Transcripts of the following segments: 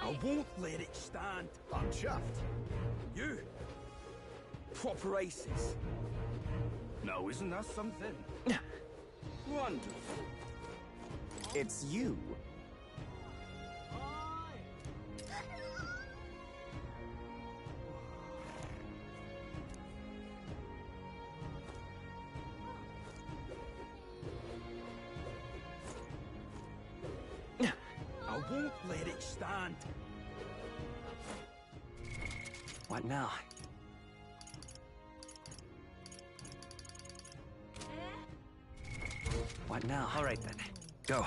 I won't let it stand. I'm chuffed. You. Proper aces. No, isn't that something? Wonderful. It's you. I won't let it stand. What now? What now? All right then. Go.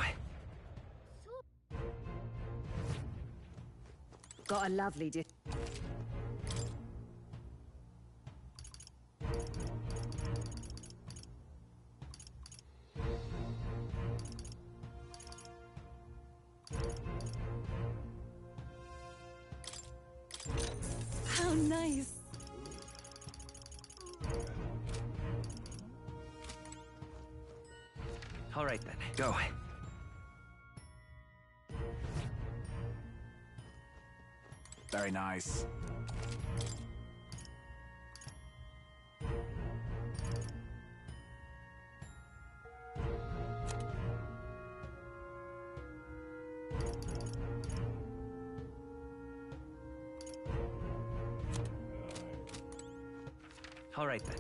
Got a lovely dish. How nice. All right then. Go. Very nice. All right then.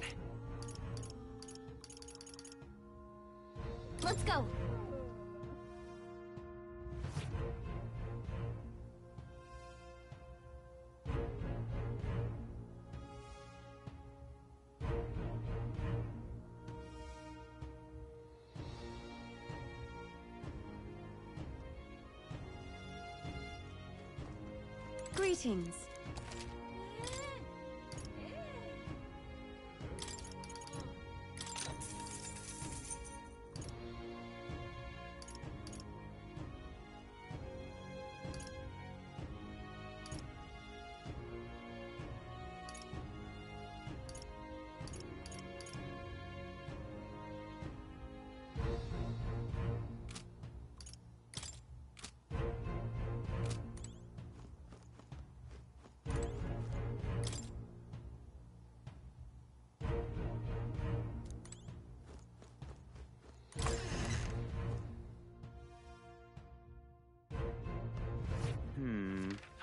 Let's go. Greetings.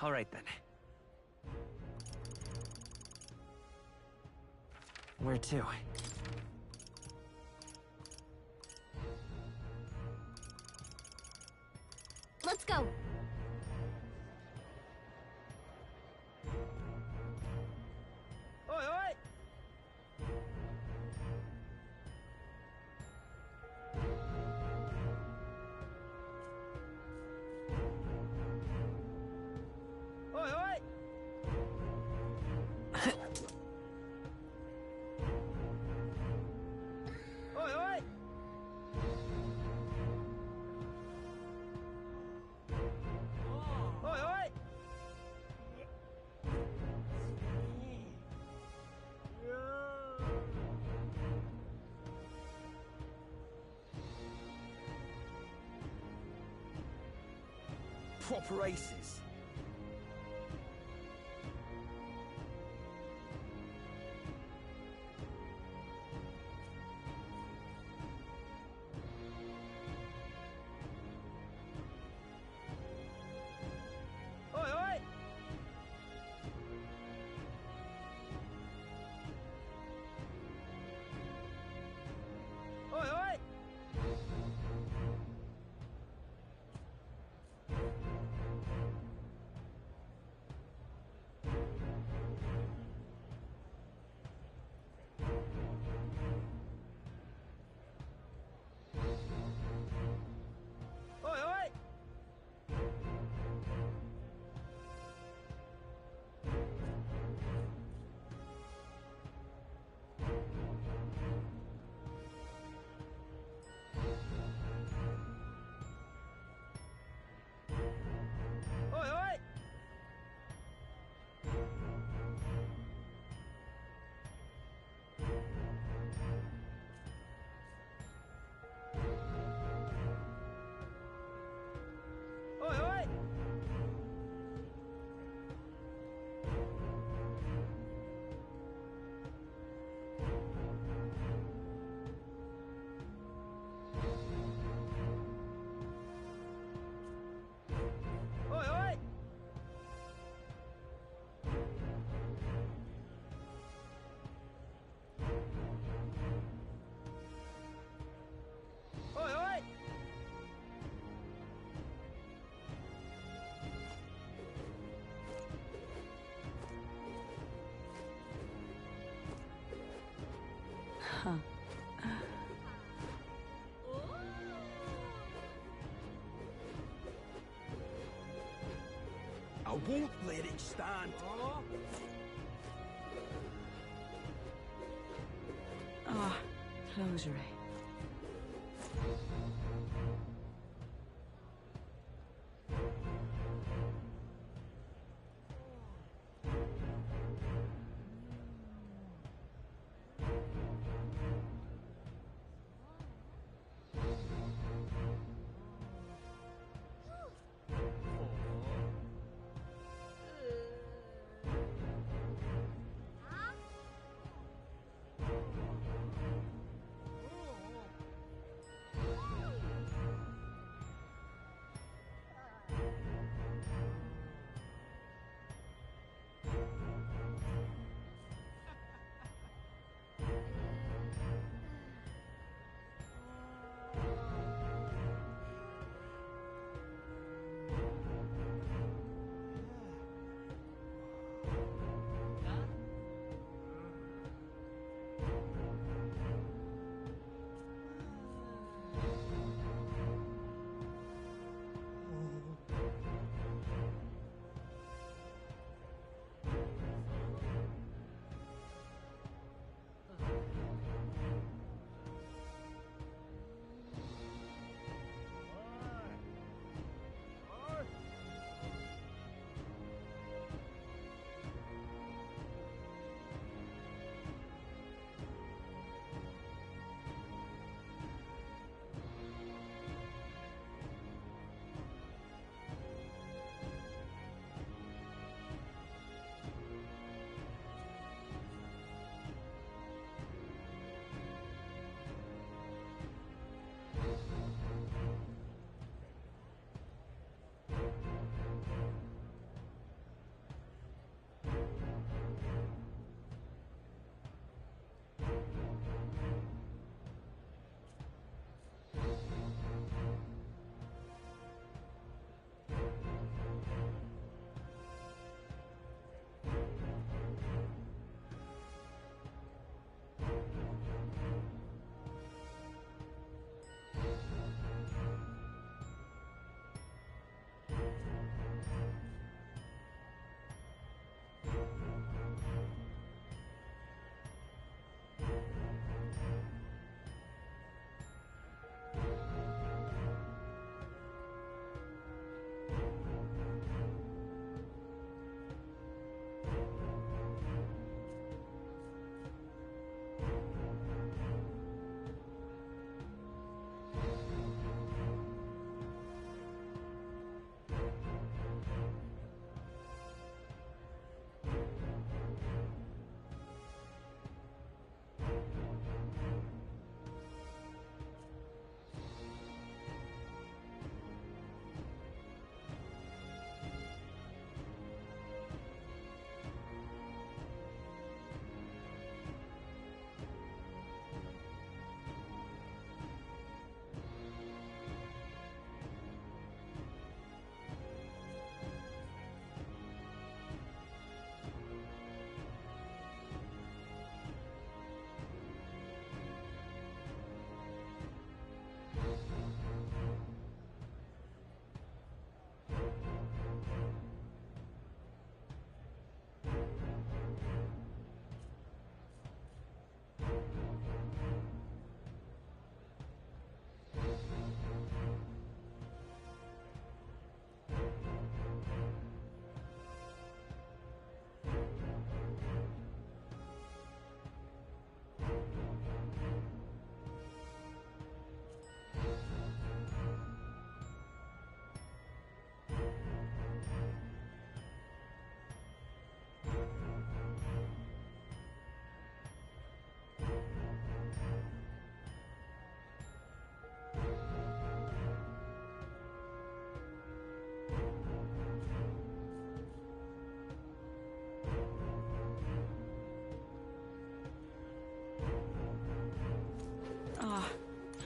All right then. Where to? Let's go. Oi, oi! Oi, oi! Oi, oi! Oi, oi! Proper aces. Oi, oi! Oi, oi! I won't let it stand. Ah, closure.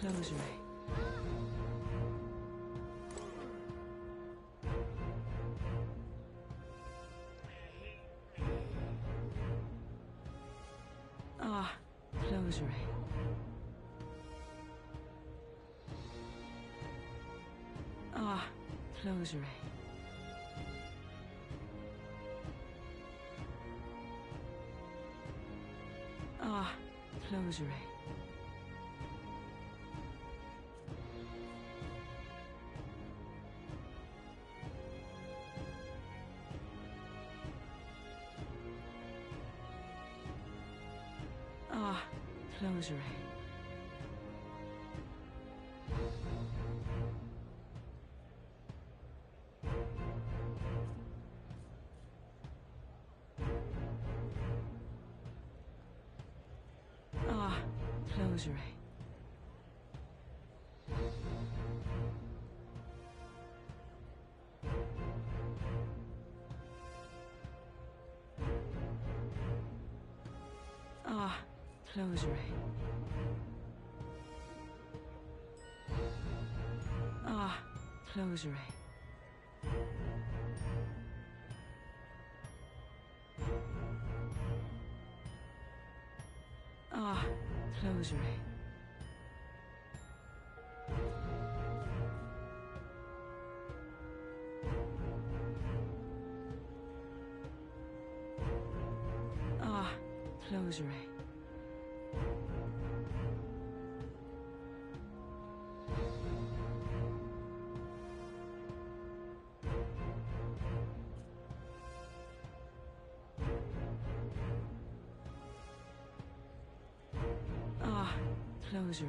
Closure. Ah, closure. Closery. Ah, closery. Ah, closery. Ah, closery. Ah, closery. Ah, closery. Ah, closery. Ah, closery. Ah, closery.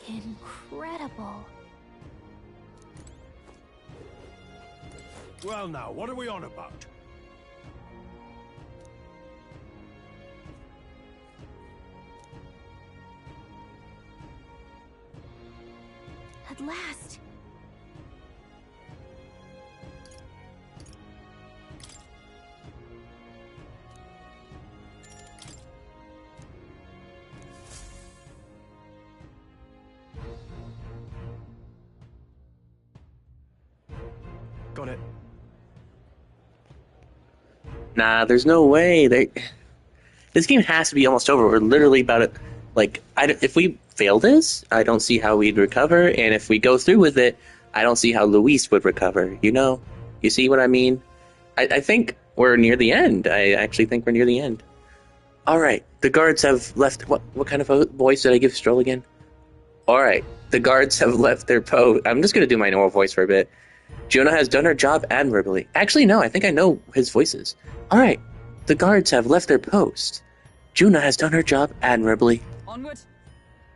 Incredible. Well now, what are we on about? At last. Got it. Nah, there's no way. This game has to be almost over. We're literally about it. Like, if we fail this, I don't see how we'd recover. And if we go through with it, I don't see how Luis would recover. You know? You see what I mean? I think we're near the end. I actually think we're near the end. Alright, the guards have left. What kind of a voice did I give Stroll again? Alright, the guards have left their post. I'm just going to do my normal voice for a bit. Jonah has done her job admirably. Actually, no, I think I know his voices. Alright, the guards have left their post. Juna has done her job admirably. Onward.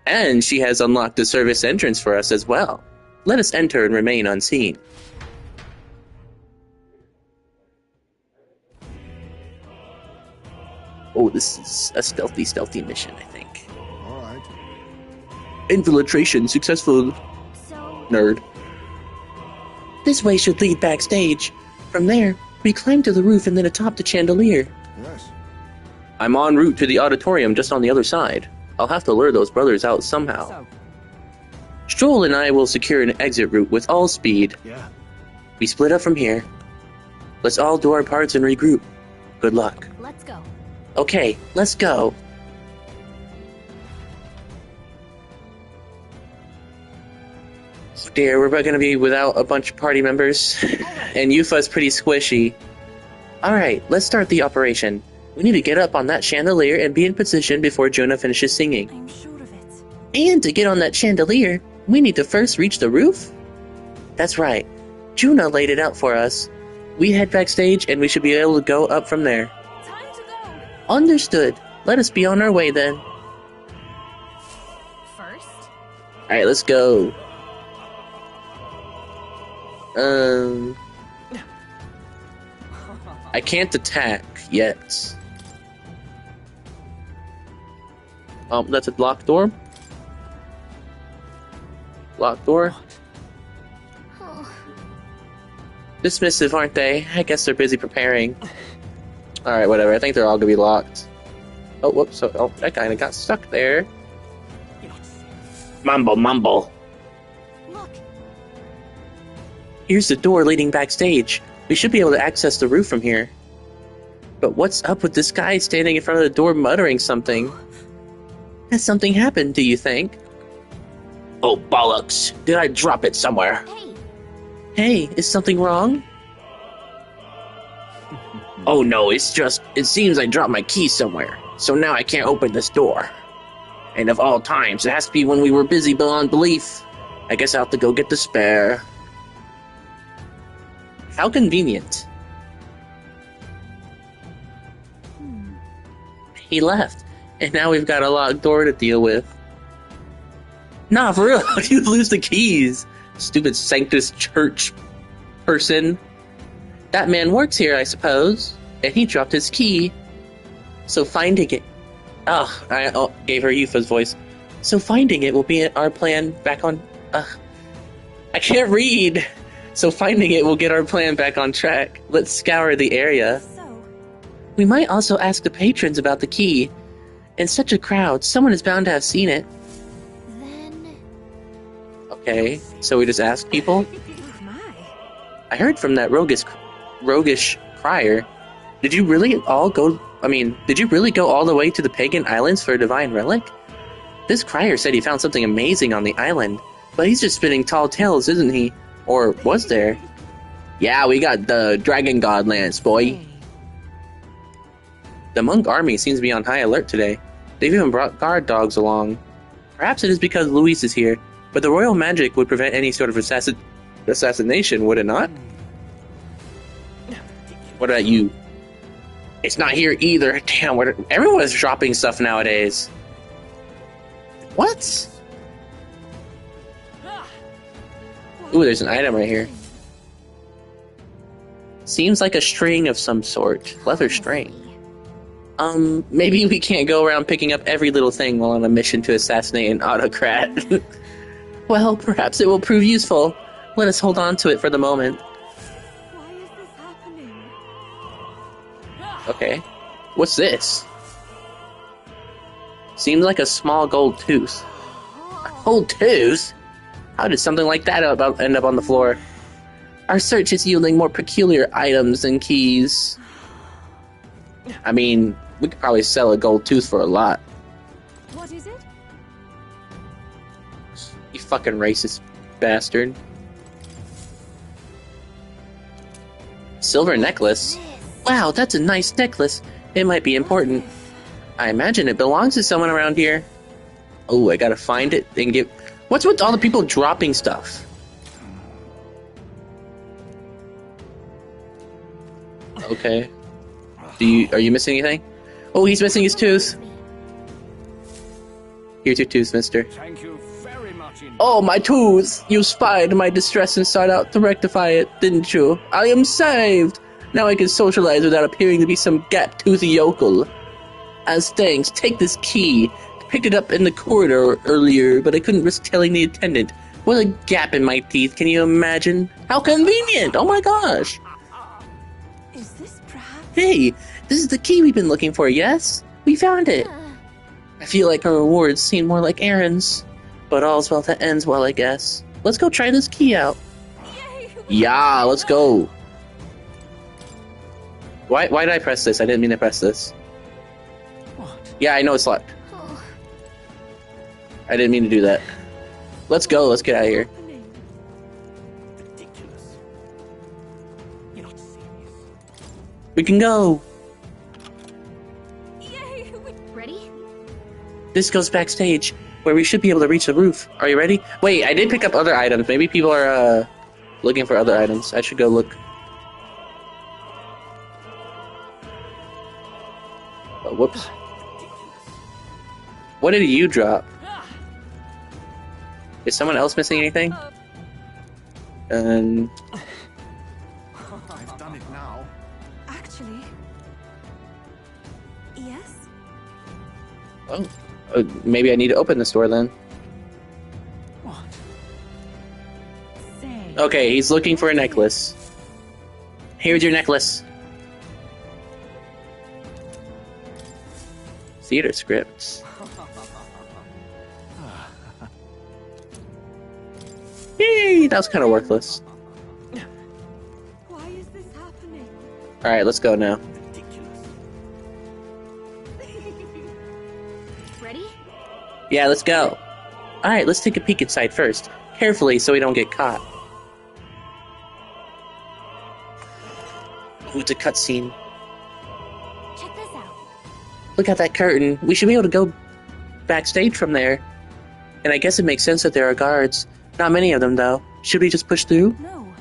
And she has unlocked the service entrance for us as well. Let us enter and remain unseen. Oh, this is a stealthy mission, I think. All right. Infiltration successful, So, nerd. This way should lead backstage. From there, we climb to the roof and then atop the chandelier. Yes. I'm en route to the auditorium just on the other side. I'll have to lure those brothers out somehow. So, Stroll and I will secure an exit route with all speed. Yeah. We split up from here. Let's all do our parts and regroup. Good luck. let's go. Okay, let's go. Dear, we're going to be without a bunch of party members. And Yufa's pretty squishy. Alright, let's start the operation. We need to get up on that chandelier and be in position before Jonah finishes singing. I'm sure of it. And to get on that chandelier, we need to first reach the roof? That's right. Juna laid it out for us. We head backstage and we should be able to go up from there. Time to go. Understood. Let us be on our way then. First, Alright, let's go. I can't attack yet. That's a locked door. Locked door. oh, Dismissive, aren't they? I guess they're busy preparing. Alright, whatever. I think they're all gonna be locked. Oh, whoops. Oh, that kinda got stuck there. Mumble. look, Here's the door leading backstage. We should be able to access the roof from here. But what's up with this guy standing in front of the door muttering something? Has something happened, do you think? Oh, bollocks. Did I drop it somewhere? hey, Hey, is something wrong? Oh no, it seems I dropped my key somewhere, so now I can't open this door. And of all times, it has to be when we were busy beyond belief. I guess I'll have to go get the spare. How convenient. He left, and now we've got a locked door to deal with. Nah, for real, how do you lose the keys? Stupid Sanctus Church person. That man works here, I suppose, and he dropped his key. So finding it... Oh, I gave her Yufa's voice. So finding it will be our plan back on... I can't read! So finding it will get our plan back on track. Let's scour the area. So, We might also ask the patrons about the key. In such a crowd, someone is bound to have seen it. Then... Okay, so we just ask people? oh my. I heard from that roguish crier. Did you really go all the way to the pagan islands for a divine relic? This crier said he found something amazing on the island, but he's just spinning tall tales, isn't he? Or was there? Yeah, we got the Dragon God Lance, boy. Hey. The monk army seems to be on high alert today. They've even brought guard dogs along. Perhaps it is because Luis is here, but the royal magic would prevent any sort of assassination, would it not? What about you? It's not here either. Damn, everyone's dropping stuff nowadays. What? Ooh, there's an item right here. Seems like a string of some sort. Leather string. Maybe we can't go around picking up every little thing while on a mission to assassinate an autocrat. Well, perhaps it will prove useful. Let us hold on to it for the moment. Why is this happening? Okay. What's this? Seems like a small gold tooth. A gold tooth? How did something like that end up on the floor? Our search is yielding more peculiar items than keys. I mean, we could probably sell a gold tooth for a lot. What is it? You fucking racist bastard. Silver necklace? Wow, that's a nice necklace. It might be important. I imagine it belongs to someone around here. Oh, I gotta find it and get... What's with all the people dropping stuff? Okay. Are you missing anything? Oh, he's missing his tooth. Here's your tooth, mister. Thank you very much indeed. Oh, my tooth! You spied my distress and sought out to rectify it, didn't you? I am saved! Now I can socialize without appearing to be some gap-toothed yokel. As thanks, take this key. I picked it up in the corridor earlier, but I couldn't risk telling the attendant. What a gap in my teeth, can you imagine? How convenient! Oh my gosh! Is this perhaps... Hey, this is the key we've been looking for, yes? We found it. I feel like our rewards seem more like errands. But all's well that ends well, I guess. Let's go try this key out. Yay! Yeah, let's go. Why did I press this? I didn't mean to press this. What? Yeah, I know it's locked. Oh, I didn't mean to do that. Let's go. Let's get out of here. Happening. Ridiculous. You're not serious. We can go. Yay! ready? This goes backstage, where we should be able to reach the roof. Are you ready? Wait, I did pick up other items. Maybe people are looking for other items. I should go look. Oh, whoops. What did you drop? Is someone else missing anything? I've done it now. Actually... Yes? Oh, maybe I need to open this door then. What? Say... Okay, he's looking for a necklace. Here's your necklace. Theater scripts. Yay, that was kind of worthless. Why is this happening? Alright, let's go now. Ridiculous. Ready? Yeah, let's go. Alright, let's take a peek inside first. Carefully so we don't get caught. with the cutscene. Check this out. Look at that curtain. We should be able to go backstage from there. And I guess it makes sense that there are guards. Not many of them, though. Should we just push through? No.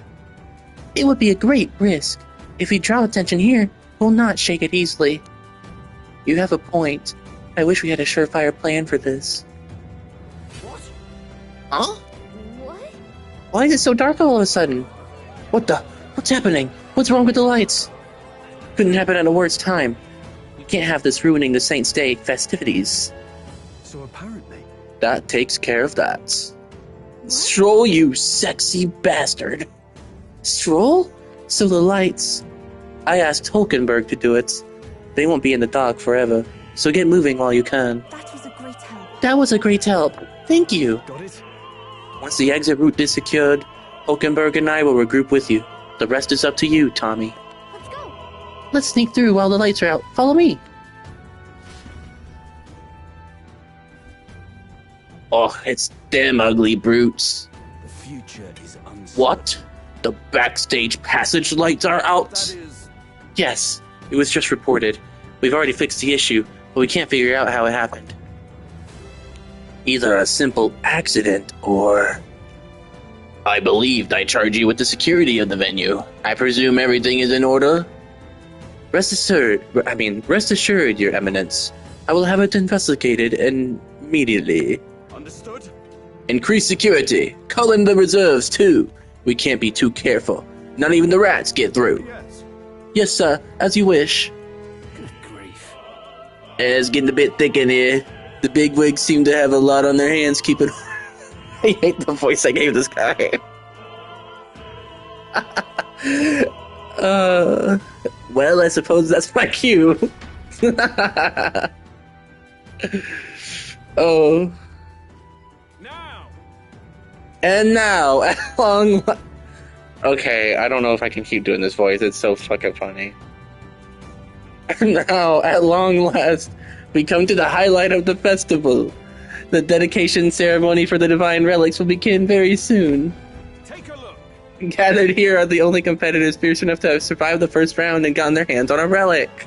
It would be a great risk. If we draw attention here, we'll not shake it easily. You have a point. I wish we had a surefire plan for this. What? Huh? What? Why is it so dark all of a sudden? What the? What's happening? What's wrong with the lights? Couldn't happen at a worse time. We can't have this ruining the Saint's Day festivities. So apparently... That takes care of that. Stroll, you sexy bastard. Stroll? So the lights. I asked Hulkenberg to do it. They won't be in the dark forever, so get moving while you can. That was a great help. That was a great help. Thank you. Got it? Once the exit route is secured, Hulkenberg and I will regroup with you. The rest is up to you, Tommy. Let's go. Let's sneak through while the lights are out. Follow me. Oh, it's them ugly brutes. The future is uncertain. What? The backstage passage lights are out? That is... Yes, it was just reported. We've already fixed the issue, but we can't figure out how it happened. Either a simple accident or... I believed I charged you with the security of the venue. I presume everything is in order? Rest assured, Your Eminence. I will have it investigated immediately. Understood? Increase security. Call in the reserves, too. We can't be too careful. Not even the rats get through. Yes. Yes, sir. As you wish. Good grief. It's getting a bit thick in here. The bigwigs seem to have a lot on their hands keeping... I hate the voice I gave this guy. Well, I suppose that's my cue. Oh. Now! And now, at long... Okay, I don't know if I can keep doing this voice. It's so fucking funny. And now, at long last, we come to the highlight of the festival. The dedication ceremony for the divine relics will begin very soon. Take a look. Gathered here are the only competitors fierce enough to have survived the first round and gotten their hands on a relic.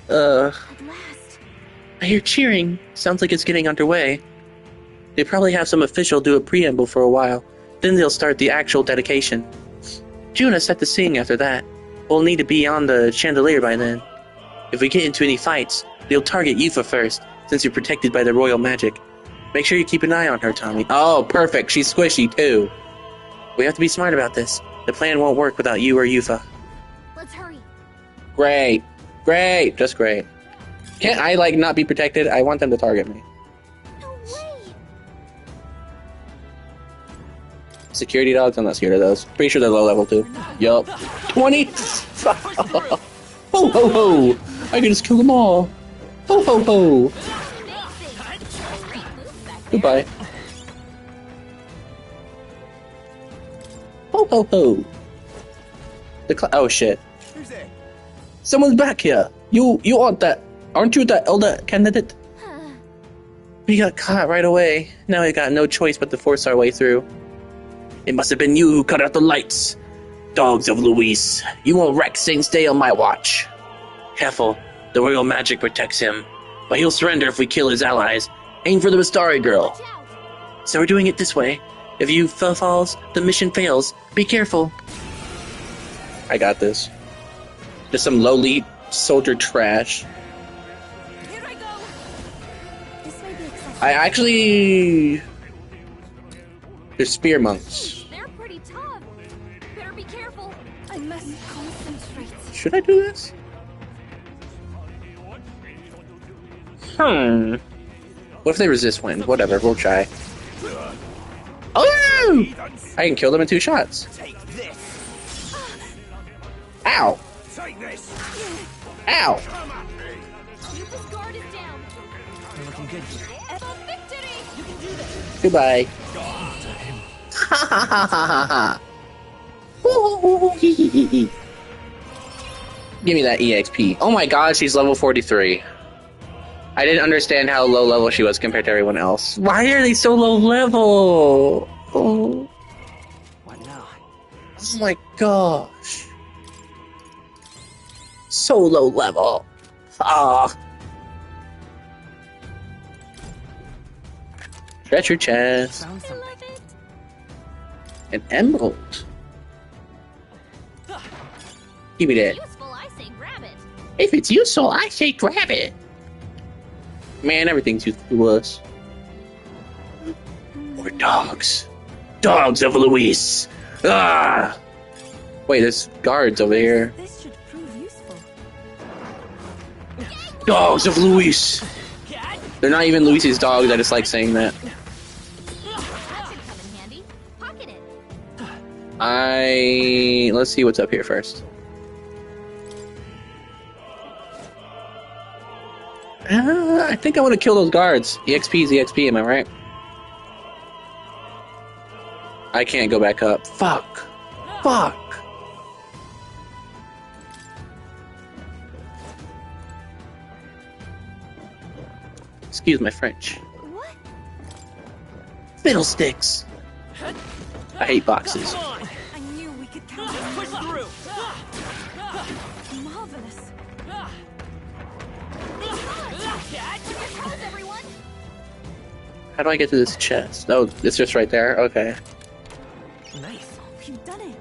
At last. I hear cheering. Sounds like it's getting underway. They probably have some official do a preamble for a while. Then they'll start the actual dedication. Juna set the scene after that. We'll need to be on the chandelier by then. If we get into any fights, they'll target Yufa first, since you're protected by the royal magic. Make sure you keep an eye on her, Tommy. Oh, perfect. She's squishy, too. We have to be smart about this. The plan won't work without you or Yufa. Let's hurry. Great. Great. Just great. Can't I, not be protected? I want them to target me. No way. Security dogs? I'm not scared of those. Pretty sure they're low level, too. Yup. 20? Ho, ho, ho. I can just kill them all. Ho, ho, ho. Goodbye. Ho, ho, ho. Oh, shit. Who's there? Someone's back here. You aren't that. Aren't you that elder candidate? We got caught right away. Now we got no choice but to force our way through. It must have been you who cut out the lights. Dogs of Luis. You won't wreck Saint's Day on my watch. Careful. The royal magic protects him. But he'll surrender if we kill his allies. Aim for the Bastari girl. Watch out. So we're doing it this way. If you falls, the mission fails. Be careful. I got this. Just some lowly soldier trash. Here I go. This may be accessible. I actually... They're spear monks. They're pretty tough. Better be careful. I must concentrate. Should I do this? What if they resist wind? Whatever, we'll try. Oh! I can kill them in 2 shots. Take this. Ow! Take this. Ow! Come at me. Yufa's guard is down. You're looking good here. For victory! You can do this. Goodbye. Ha ha ha ha ha ha. Give me that EXP. Oh my god, she's level 43. I didn't understand how low level she was compared to everyone else. Why are they so low level? Oh, What now? oh my gosh. So low level. Ah. Treasure chest. Found I something. love it. An emerald. Give me that. Useful, I say grab it. If it's useful, I say grab it. Man, everything's useful to us. We're dogs. Dogs of Luis. Ah! Wait, there's guards over here. This should prove useful. Dogs of Luis. They're not even Luis's dogs, I just like saying that. That should come in handy. Pocket it. Let's see what's up here first. I think I want to kill those guards. EXP is EXP, am I right? I can't go back up. Fuck. Fuck. Excuse my French. What? Fiddlesticks. I hate boxes. I knew we could count on Push through. marvelous. Toes, everyone. How do I get to this chest? Oh, it's just right there? Okay. Nice. You've done it.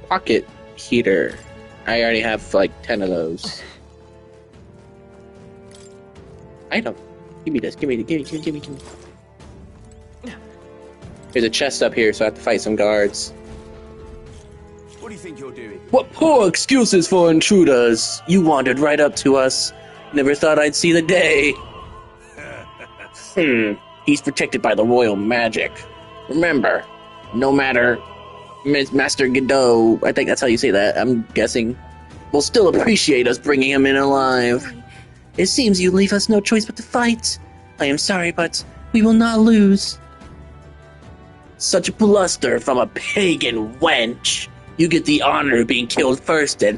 Pocket heater. I already have like 10 of those. Item. Give me this. Give me. There's a chest up here, so I have to fight some guards. What do you think you're doing? What poor excuses for intruders! You wandered right up to us. Never thought I'd see the day. He's protected by the royal magic. Remember, no matter Master Godot, I think that's how you say that, I'm guessing, will still appreciate us bringing him in alive. It seems you leave us no choice but to fight. I am sorry, but we will not lose. Such bluster from a pagan wench. You get the honor of being killed first, and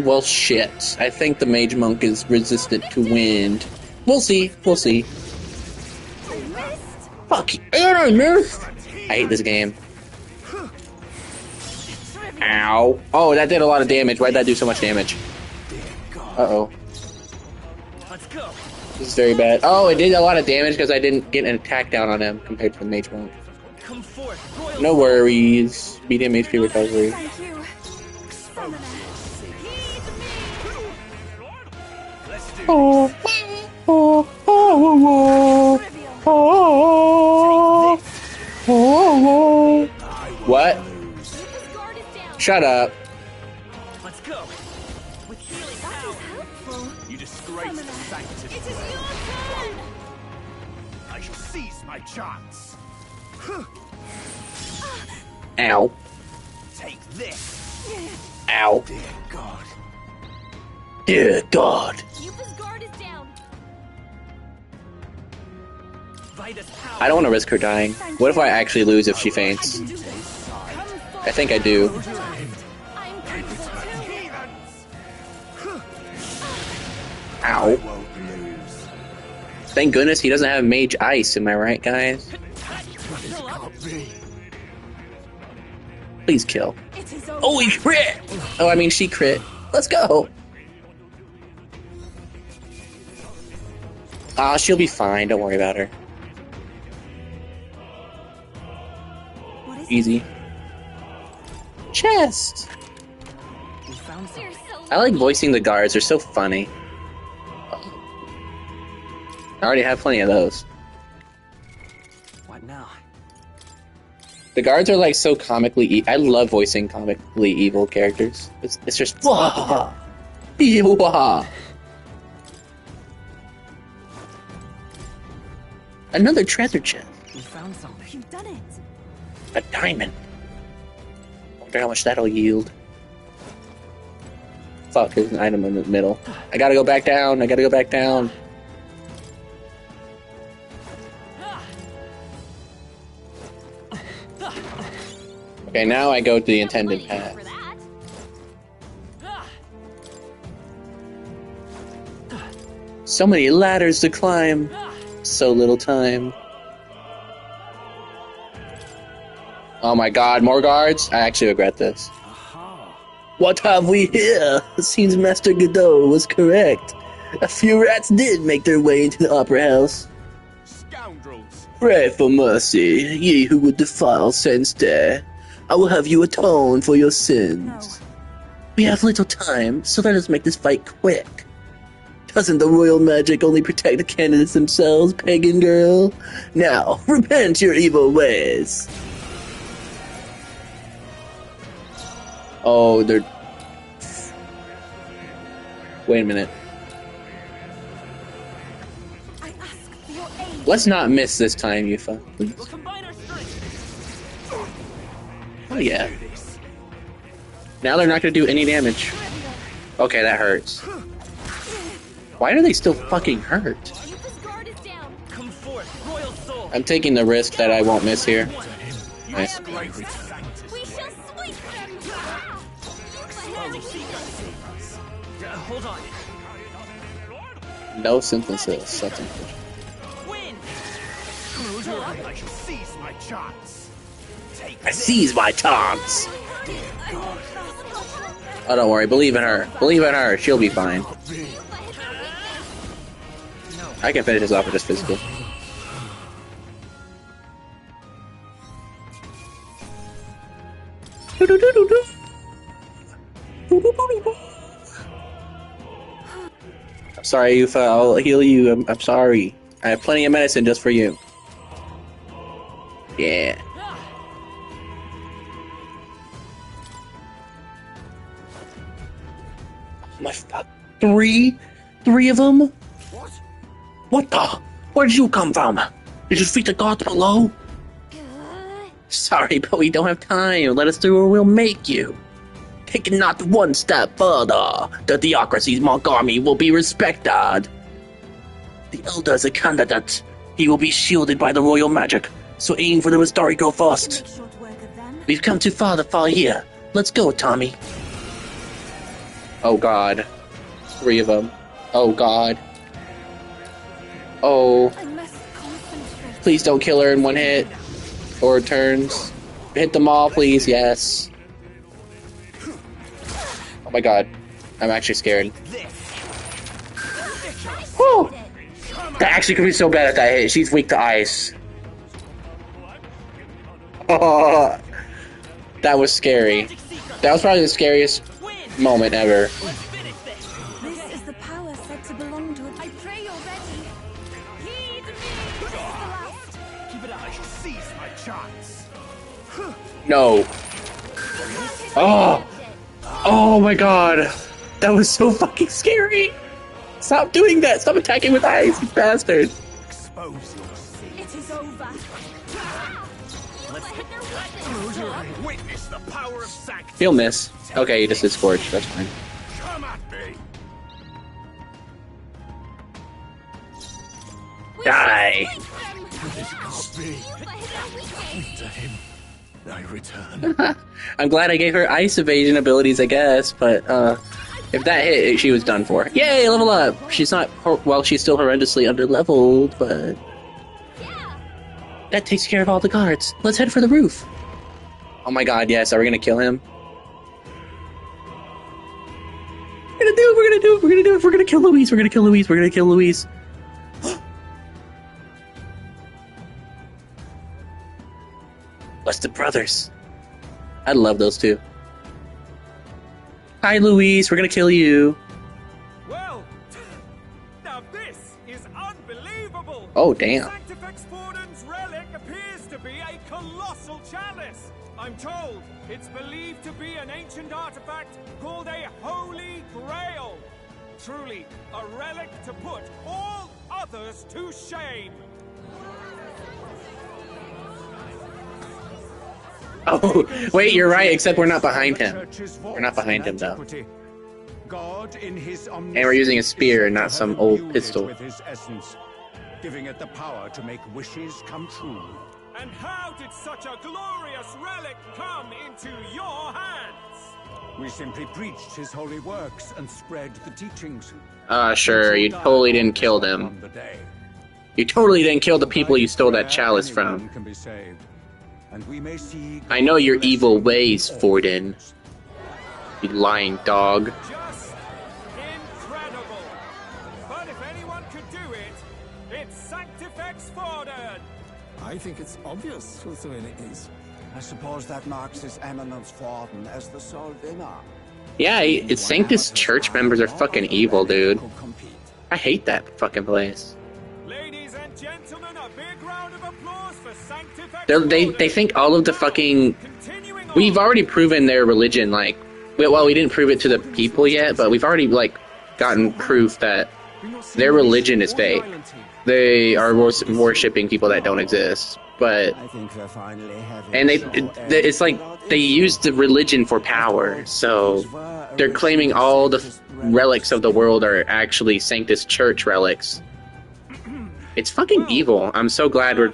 well, shit. I think the mage monk is resistant to wind. We'll see. We'll see. I missed. Fuck you. And I missed. I hate this game. Ow. Oh, that did a lot of damage. Why'd that do so much damage? Uh-oh. Let's go. This is very bad. Oh, it did a lot of damage because I didn't get an attack down on him compared to the mage monk. Come forth. Royal. No worries. Medium HP recovery. Thank you. Stamina. Let's do Oh, oh, oh, Trivial. oh, oh, What? Lucas' guard is down. Shut up. Let's go. With healing That power. is helpful. You disgrace the sanctity. It is your turn. I shall seize my chance. Ow. Take this. Ow. Dear God. Dear God. Yupa's guard is down. Vitus power. I don't want to risk her dying. What if I actually lose if she I faints? can do this. Come forth. I think I do. I'm capable too. Ow. Won't lose. Thank goodness he doesn't have mage ice, am I right, guys? Can't be. Please kill. It is over. Oh, he crit! Oh, I mean, she crit. Let's go. Ah, she'll be fine. Don't worry about her. What is Easy. Chest. We found You're something. so I like voicing the guards. They're so funny. I already have plenty of those. What now? The guards are like so comically. I love voicing comically evil characters. It's just wah, wah. Another treasure chest. We found something. You've done it. A diamond. Wonder how much that'll yield. Fuck, there's an item in the middle. I gotta go back down. I gotta go back down. Okay, now I go to the intended money path. for that. So many ladders to climb. So little time. Oh my god, more guards? I actually regret this. What have we here? It seems Master Godot was correct. A few rats did make their way into the opera house. Scoundrels! Pray for mercy, ye who would defile Saint's Day. I will have you atone for your sins. No. We have little time, so let us make this fight quick. Doesn't the royal magic only protect the candidates themselves, pagan girl? Now, repent your evil ways. Oh, they're... Wait a minute. I ask for your aid. Let's not miss this time, Yufa, please. We'll combine our strength. Oh yeah. Now they're not gonna do any damage. Okay, that hurts. Why are they still fucking hurt? Yufa's guard is down. Come forth, royal soul. I'm taking the risk that I won't miss here. Nice. We shall sweep them. Yufa has Hold on. No synthesis. Something. Win. I shall seize my chance. I seize my chance. Oh, don't worry. Believe in her. Believe in her. She'll be fine. I can finish this off with just physical. I'm sorry, Yufa. I'll heal you. I'm sorry. I have plenty of medicine just for you. Yeah. My fuck. Three of them? What? What the? Where did you come from? Did you defeat the gods below? Sorry, but we don't have time. Let us through or we'll make you. Take not one step further. The theocracy's monk army will be respected. The elder is a candidate. He will be shielded by the royal magic. So aim for the historical first. Make short work of them. We've come too far to fall here. Let's go, Tommy. Oh god. 3 of them. Oh god. Oh. I must concentrate. Please don't kill her in one hit. Or turns. Hit them all, please. Yes. Oh my god. I'm actually scared. Whew. That actually could be so bad at that hit. She's weak to ice. Oh, that was scary. That was probably the scariest moment ever. Let's finish this. This is the power said to belong to it. I pray you're ready. Heed me. This is the last. Keep it up. I shall seize my chance. No. Oh. Oh my god. That was so fucking scary. Stop doing that. Stop attacking with ice, you bastard. Expose your sin. It is over. Let's hit their Close your eyes. Witness the power of sanctity. He'll miss. Okay, he just did Scorch. That's fine. Come at me. Die. This can't be. To him, I return. I'm glad I gave her ice evasion abilities, I guess, but if that hit, she was done for. Yay, level up! She's not, well, she's still horrendously underleveled, but that takes care of all the guards. Let's head for the roof. Oh my god, yes, are we gonna kill him? We're gonna do it, we're gonna do it, we're gonna do it, we're gonna kill Louise, we're gonna kill Louise, we're gonna kill Louise. Busted Brothers. I love those two. Hi, Louise. We're gonna kill you. Well, now this is unbelievable. Oh, damn. Sanctifex Forden's relic appears to be a colossal chalice. I'm told it's believed to be an ancient artifact called a Holy Grail. Truly, a relic to put all others to shame. Oh, wait, you're right, except we're not behind him. We're not behind him, though. God in his And we're using a spear and not some old pistol. with his essence, giving it the power to make wishes come true. And how did such a glorious relic come into your hands? We simply preached his holy works and spread the teachings. Sure, you totally didn't kill them. On the day. You totally didn't kill the people you stole that chalice Anyone from. can be saved, and we may see. I know your evil ways, Forden. You lying dog. Just incredible. But if anyone could do it, it's Sanctifex Forden. I think it's obvious who the winner is. I suppose that marks His Eminence Forden as the sole winner. Yeah, it's Sanctus Church members are fucking evil, dude. I hate that fucking place. Ladies and gentlemen, a big round of applause for Sanctifex They think all of the fucking... Continuing on. We've already proven their religion, like... Well, we didn't prove it to the people yet, but we've already, like, gotten proof that their religion is fake. They are worshipping people that don't exist. But... I think we're finally having And it's like, they use the religion for power, so... They're claiming all the relics of the world are actually Sanctus Church relics. It's fucking evil. I'm so glad we're...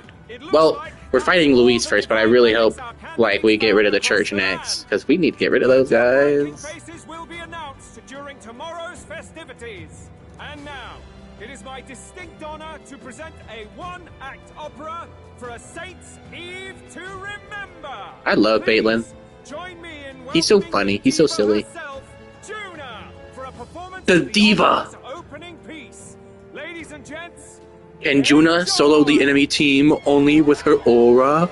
Well, we're fighting Luis first, but I really hope, like, we get rid of the church next. Because we need to get rid of those guys. Faces will be announced during tomorrow's festivities. And now, it is my distinct honor to present a one-act opera for a Saints' Eve to remember. I love Please Baitlin. join me in He's so welcoming funny. He's so Diva silly. herself, Juna, for a performance The of the Diva. opera's opening piece. Ladies and gents, Can Juna solo the enemy team only with her aura?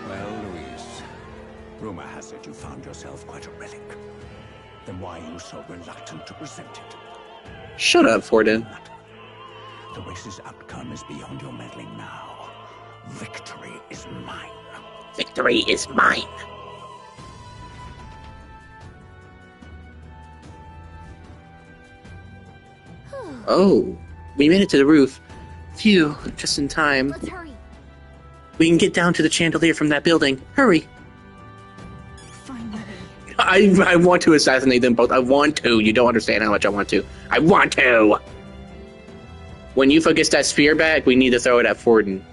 Well, Luis, rumor has it you found yourself quite a relic. Then why are you so reluctant to present it? Shut up, Forden. The race's outcome is beyond your meddling now. Victory is mine. Victory is mine. Oh, we made it to the roof. Phew, just in time. Let's hurry. We can get down to the chandelier from that building. Hurry. Finally. I want to assassinate them both. I want to. You don't understand how much I want to. I want to. When Yufa gets that spear back, we need to throw it at Forden.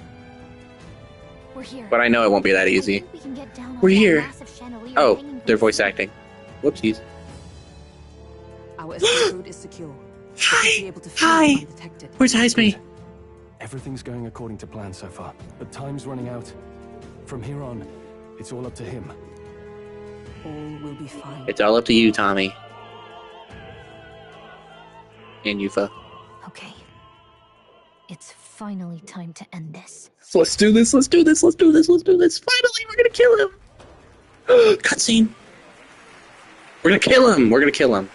We're here. But I know it won't be that I easy. think we can get down on We're that here. massive chandelier Oh, hanging from they're the voice ceiling. acting. Whoopsies. Our escape route is secure. Be Hi. able to flee Hi. undetected. Where's Heisme? Everything's going according to plan so far, but time's running out. From here on, it's all up to him. All will be fine. It's all up to you, Tommy. And Yufa. Okay. It's finally time to end this. So let's do this, let's do this, let's do this, let's do this. Finally, we're gonna kill him. Cutscene. We're gonna kill him. We're gonna kill him.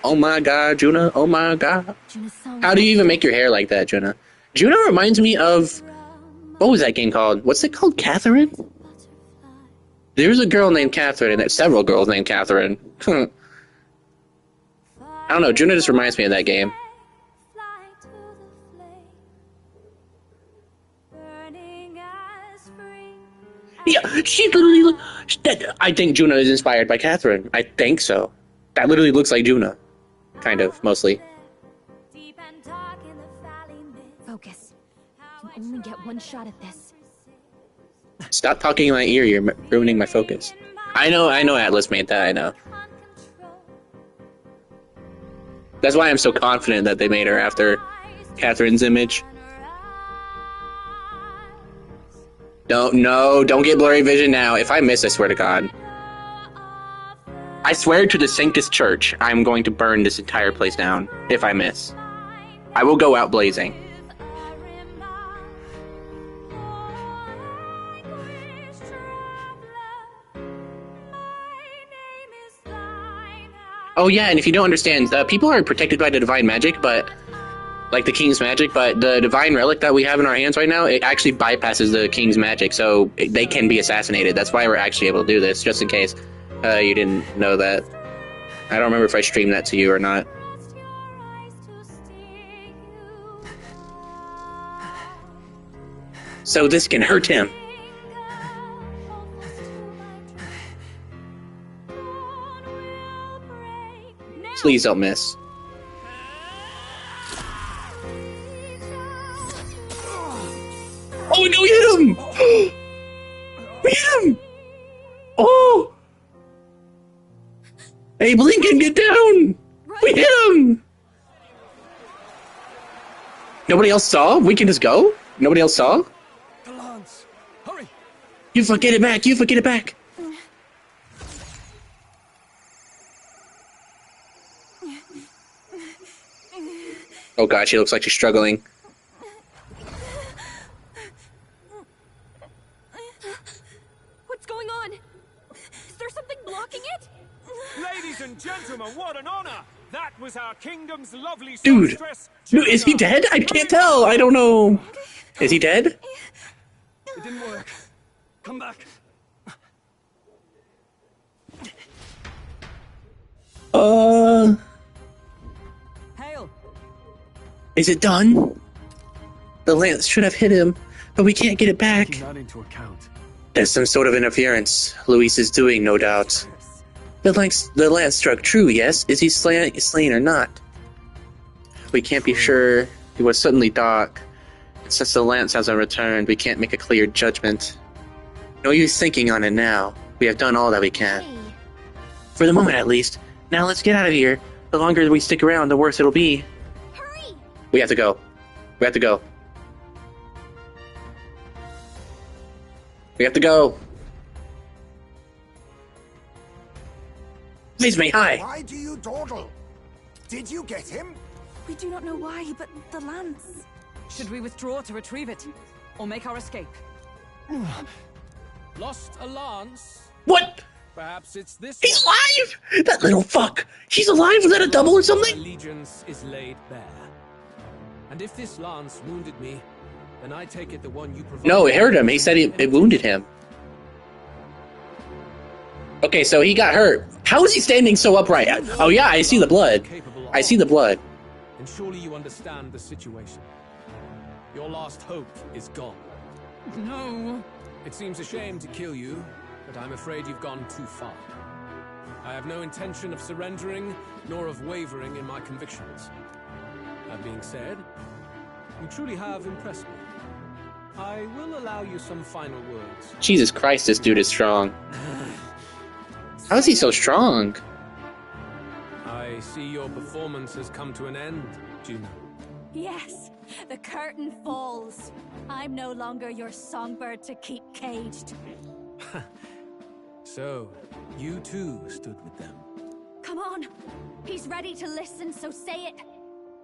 Oh my god, Juna. Oh my god. Juna-san, How do you even make your hair like that, Juna? Juna reminds me of... What was that game called? What's it called? Catherine? There's a girl named Catherine, and there's several girls named Catherine. I don't know, Juna just reminds me of that game. Yeah, she literally I think Juna is inspired by Catherine. I think so. That literally looks like Juna. Kind of, mostly. Focus. You only get one shot at this. Stop talking in my ear, you're ruining my focus. I know Atlas made that, I know. That's why I'm so confident that they made her after Catherine's image. Don't get blurry vision now. If I miss, I swear to God. I swear to the Sanctus Church, I'm going to burn this entire place down, if I miss. I will go out blazing. Oh yeah, and if you don't understand, people are protected by the divine magic, but... Like the king's magic, but the divine relic that we have in our hands right now, it actually bypasses the king's magic, so they can be assassinated. That's why we're actually able to do this, just in case you didn't know that. I don't remember if I streamed that to you or not. So this can hurt him. Please don't miss. Oh no, we hit him! We hit him! Oh! Hey, Blinken, get down! We hit him! Nobody else saw? We can just go? Nobody else saw? The lance! Hurry! Yufa, get it back! Yufa, get it back! Oh god, she looks like she's struggling. What's going on? Is there something blocking it? Ladies and gentlemen, what an honor! That was our kingdom's lovely Dude, songstress, is he dead? I can't tell. I don't know. Is he dead? It didn't work. Come back. Hail. Is it done? The lance should have hit him, but we can't get it back. Taking that into account. There's some sort of interference Luis is doing, no doubt. The lance struck true, yes? Is he slain or not? We can't be sure. It was suddenly dark. And since the lance hasn't returned, we can't make a clear judgment. No use thinking on it now. We have done all that we can. Hey, For the moment, at least. Now let's get out of here. The longer we stick around, the worse it'll be. hurry! We have to go. We have to go. We have to go. Please me, hi. Why do you dawdle? Did you get him? We do not know why, but the lance. Should we withdraw to retrieve it? Or make our escape? Lost a lance? What? Perhaps it's this He's one. alive! That little fuck! He's alive? Was that a double or something? Allegiance is laid bare. And if this lance wounded me, then I take it the one you provided. No, it hurt him. He said it wounded him. Okay, so he got hurt. How is he standing so upright? Oh yeah, I see the blood. I see the blood. And surely you understand the situation. Your last hope is gone. No. It seems a shame to kill you, but I'm afraid you've gone too far. I have no intention of surrendering, nor of wavering in my convictions. That being said, you truly have impressed me. I will allow you some final words. Jesus Christ, this dude is strong. How is he so strong? I see your performance has come to an end, Juno. Yes, the curtain falls. I'm no longer your songbird to keep caged. So, you too stood with them. Come on. He's ready to listen, so say it.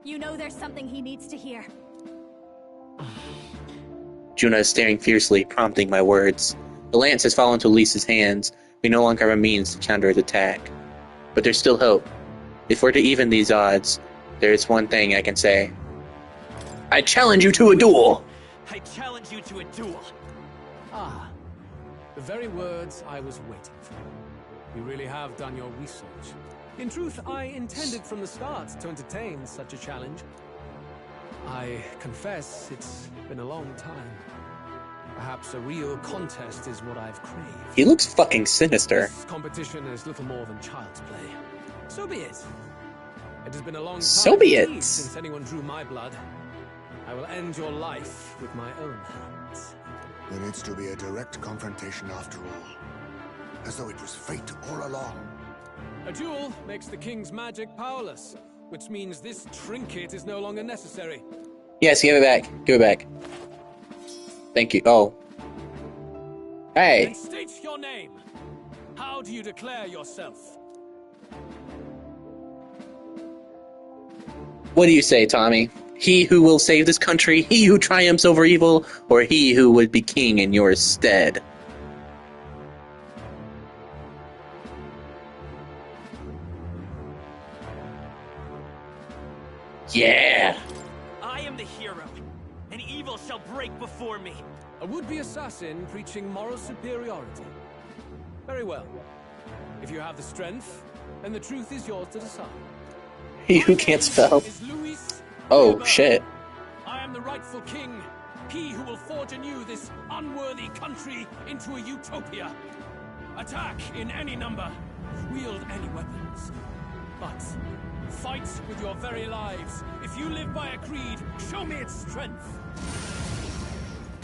You know there's something he needs to hear. Juna is staring fiercely, prompting my words. The lance has fallen to Lisa's hands. We no longer have a means to counter his attack. But there's still hope. If we're to even these odds, there is one thing I can say. I challenge you to a duel! I challenge you to a duel. Ah, the very words I was waiting for. You really have done your research. In truth, I intended from the start to entertain such a challenge. I confess it's been a long time. Perhaps a real contest is what I've craved. He looks fucking sinister. This competition is little more than child's play. So be it. It has been a long time So be it. indeed since anyone drew my blood. I will end your life with my own hands. There needs to be a direct confrontation after all. As though it was fate all along. A duel makes the king's magic powerless, which means this trinket is no longer necessary. Yes, give it back. Give it back. Thank you. Oh. Hey. Then state your name. How do you declare yourself? What do you say, Tommy? He who will save this country, he who triumphs over evil, or he who would be king in your stead? Yeah! I am the hero, and evil shall break before me. A would-be assassin preaching moral superiority. Very well. If you have the strength, then the truth is yours to decide. He who can't spell. Is Luis Oh, Weber. shit. I am the rightful king. He who will forge anew this unworthy country into a utopia. Attack in any number. Wield any weapons. But fight with your very lives. If you live by a creed, show me its strength.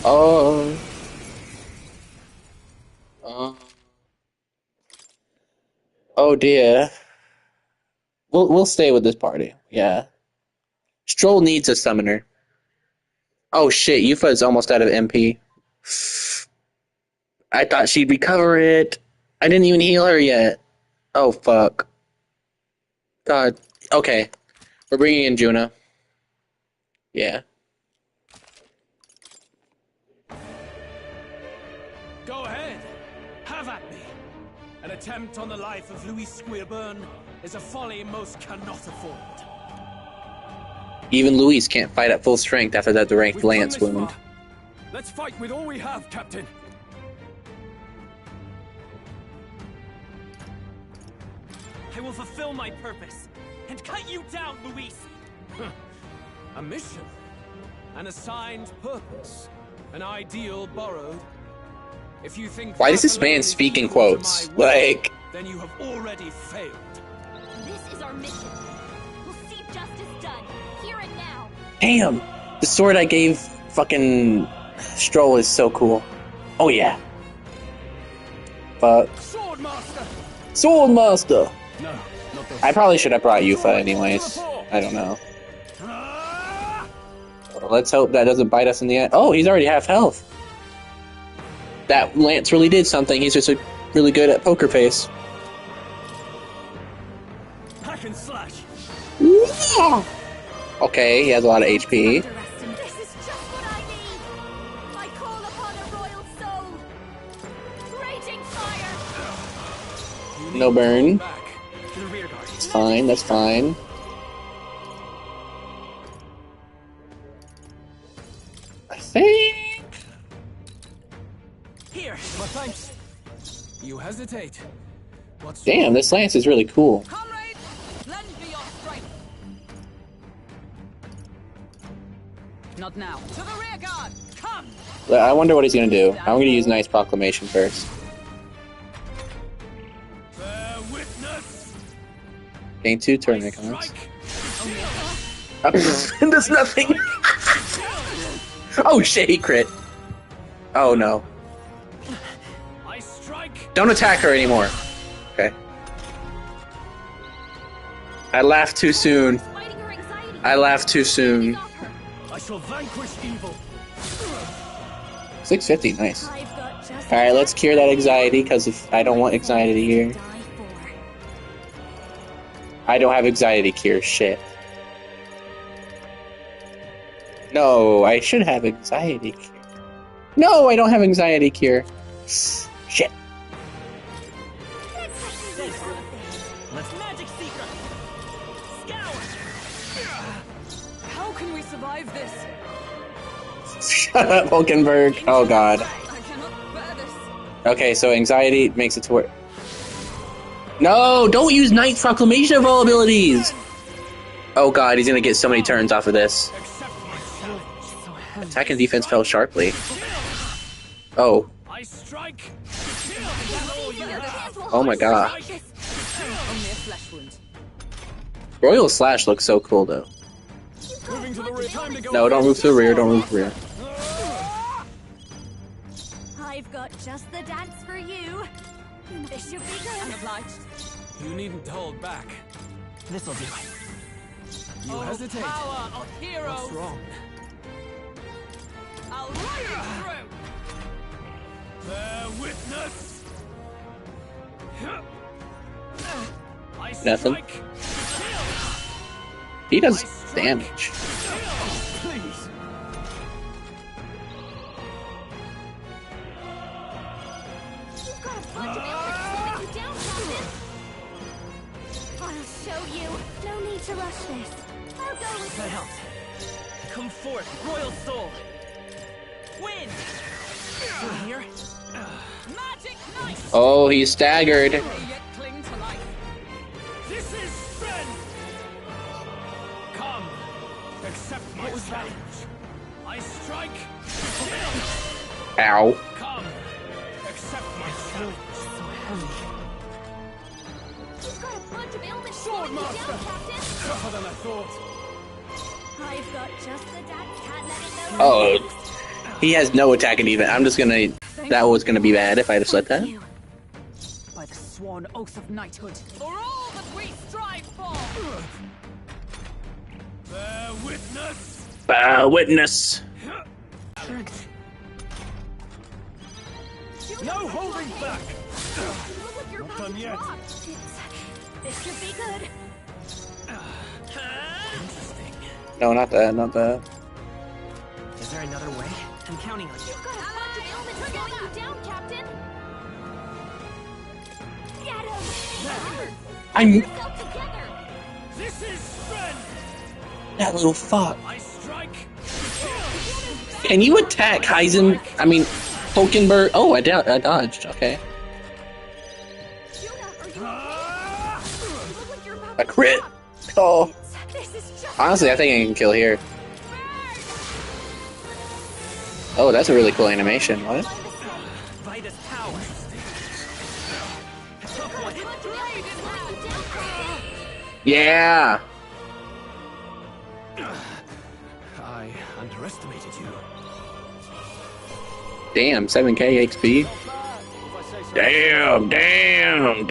Oh. Oh dear. We'll stay with this party. Yeah. Stroll needs a summoner. Oh shit, Yufa is almost out of MP. I thought she'd recover it. I didn't even heal her yet. Oh, fuck. God. Okay. We're bringing in Juna. Yeah. Go ahead. Have at me. An attempt on the life of Louis Squeerburn is a folly most cannot afford. Even Louise can't fight at full strength after that direct We've come lance this wound. far. Let's fight with all we have, Captain. I will fulfill my purpose and cut you down, Luis. A mission, an assigned purpose, an ideal borrowed. If you think Why does that this man alone is speak in equal to quotes? my will, Like, then you have already failed. This is our mission. We'll see justice done, here and now. damn. The sword I gave fucking Stroll is so cool. Oh, yeah. Fuck. Swordmaster! Swordmaster! No, not those. I probably should have brought Yufa anyways. I don't know. Let's hope that doesn't bite us in the end. Oh, he's already half health. That lance really did something. He's just really good at poker face. Hack and slash. Okay, he has a lot of HP. This is just what I need. I call upon a royal soul. Raging fire. No burn. Back to the rear guard. It's fine, that's fine. I think... Here. My thanks. You hesitate. What's Damn, this lance is really cool. Comrade, lend me your strength. Not now. To the rear guard. Come. I wonder what he's gonna do. I'm gonna use Knight's Proclamation first. bear witness? Gain 2 turn icons. Strike. There's nothing. Oh shit, he crit. Oh no. I strike. Don't attack her anymore. Okay. I laughed too soon. Fighting her anxiety. I laughed too soon. Off her. I shall vanquish evil. 650, nice. I've got just Alright, let's cure that anxiety, because if I don't want anxiety here. die for. I don't have anxiety cure, shit. No, I should have anxiety cure. No, I don't have anxiety cure. Shit. Let's magic seeker. Scour. How can we survive this? Shut up, Hulkenberg. Oh god. I cannot bear this. Okay, so anxiety makes it to where... No, don't use Knight's Proclamation of all abilities! Oh god, he's gonna get so many turns off of this. Accept my challenge. Attack and defense fell sharply. Oh. I strike. Oh my god. Only a flesh wound. Royal Slash looks so cool though. Moving to the rear. Time to go. No, don't move to the rear, don't move to the rear. I've got just the dance for you. This should be I'm good. obliged. You needn't hold back. This'll do. You hesitate. Power of heroes. What's wrong? I'll ride it through. Bear witness. I Nothing. strike. He does damage. Please. You've got a bunch of ailments slowing you down, Captain. I'll show you. No need to rush this. I'll go with That you. helps. Come forth, Royal Soul. Win. Through here. Magic knife. Oh, he's staggered. May yet cling to life. This is strength. Come. Accept my challenge. I strike. Ow. Come. Accept my challenge. So heavy. You've got a bunch of ailments slowing you down, Captain. Tougher than I thought. I've got just the dance. Can't let it know. Oh. He has no attack and defense. I'm just gonna... That was gonna be bad if I just let that. By the sworn oath of knighthood. For all that we strive for. Bear witness. Witness. Strength. No holding back! Look like you're Not about done to yet. drop. This should be good. Interesting. No, not that, not that. Is there another way? I'm counting on you. You've got a bunch of elements slowing you down, Captain. Get him! I'm Yourself together. This is strength! that little fuck. I strike! Can you attack Heisen? I mean, Hulkenberg. Oh, I dodged. Okay. Yuna, are you okay? You look like you're about A to crit. drop. Oh. This is just Honestly, I think I can kill here. Oh, that's a really cool animation. What? Vitus power. Yeah. I underestimated you. Damn, 7k XP. If I say so. Damn.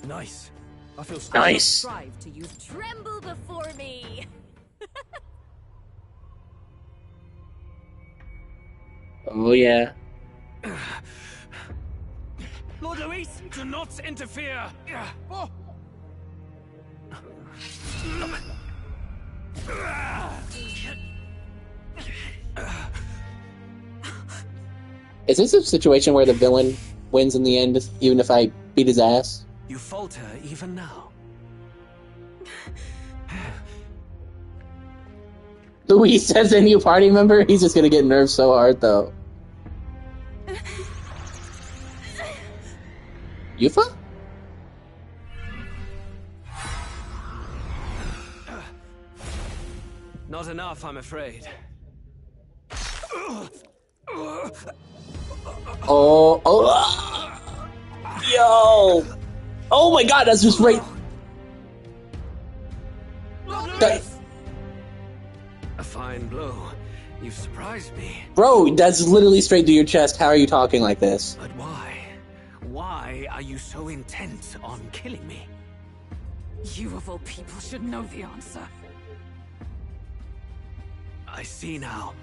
Nice. I feel Nice. Strive to use tremble before me. Oh yeah. Lord Luis, do not interfere! Oh. Is this a situation where the villain wins in the end, even if I beat his ass? You falter even now. Luis says a new party member? He's just gonna get nerfed so hard, though. Yufa? Not enough, I'm afraid. Oh. Yo! Oh my god, that's just right. That, A fine blow. You've surprised me. bro, that's literally straight to your chest. How are you talking like this? But why? Why are you so intent on killing me? You of all people should know the answer. I see now.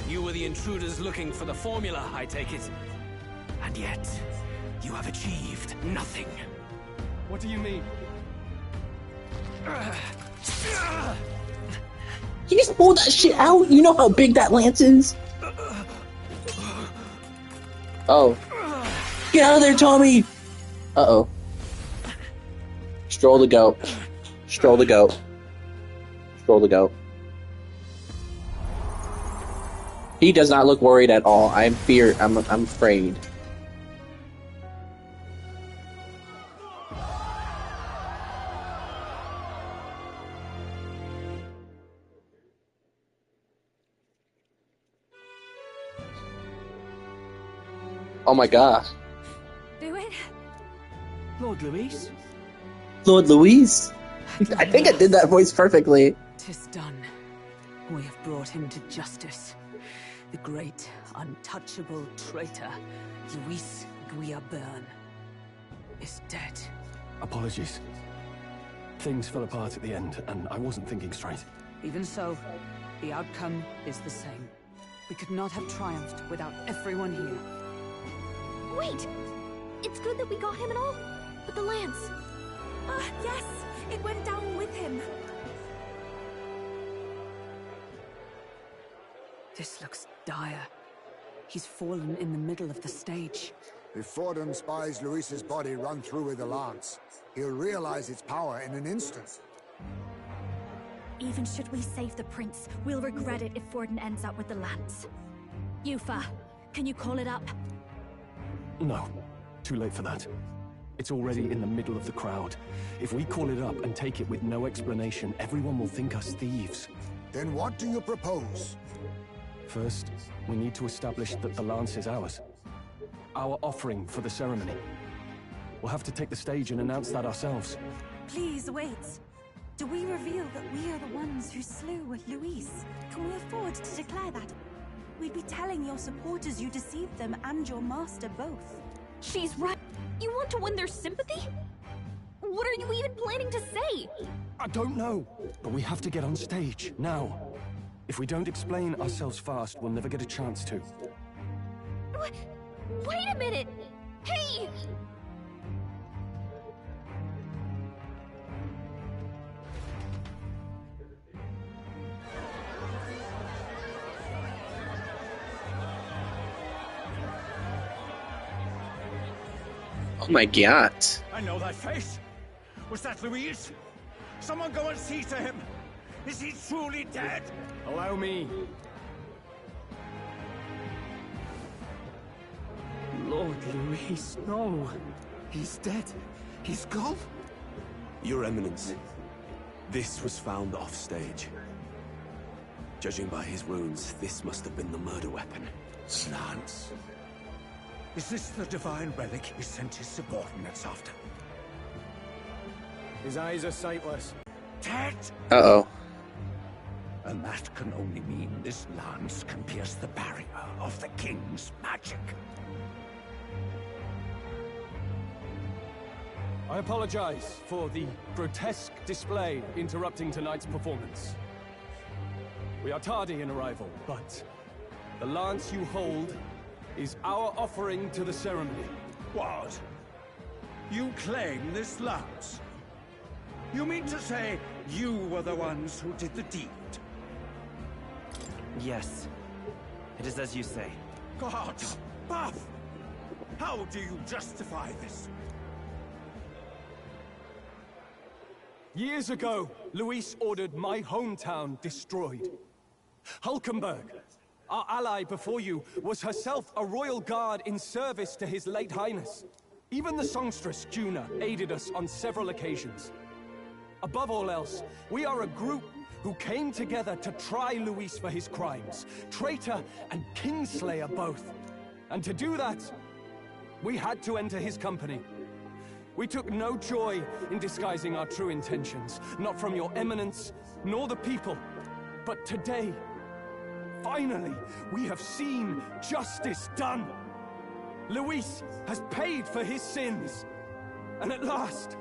You were the intruders looking for the formula, I take it. And yet, you have achieved nothing. What do you mean? You just pulled that shit out? You know how big that lance is? Oh. Get out of there, Tommy! Uh-oh. Stroll the goat. Stroll the goat. Stroll the goat. He does not look worried at all. I'm afraid. Oh my god. Do it. Lord Luis? Lord Luis? I think I did that voice perfectly. 'Tis done. We have brought him to justice. The great, untouchable traitor, Luis Guillaburn, is dead. Apologies. Things fell apart at the end, and I wasn't thinking straight. Even so, the outcome is the same. We could not have triumphed without everyone here. Wait! It's good that we got him and all, but the lance... yes! It went down with him. This looks dire. He's fallen in the middle of the stage. If Fordham spies Luis's body run through with the lance, he'll realize its power in an instant. Even should we save the prince, we'll regret it if Forden ends up with the lance. Yufa, can you call it up? No. Too late for that. It's already in the middle of the crowd. If we call it up and take it with no explanation, everyone will think us thieves. Then what do you propose? First, we need to establish that the lance is ours. Our offering for the ceremony. We'll have to take the stage and announce that ourselves. Please wait. Do we reveal that we are the ones who slew Luis? Can we afford to declare that? We'd be telling your supporters you deceived them and your master both. She's right. You want to win their sympathy? What are you even planning to say? I don't know, but we have to get on stage, now. If we don't explain ourselves fast, we'll never get a chance to. Wait a minute! Hey! Oh my god. I know that face. Was that Louise? Someone go and see to him. Is he truly dead? Allow me. Lord Louis, no. He's dead. He's gone. Your Eminence, this was found off stage. Judging by his wounds, this must have been the murder weapon. Lance. Is this the divine relic he sent his subordinates after? His eyes are sightless. Dead? Uh-oh. And that can only mean this lance can pierce the barrier of the king's magic. I apologize for the grotesque display interrupting tonight's performance. We are tardy in arrival, but the lance you hold is our offering to the ceremony. What? You claim this lance? You mean to say you were the ones who did the deed? Yes. It is as you say. God, Buff! How do you justify this? Years ago, Luis ordered my hometown destroyed. Hulkenberg, our ally before you, was herself a royal guard in service to his late highness. Even the songstress, Juna, aided us on several occasions. Above all else, we are a group who came together to try Luis for his crimes, traitor and kingslayer both. And to do that, we had to enter his company. We took no joy in disguising our true intentions, not from your eminence, nor the people. But today, finally, we have seen justice done. Luis has paid for his sins. And at last,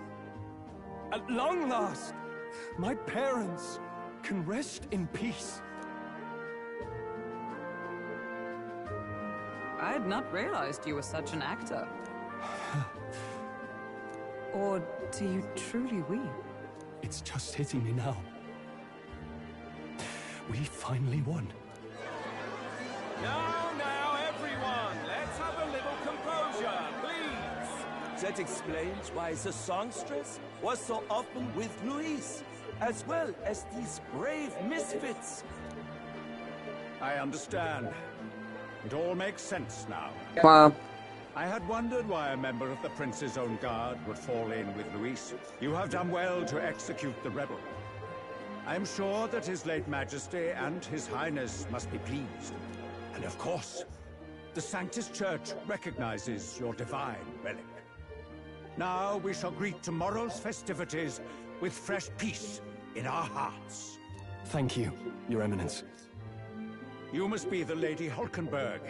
at long last, my parents can rest in peace. I had not realized you were such an actor. Or do you truly weep? It's just hitting me now. We finally won. Now, everyone, let's have a little composure, please. That explains why the songstress was so often with Luis, as well as these brave misfits. I understand. It all makes sense now. Mom. I had wondered why a member of the Prince's own guard would fall in with Luis. You have done well to execute the rebel. I am sure that His late Majesty and His Highness must be pleased. And of course, the Sanctus Church recognizes your divine relic. Now we shall greet tomorrow's festivities with fresh peace in our hearts. Thank you, Your Eminence. You must be the Lady Hulkenberg.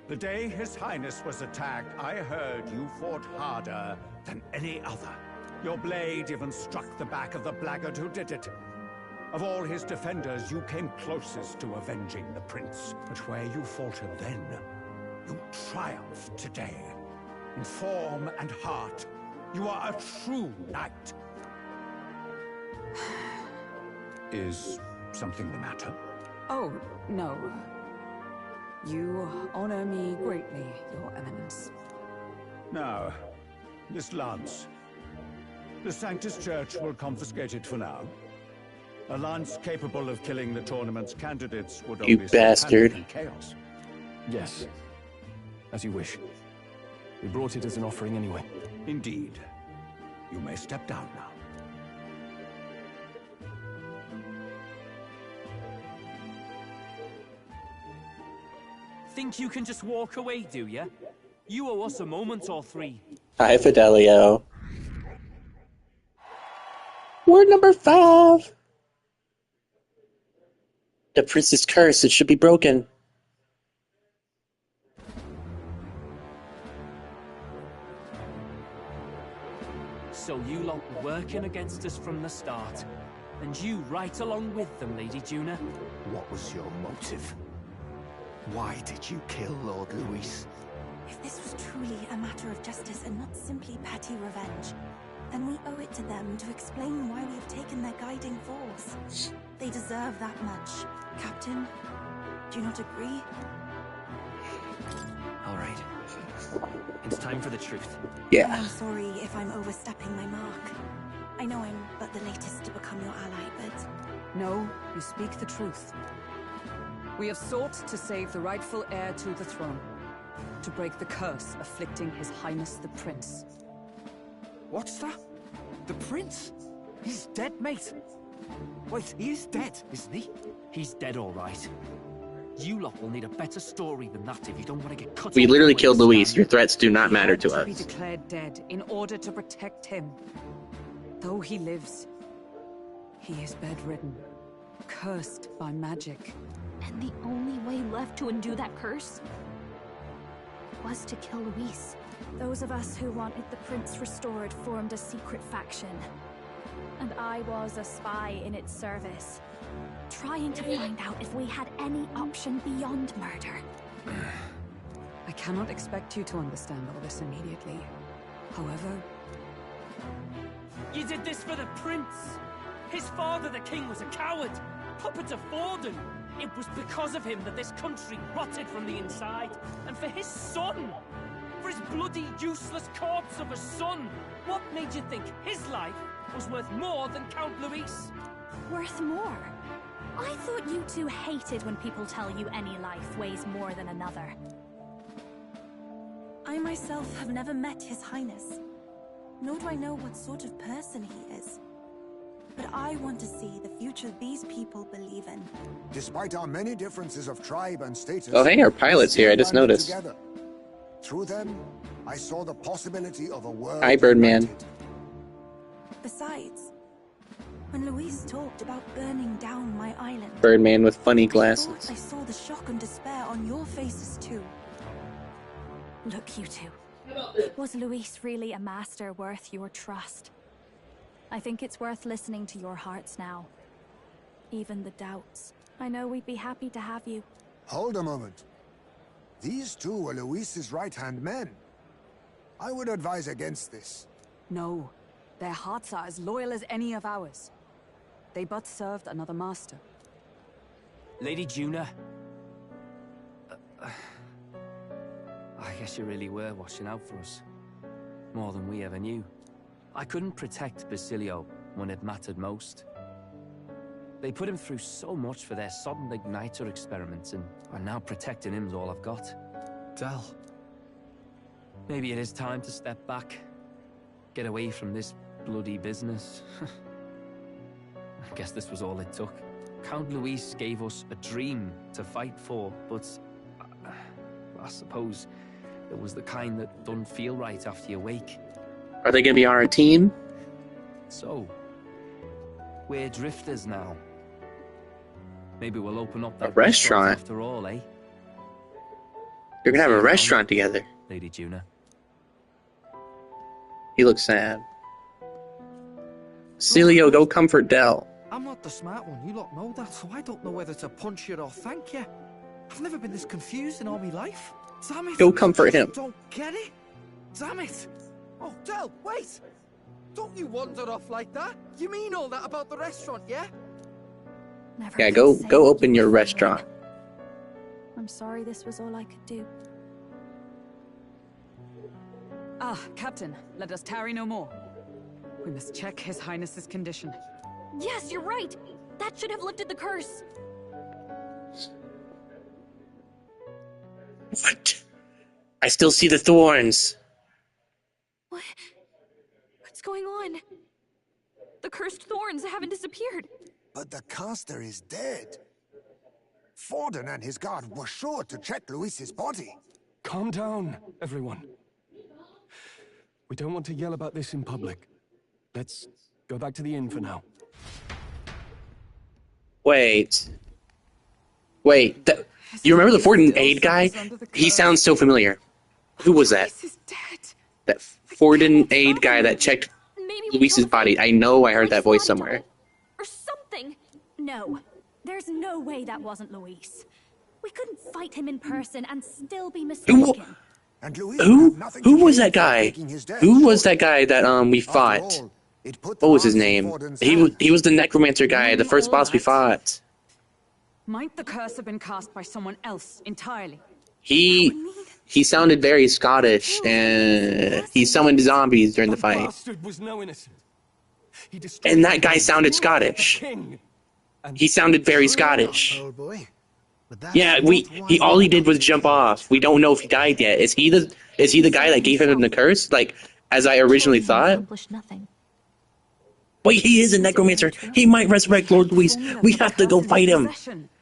The day His Highness was attacked, I heard you fought harder than any other. Your blade even struck the back of the blackguard who did it. Of all his defenders, you came closest to avenging the prince. But where you faltered then, you triumphed today. In form and heart, you are a true knight. Is something the matter? Oh, no. You honor me greatly, Your Eminence. Now, this lance. The Sanctus Church will confiscate it for now. A lance capable of killing the tournament's candidates would You only sow bastard. panic and chaos. Yes, as you wish. We brought it as an offering anyway. Indeed. You may step down now. Think you can just walk away, do you? You owe us a moment or three. Hi, Fidelio. Word number 5. The prince's curse, it should be broken. So you lot were working against us from the start. And you right along with them, Lady Juna. What was your motive? Why did you kill Lord Luis? If this was truly a matter of justice and not simply petty revenge, then we owe it to them to explain why we have taken their guiding force. They deserve that much. Captain, do you not agree? All right. It's time for the truth. Yeah. I'm sorry if I'm overstepping my mark. I know I'm but the latest to become your ally, but... No, you speak the truth. We have sought to save the rightful heir to the throne. To break the curse afflicting His Highness the Prince. What's that? The Prince? He's dead, mate. Wait, he is dead, isn't he? He's dead, all right. You lot will need a better story than that if you don't want to get cut We off literally where killed you Luis. stand. Your threats do not matter to He had to be us. declared dead in order to protect him. Though he lives, he is bedridden, cursed by magic. And the only way left to undo that curse was to kill Luis. Those of us who wanted the prince restored formed a secret faction. And I was a spy in its service, trying to find out if we had any option beyond murder. I cannot expect you to understand all this immediately. However, You did this for the prince. His father, the king, was a coward. Puppet of Forden. It was because of him that this country rotted from the inside. And for his son. For his bloody, useless corpse of a son. What made you think his life was worth more than Count Luis? Worth more? I thought you two hated when people tell you any life weighs more than another. I myself have never met His Highness, nor do I know what sort of person he is. But I want to see the future these people believe in. Despite our many differences of tribe and status... Oh, hey, our pilot's here. I just we banded noticed. together. Through them, I saw the possibility of a world... Hi, Birdman. united. Besides, when Luis talked about burning down my island, Birdman with funny I glasses. thought I saw the shock and despair on your faces too. Look, you two. Was Luis really a master worth your trust? I think it's worth listening to your hearts now. Even the doubts. I know we'd be happy to have you. Hold a moment. These two were Luis's right-hand men. I would advise against this. no. Their hearts are as loyal as any of ours. They but served another master. Lady Juna. I guess you really were watching out for us. More than we ever knew. I couldn't protect Basilio when it mattered most. They put him through so much for their sodden igniter experiments, and are now protecting him's all I've got. Del. Maybe it is time to step back. Get away from this bloody business. I guess this was all it took. Count Luis gave us a dream to fight for, but I suppose it was the kind that doesn't feel right after you wake. Are they gonna be on our team? So, we're drifters now. Maybe we'll open up that restaurant after all, eh? You're gonna have a See you restaurant around, together. Lady Juna. He looks sad. Celio, go comfort Del. I'm not the smart one, you lot know that, so I don't know whether to punch you or thank you. I've never been this confused in all my life. Damn it! Go comfort him. Don't get it? Damn it! Oh, Del, wait! Don't you wander off like that? You mean all that about the restaurant, yeah? Never Yeah, could go say go what open you your feel restaurant. like. I'm sorry this was all I could do. Ah, Captain, let us tarry no more. We must check His Highness's condition. Yes, you're right! That should have lifted the curse! What? I still see the thorns. What's going on? The cursed thorns haven't disappeared. But the caster is dead. Forden and his guard were sure to check Luis's body. Calm down, everyone. We don't want to yell about this in public. Let's go back to the inn for now. Wait. Wait. You remember the Forden aid guy? He sounds so familiar. Who was that? That Forden aid guy that checked Luis's body. I know I heard that voice somewhere. Or something! No, there's no way that wasn't Luis. We couldn't fight him in person and still be mistaken. Who was that guy? Who was that guy that we fought? What was his name? He was the necromancer guy, the first boss we fought. Might the curse have been cast by someone else entirely? He sounded very Scottish, and he summoned zombies during the fight. Bastard was no innocent. And that guy sounded Scottish. He sounded very Scottish. Yeah, all he did was jump off. We don't know if he died yet. Is he the guy that gave him the curse? Like, as I originally thought? Wait, he is a necromancer. He might resurrect Lord Luis. We have to go fight him.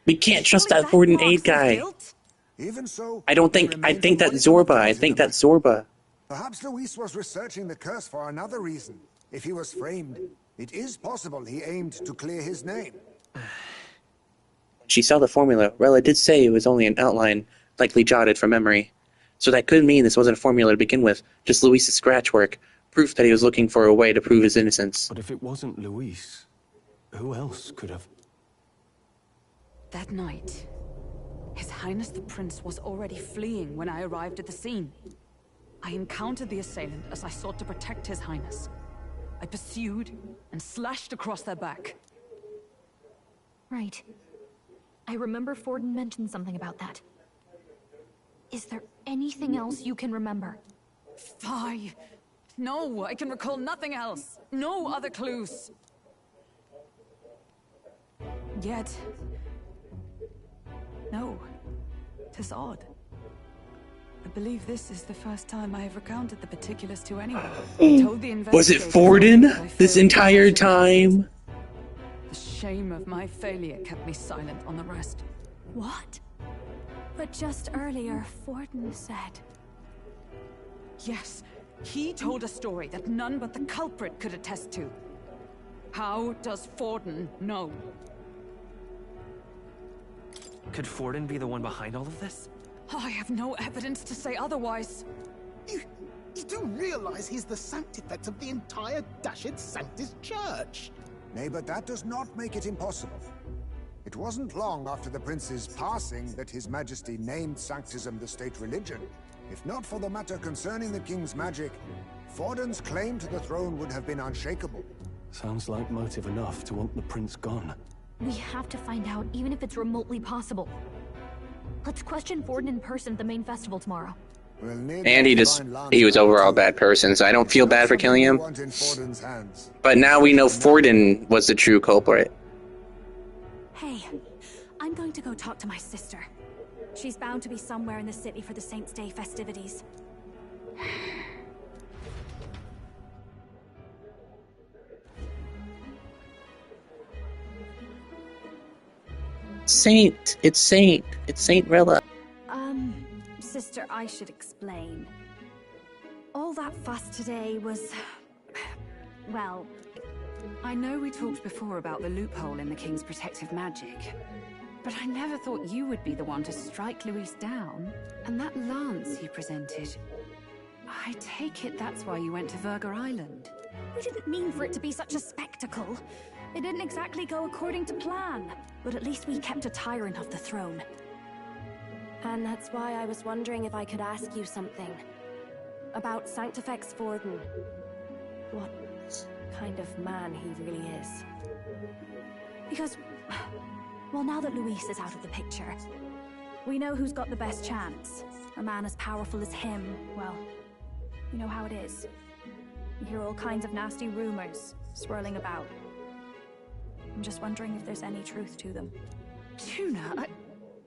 We can't trust that Forden Aid guy. I think that's Zorba. Perhaps Luis was researching the curse for another reason. If he was framed, it is possible he aimed to clear his name. She saw the formula. Rella did say it was only an outline, likely jotted from memory. So that could mean this wasn't a formula to begin with, just Luis's scratch work. Proof that he was looking for a way to prove his innocence. But if it wasn't Luis, who else could have? That night, His Highness the Prince was already fleeing when I arrived at the scene. I encountered the assailant as I sought to protect His Highness. I pursued and slashed across their back. Right. I remember Forden mentioned something about that. Is there anything else you can remember? Fie! No, I can recall nothing else. No other clues. Yet... no. 'Tis odd. I believe this is the first time I have recounted the particulars to anyone. I told the Was it Forden this entire time? The shame of my failure kept me silent on the rest. What? But just earlier, Forden said... Yes, he told a story that none but the culprit could attest to. How does Forden know? Could Forden be the one behind all of this? I have no evidence to say otherwise. You do realize he's the sanctifex of the entire Dashed Sanctus Church? Nay, but that does not make it impossible. It wasn't long after the prince's passing that His Majesty named Sanctism the state religion. If not for the matter concerning the king's magic, Forden's claim to the throne would have been unshakable. Sounds like motive enough to want the prince gone. We have to find out, even if it's remotely possible. Let's question Forden in person at the main festival tomorrow. And he was overall a bad person, so I don't feel bad for killing him. But now we know Forden was the true culprit. Hey, I'm going to go talk to my sister. She's bound to be somewhere in the city for the Saints' Day festivities. It's Saint Rella. Sister, I should explain. All that fuss today was... well... I know we talked before about the loophole in the King's protective magic, but I never thought you would be the one to strike Luis down. And that lance you presented... I take it that's why you went to Verga Island. We didn't mean for it to be such a spectacle. It didn't exactly go according to plan. But at least we kept a tyrant off the throne. And that's why I was wondering if I could ask you something. About Sanctifex Forden. What kind of man he really is. Because... well, now that Luis is out of the picture, we know who's got the best chance. A man as powerful as him, well, you know how it is. You hear all kinds of nasty rumors swirling about. I'm just wondering if there's any truth to them. Tuna,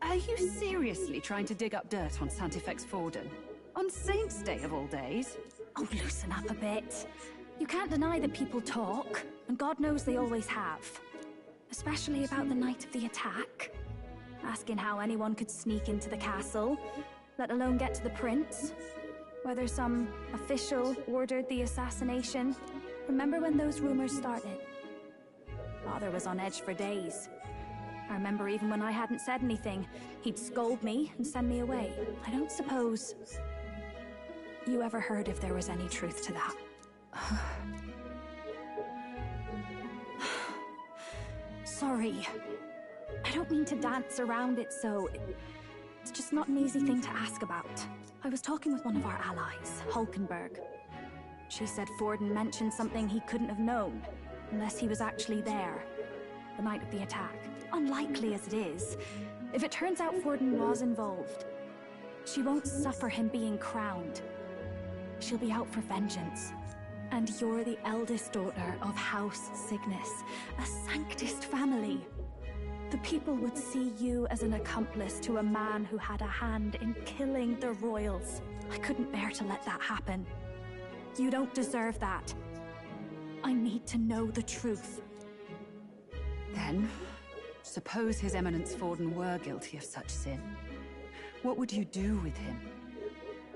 are you seriously trying to dig up dirt on Sanctifex Forden? On Saints' Day of all days? Oh, loosen up a bit. You can't deny that people talk, and God knows they always have. Especially about the night of the attack. Asking how anyone could sneak into the castle, let alone get to the prince. Whether some official ordered the assassination. Remember when those rumors started? Father was on edge for days. I remember even when I hadn't said anything, he'd scold me and send me away. I don't suppose you ever heard if there was any truth to that. Sorry. I don't mean to dance around it so... It's just not an easy thing to ask about. I was talking with one of our allies, Hulkenberg. She said Forden mentioned something he couldn't have known, unless he was actually there, the night of the attack. Unlikely as it is, if it turns out Forden was involved, she won't suffer him being crowned. She'll be out for vengeance. And you're the eldest daughter of House Cygnus, a Sanctist family. The people would see you as an accomplice to a man who had a hand in killing the royals. I couldn't bear to let that happen. You don't deserve that. I need to know the truth. Then, suppose His Eminence Forden were guilty of such sin. What would you do with him?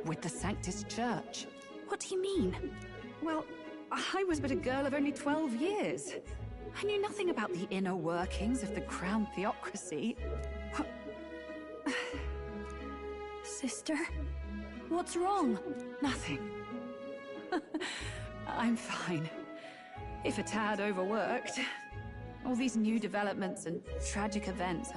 With the Sanctist Church? What do you mean? Well, I was but a girl of only 12 years. I knew nothing about the inner workings of the crown theocracy. Sister? What's wrong? Nothing. I'm fine. If a tad overworked. All these new developments and tragic events.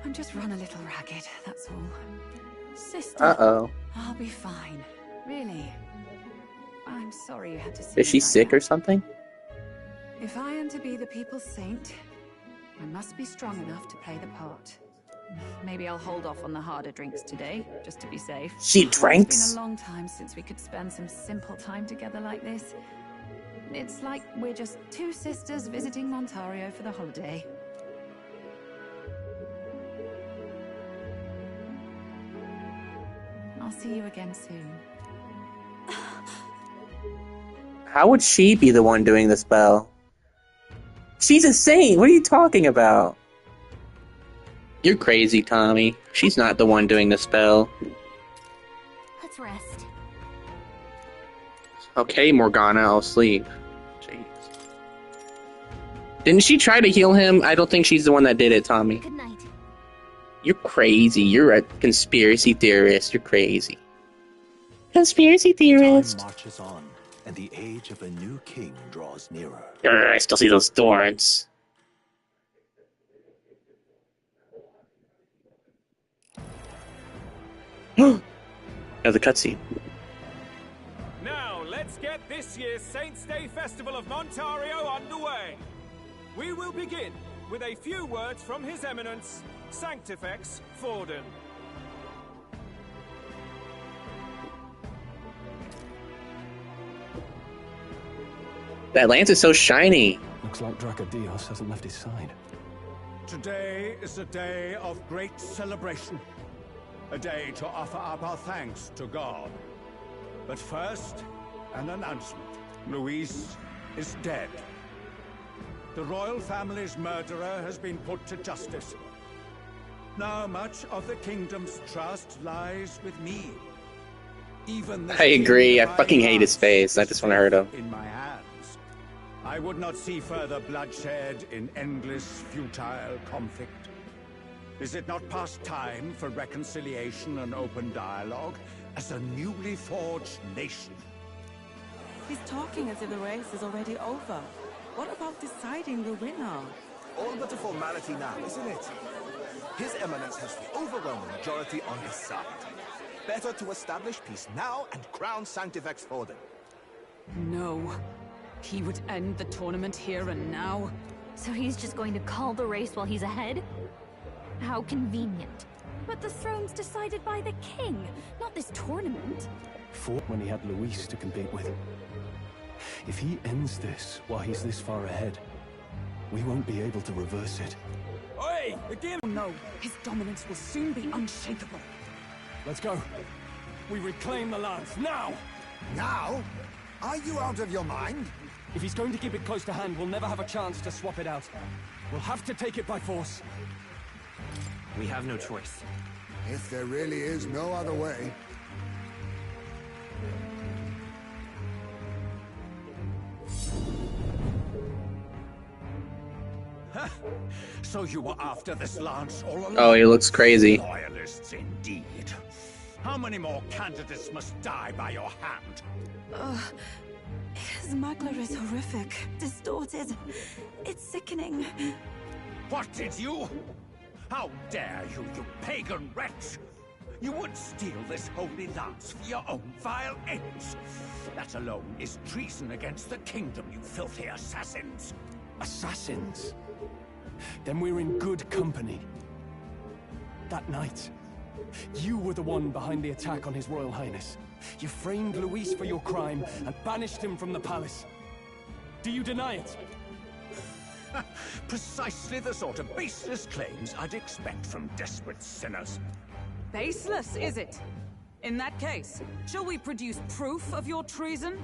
I'm just run a little ragged, that's all. Sister. Uh-oh. I'll be fine. Really. I'm sorry you had to see Is she sick or something? If I am to be the people's saint, I must be strong enough to play the part. Maybe I'll hold off on the harder drinks today, just to be safe. She drinks? It's been a long time since we could spend some simple time together like this. It's like we're just two sisters visiting Montario for the holiday. I'll see you again soon. How would she be the one doing the spell? She's a saint! What are you talking about? You're crazy, Tommy. She's not the one doing the spell. Let's rest. Okay, Morgana, I'll sleep. Jeez. Didn't she try to heal him? I don't think she's the one that did it, Tommy. Good night. You're crazy. You're a conspiracy theorist. You're crazy. Conspiracy theorist. Time marches on, and the age of a new king draws nearer. I still see those thorns. Another cutscene. Now, let's get this year's Saints' Day Festival of Montario underway. We will begin with a few words from His Eminence, Sanctifex Forden. That lance is so shiny. Looks like Dracodios hasn't left his side. Today is a day of great celebration. A day to offer up our thanks to God. But first, an announcement. Luis is dead. The royal family's murderer has been put to justice. Now much of the kingdom's trust lies with me. Even the I agree. I fucking hate his face. I just want to hurt him. in my hands. I would not see further bloodshed in endless, futile conflict. Is it not past time for reconciliation and open dialogue as a newly forged nation? He's talking as if the race is already over. What about deciding the winner? All but a formality now, isn't it? His Eminence has the overwhelming majority on his side. Better to establish peace now and crown Sanctifex Forden. No. He would end the tournament here and now. So he's just going to call the race while he's ahead? How convenient. But the throne's decided by the king, not this tournament. Fought when he had Luis to compete with. If he ends this while he's this far ahead, we won't be able to reverse it. Oi! Again! Oh no, his dominance will soon be unshakable. Let's go. We reclaim the lance, now! Now? Are you out of your mind? If he's going to keep it close to hand, we'll never have a chance to swap it out. We'll have to take it by force. We have no choice. If there really is no other way. So you were after this lance all along? Oh, he looks crazy. Loyalists indeed. How many more candidates must die by your hand? His magler is horrific, distorted. It's sickening. What did you? How dare you, you pagan wretch! You would steal this holy lance for your own vile ends. That alone is treason against the kingdom, you filthy assassins. Assassins? Then we're in good company. That night, you were the one behind the attack on His Royal Highness. You framed Luis for your crime and banished him from the palace. Do you deny it? Precisely the sort of baseless claims I'd expect from desperate sinners. Baseless, is it? In that case, shall we produce proof of your treason?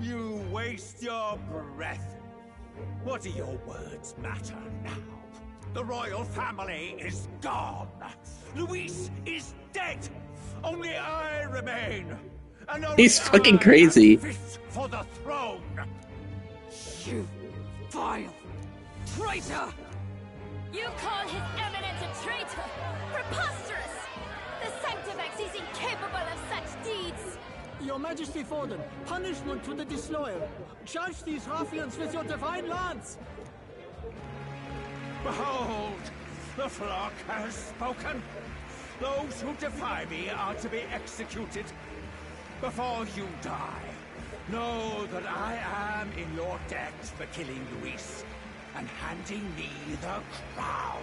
You waste your breath. What do your words matter now? The royal family is gone. Luis is dead. Only I remain. And only He's fucking crazy. I am fit for the throne. You vile traitor! You call His Eminence a traitor? Preposterous! The Sanctifex is incapable of such deeds! Your Majesty Forden, punishment to the disloyal. Charge these ruffians with your divine lance! Behold, the flock has spoken. Those who defy me are to be executed. Before you die, know that I am in your debt for killing Luis and handing me the crown.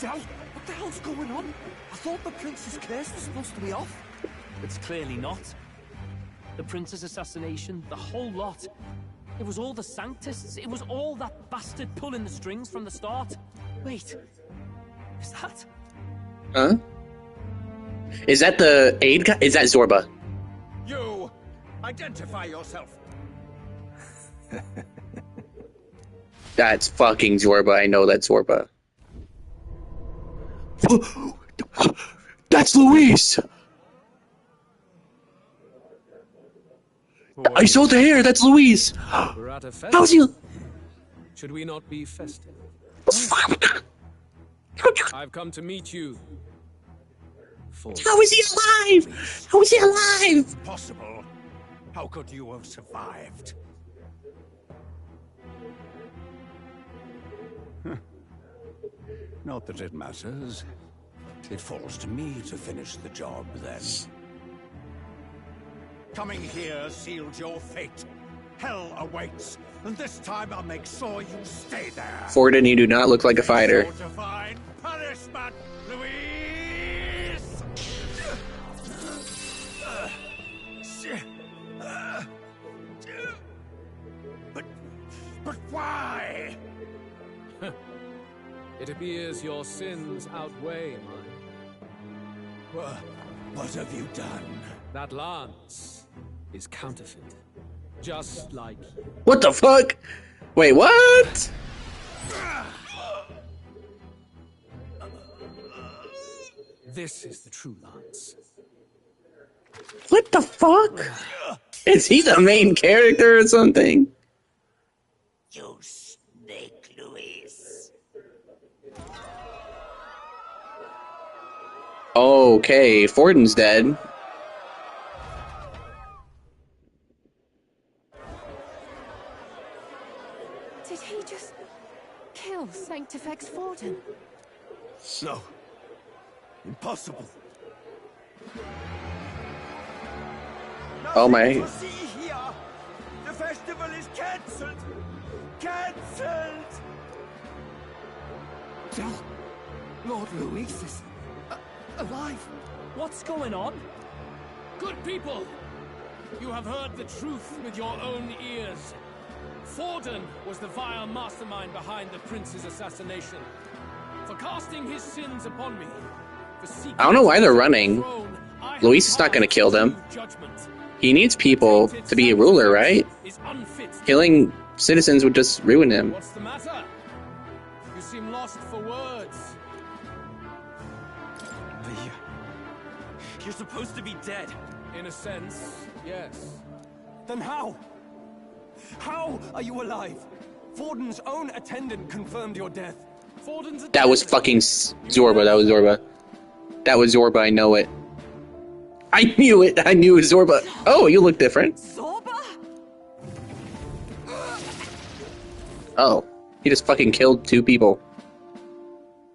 Del, what the hell's going on? I thought the prince's curse was supposed to be off. It's clearly not. The prince's assassination, the whole lot. It was all the Sanctists. It was all that bastard pulling the strings from the start. Wait, is that? Huh? Is that the aid guy? Is that Zorba? You, identify yourself. That's fucking Zorba. I know that's Zorba. That's Luis! I saw the hair, that's Luis! We're at a festival. How's he? Should we not be festive? I've come to meet you. How is he alive? How is he alive? Possible. How could you have survived? Not that it matters. It falls to me to finish the job, then. Coming here sealed your fate. Hell awaits, and this time I'll make sure you stay there. Forden, you do not look like a fighter. Your divine punishment, Luis! But why? It appears your sins outweigh mine. What have you done? That lance is counterfeit. Just like you. What the fuck? Wait, what? This is the true lance. What the fuck? Is he the main character or something? You snake, Luis. Okay, Forden's dead. Did he just kill Sanctifex Forden? No. Impossible. Oh my. Nothing to see here. The festival is cancelled. Cancelled. Lord Luis is alive. What's going on? Good people, you have heard the truth with your own ears. Forden was the vile mastermind behind the prince's assassination. For casting his sins upon me. I don't know why they're running. Luis is not going to kill them. He needs people to be a ruler, right? Killing citizens would just ruin him. What's the matter? You seem lost for words. You're supposed to be dead. In a sense, yes. Then how? How are you alive? Forden's own attendant confirmed your death. Forden's That was fucking Zorba. That was Zorba. That was Zorba. I know it. I knew it. I knew it was Zorba. Oh, you look different. Zorba? Oh, he just fucking killed 2 people.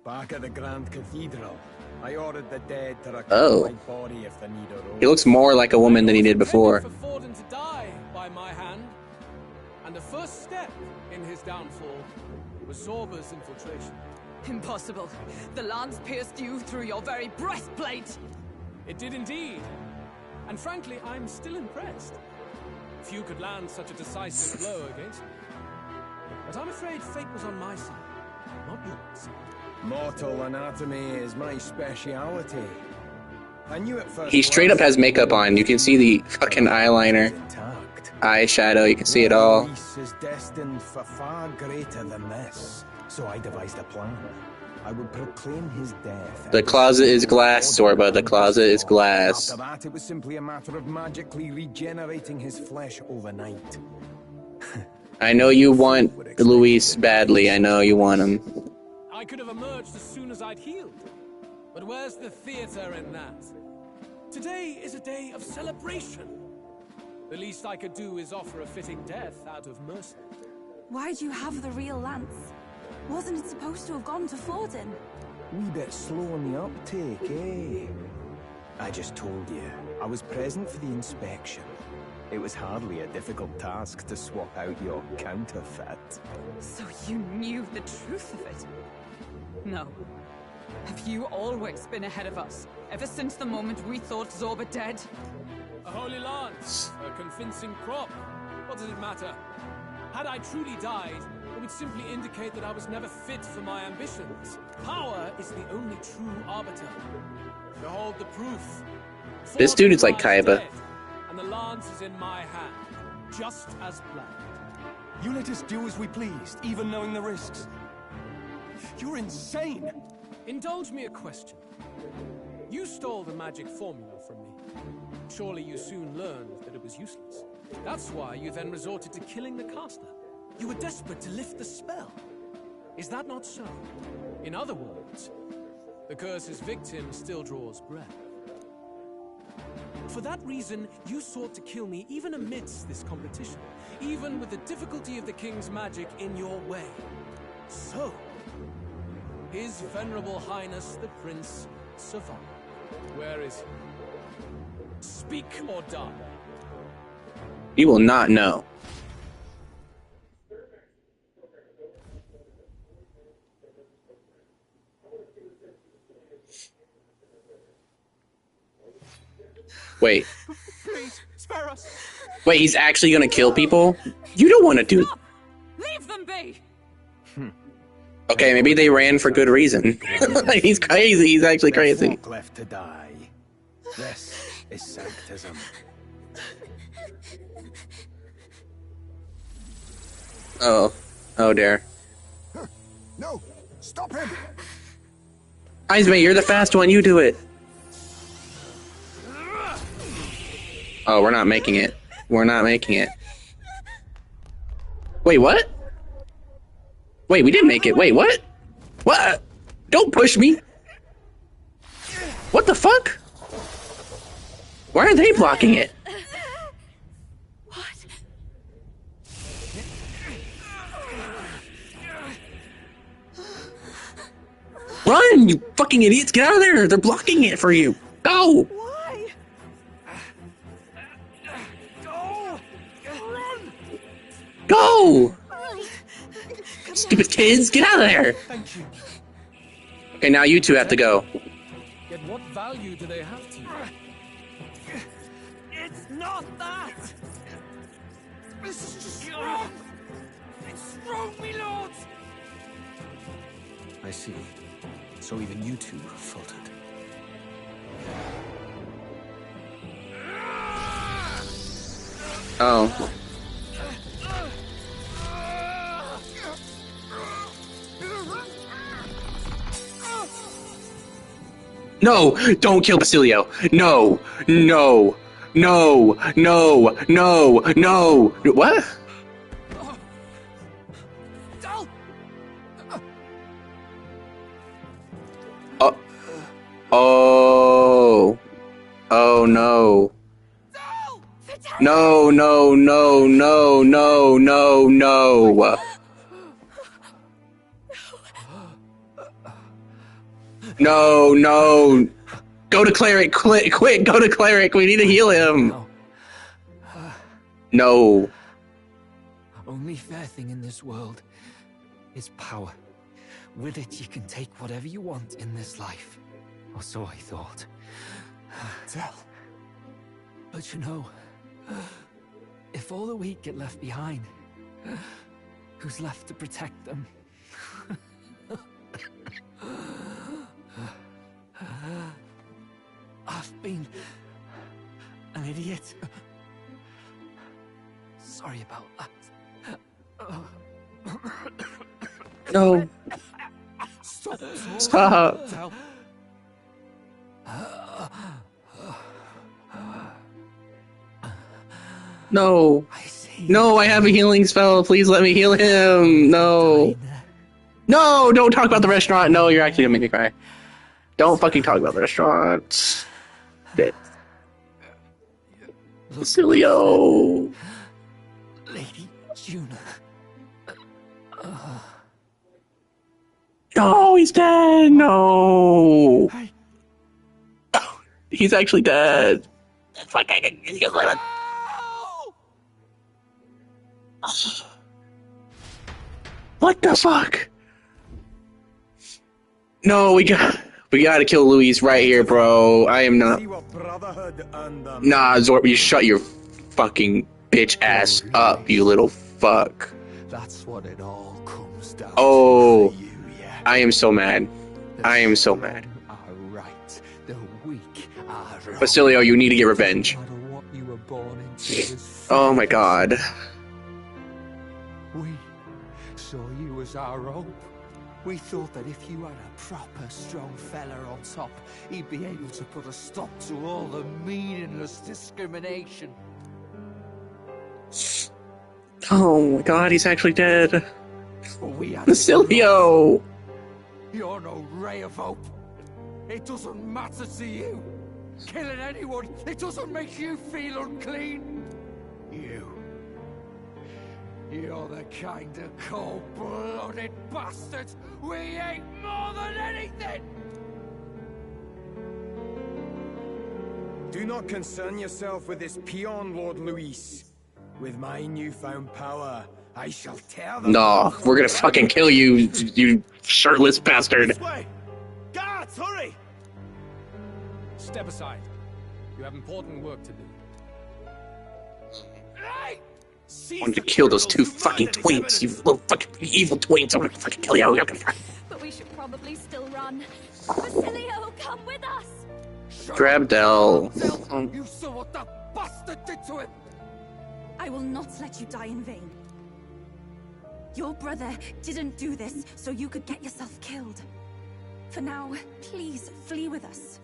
Back at the Grand Cathedral, I ordered the dead to recover Oh. my body if the need arose. He looks more like a woman than he did before. For Forden to die by my hand, and the first step in his downfall was Zorba's infiltration. Impossible. The lance pierced you through your very breastplate. It did indeed. And frankly, I'm still impressed. Few could land such a decisive blow against me. But I'm afraid fate was on my side, not yours. Mortal anatomy is my speciality. I knew it first. He straight up has makeup on. You can see the fucking eyeliner, eyeshadow. You can see it all. Luis is destined for far greater than this. So I devised a plan. I would proclaim his death. The closet is glass, Zorba. The closet is glass. After that, it was simply a matter of magically regenerating his flesh overnight. I know you want Luis badly. I know you want him. I could have emerged as soon as I'd healed. But where's the theater in that? Today is a day of celebration. The least I could do is offer a fitting death out of mercy. Why do you have the real lance? Wasn't it supposed to have gone to Forden? Wee bit slow on the uptake, eh? I just told you, I was present for the inspection. It was hardly a difficult task to swap out your counterfeit. So you knew the truth of it? No. Have you always been ahead of us? Ever since the moment we thought Zorba dead? A holy lance, a convincing prop. What does it matter? Had I truly died, it would simply indicate that I was never fit for my ambitions. Power is the only true arbiter. Behold the proof. This dude is like Kaiba. And the lance is in my hand, just as planned. You let us do as we pleased, even knowing the risks. You're insane! Indulge me a question. You stole the magic formula from me. Surely you soon learned that it was useless. That's why you then resorted to killing the caster. You were desperate to lift the spell. Is that not so? In other words, the curse's victim still draws breath. For that reason, you sought to kill me even amidst this competition, even with the difficulty of the king's magic in your way. So, His Venerable Highness the Prince survived. Where is he? Speak or die. You will not know. Wait. Please, spare us. Wait, he's actually gonna kill people? You don't want to do... Leave them be! Okay, maybe they ran for good reason. He's crazy, he's actually crazy. Left to die. This is sanctism. Oh. Oh dear. No! Stop him! Izme, you're the fast one, you do it. Oh, we're not making it. We're not making it. Wait, what? Wait, we didn't make it. Wait, what? What? Don't push me. What the fuck? Why are they blocking it? Run, you fucking idiots! Get out of there! They're blocking it for you! Go! Why? Go! Stupid kids, get out of there! Thank you. Okay, now you two have to go. Yet what value do they have to you? It's not that! This is just strong! It's strong, me lords! I see. So even you two faltered. Oh. No! Don't kill Basilio! No! No! No! No! No! No! What? Oh. Oh no. No, no, no, no, no, no, no. No, no. Go to cleric, quick, go to cleric. We need to heal him. No. Only fair thing in this world is power. With it, you can take whatever you want in this life. Or so I thought. Tell. But you know, if all the weak get left behind, who's left to protect them? I've been an idiot. Sorry about that. No. Stop. No. No, I have a healing spell. Please let me heal him. No. No, don't talk about the restaurant. No, you're actually gonna make me cry. Don't fucking talk about the restaurant. Shit. Basilio. Lady Juna. No, he's dead. No. He's actually dead. Fuck, I can get it. What the fuck? No, we gotta kill Luis right here, bro. I am not. Nah, Zorb, you shut your fucking bitch ass up, you little fuck. That's what it all comes down Oh, to for you, yeah. I am so mad. I am so mad. Are right. The weak are wrong. Basilio, you need to get revenge. No matter what you were born into, there's Oh my god. We saw you as our hope. We thought that if you had a proper strong fella on top, he'd be able to put a stop to all the meaningless discrimination. Oh my god, he's actually dead. We had Basilio! You're no ray of hope. It doesn't matter to you. Killing anyone, it doesn't make you feel unclean. You're the kind of cold-blooded bastards we hate more than anything! Do not concern yourself with this peon, Lord Luis. With my newfound power, I shall tear them. No, we're gonna fucking kill you, you shirtless bastard. This way! Guards, hurry! Step aside. You have important work to do. Hey! I wanted to kill those two fucking twinks, you little fucking evil twinks. I'm gonna fucking kill you. But we should probably still run. Basilio, come with us! Grab Del. You saw what that bastard did to him! I will not let you die in vain. Your brother didn't do this so you could get yourself killed. For now, please flee with us.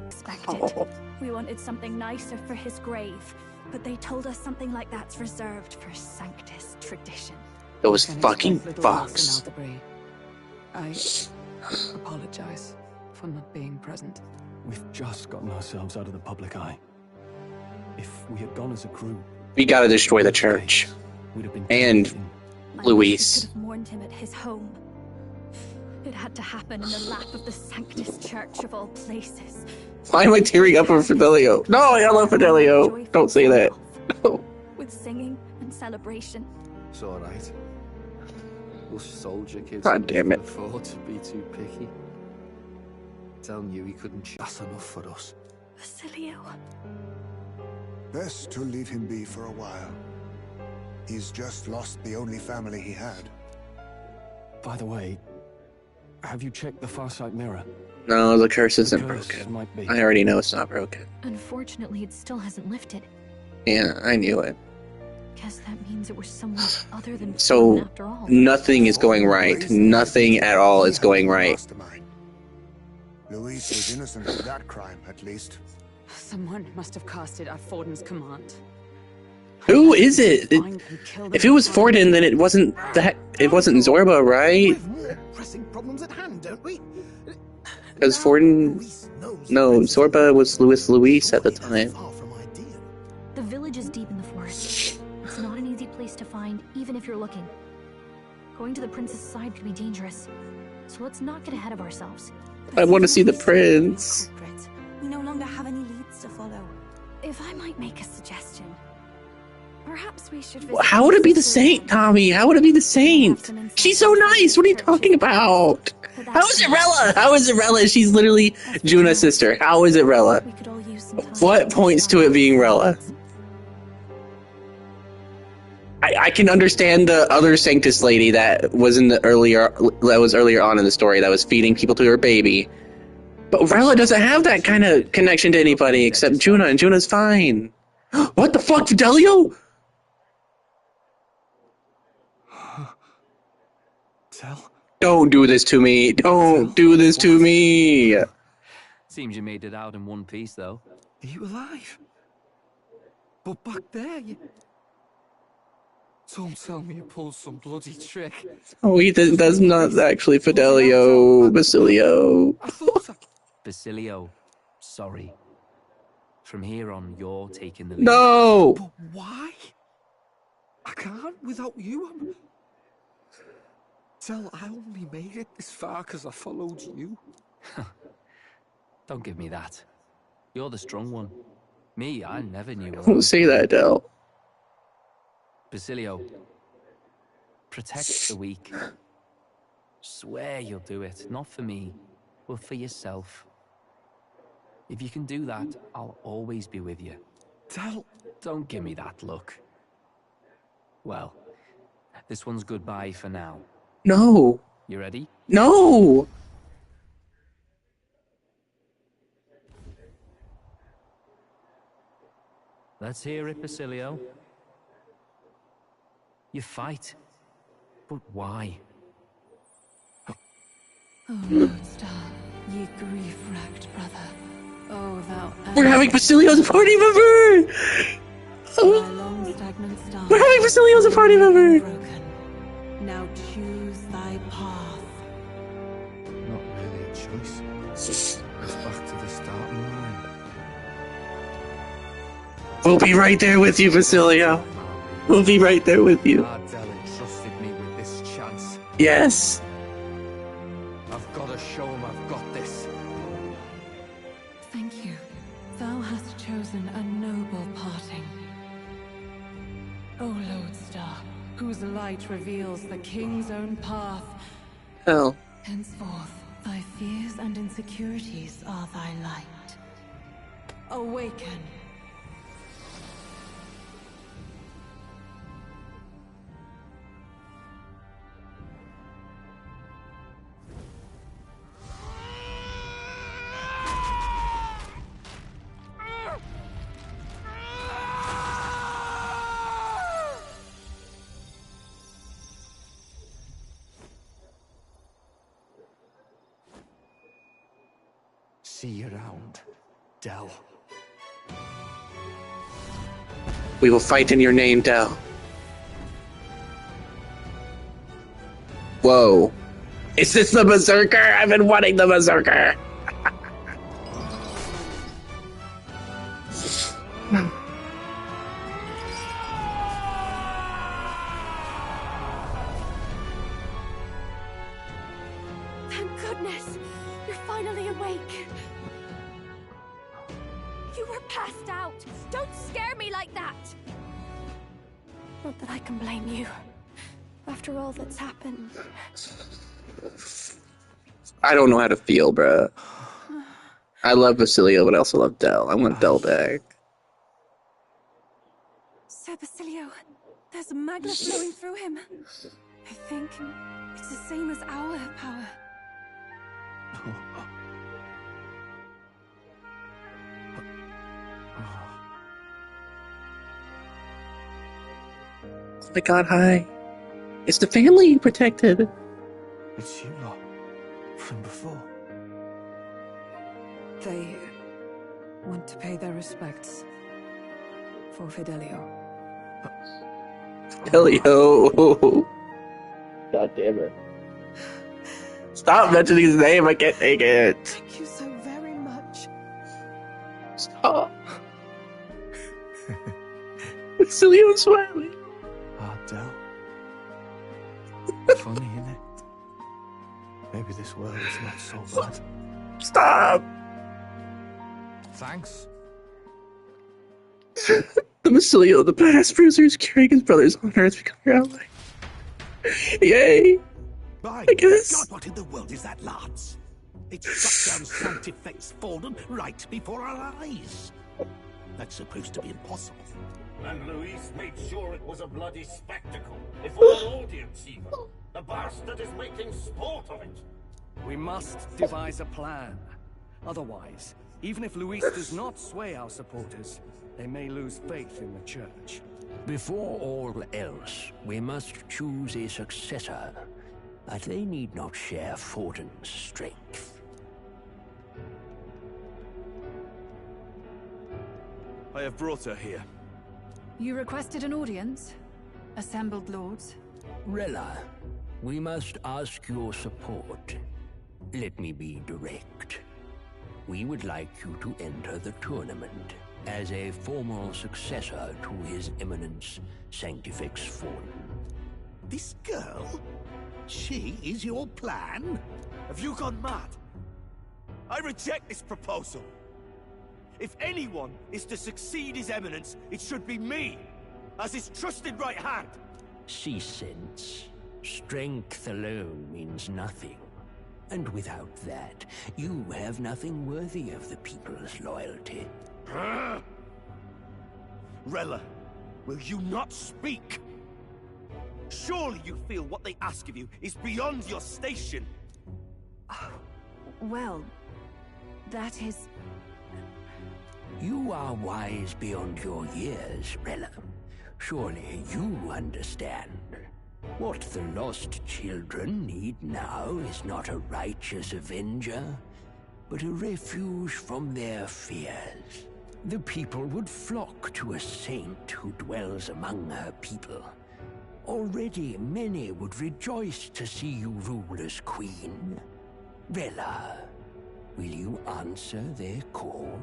Expected. We wanted something nicer for his grave, but they told us something like that's reserved for Sanctus tradition. Those fucking fucks. I apologize for not being present. We've just gotten ourselves out of the public eye. If we had gone as a group, We gotta destroy the church. And Luis. Could have mourned him at his home. It had to happen in the lap of the Sanctus Church of all places. Why am I tearing up for Fidelio? No, I love Fidelio. Don't say that. No. With singing and celebration. It's alright. Us soldier kids God damn it. couldn't afford to be too picky. Telling you he couldn't. That's enough for us. Basilio. Best to leave him be for a while. He's just lost the only family he had. by the way, have you checked the Farsight mirror? No, the curse isn't The curse broken. might be. I already know it's not broken. Unfortunately, it still hasn't lifted. Yeah, I knew it. Guess that means it was someone other than So, Fordham after all. nothing is going right. Nothing at all is going right. Luis was innocent of that crime, at least. Someone must have cast it at Fordham's command. Who is it? If it was Forden, then it wasn't that. It wasn't Zorba, right? More pressing problems at hand, don't we? Because Forden. No, Zorba was Luis at the time. The village is deep in the forest. It's not an easy place to find, even if you're looking. Going to the prince's side could be dangerous. So let's not get ahead of ourselves. I want to see the prince. We no longer have any leads to follow. If I might make a suggestion, perhaps we should. How would it be the saint, Tommy? How would it be the saint? She's so nice. What are you talking about? How is it Rella? How is it Rella? She's literally Juna's sister. How is it Rella? What points to it being Rella? I can understand the other Sanctus lady that was earlier on in the story that was feeding people to her baby. But Rella doesn't have that kind of connection to anybody except Juna, and Juna's fine. What the fuck, Fidelio? Tell? Don't do this to me. Don't do this to me. Seems you made it out in one piece, though. Are you alive? But back there, you... Don't tell me you pulled some bloody trick. Oh, that's not actually Fidelio, Basilio. Basilio, sorry. From here on, you're taking the lead. No! But why? I can't without you. Tell, I only made it this far because I followed you. Don't give me that. You're the strong one. Me, I never knew. Don't say that, Del. Basilio, protect the weak. Swear you'll do it, not for me, but for yourself. If you can do that, I'll always be with you. Don't give me that look. Well, this one's goodbye for now. No. You ready? No! Let's hear it, Basilio. You fight. But why? Oh, Lodestar, ye grief-racked brother. Oh, thou... We're having Basilio as a party member! We're having Basilio as a party member! Now choose thy path. Not really a choice. It's back to the starting line. We'll be right there with you, Basilio. We'll be right there with you. Ardell entrusted me with this chance. Yes. I've got to show him I've got this. Thank you. Thou hast chosen a noble parting. O Lodestar, whose light reveals the king's own path. Hell. Henceforth, thy fears and insecurities are thy light. Awaken. See you around, Del. We will fight in your name, Del. Whoa. Is this the Berserker? I've been wanting the Berserker. Thank goodness! You're finally awake! You were passed out! Don't scare me like that! Not that I can blame you. After all that's happened. I don't know how to feel, bruh. I love Basilio, but I also love Del. I want Del back. Sir Basilio, there's magma flowing through him. I think it's the same as our power. Oh my god, hi. It's the family you protected. It's you lot. From before. They want to pay their respects for Fidelio. Fidelio. God damn it. Stop mentioning his name, I can't take it. Thank you so very much. Stop. Basilio's smiling. Ardell. Funny, isn't it? Maybe this world is not so bad. Stop! Thanks. The Masilio, the badass bruisers carrying his brother's honor has become your ally. Yay! By I guess. God, what in the world is that, lads? It struck down Sanctifex Fallen right before our eyes. That's supposed to be impossible. And Luis made sure it was a bloody spectacle. Before an audience, even. The bastard is making sport of it. We must devise a plan. Otherwise, even if Luis does not sway our supporters, they may lose faith in the church. Before all else, we must choose a successor. But they need not share Forden's strength. I have brought her here. You requested an audience? Assembled lords? Rella, we must ask your support. Let me be direct. We would like you to enter the tournament as a formal successor to His Eminence Sanctifex Fallen. This girl? She is your plan? Have you gone mad? I reject this proposal. If anyone is to succeed His Eminence, it should be me, as his trusted right hand. See sense. Strength alone means nothing. And without that, you have nothing worthy of the people's loyalty. Rella, will you not speak? Surely you feel what they ask of you is beyond your station. Well, that is... You are wise beyond your years, Rella. Surely you understand. What the lost children need now is not a righteous avenger, but a refuge from their fears. The people would flock to a saint who dwells among her people. Already many would rejoice to see you rule as queen. Rella, will you answer their call?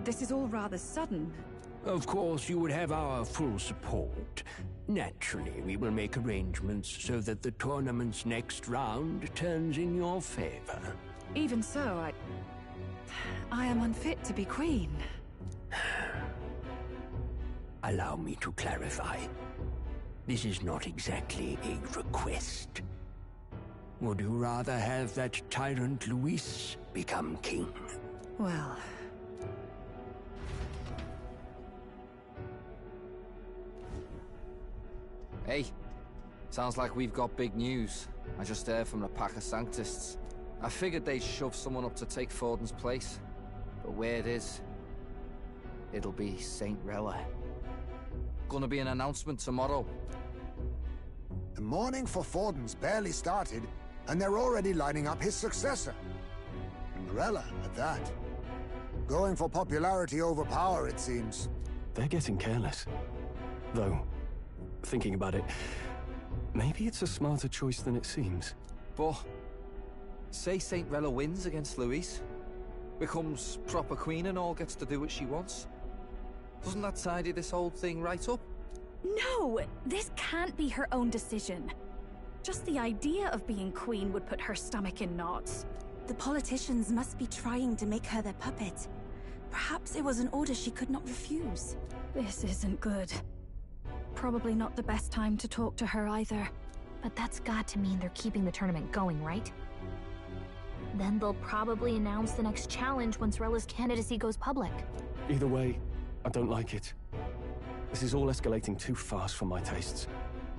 This is all rather sudden. Of course, you would have our full support. Naturally, we will make arrangements so that the tournament's next round turns in your favor. Even so, I am unfit to be queen. Allow me to clarify. This is not exactly a request. Would you rather have that tyrant Luis become king? Well... Hey, sounds like we've got big news. I just heard from the pack of Sanctists. I figured they'd shove someone up to take Forden's place. But where it is, it'll be Saint Rella. Gonna be an announcement tomorrow. The mourning for Forden's barely started, and they're already lining up his successor. And Rella, at that. Going for popularity over power, it seems. They're getting careless. Though, thinking about it, maybe it's a smarter choice than it seems. But, say Saint Rella wins against Luis, becomes proper queen and all gets to do what she wants. Doesn't that tidy this whole thing right up? No! This can't be her own decision. Just the idea of being queen would put her stomach in knots. The politicians must be trying to make her their puppet. Perhaps it was an order she could not refuse. This isn't good. Probably not the best time to talk to her either. But that's got to mean they're keeping the tournament going, right? Then they'll probably announce the next challenge once Rella's candidacy goes public. Either way, I don't like it. This is all escalating too fast for my tastes.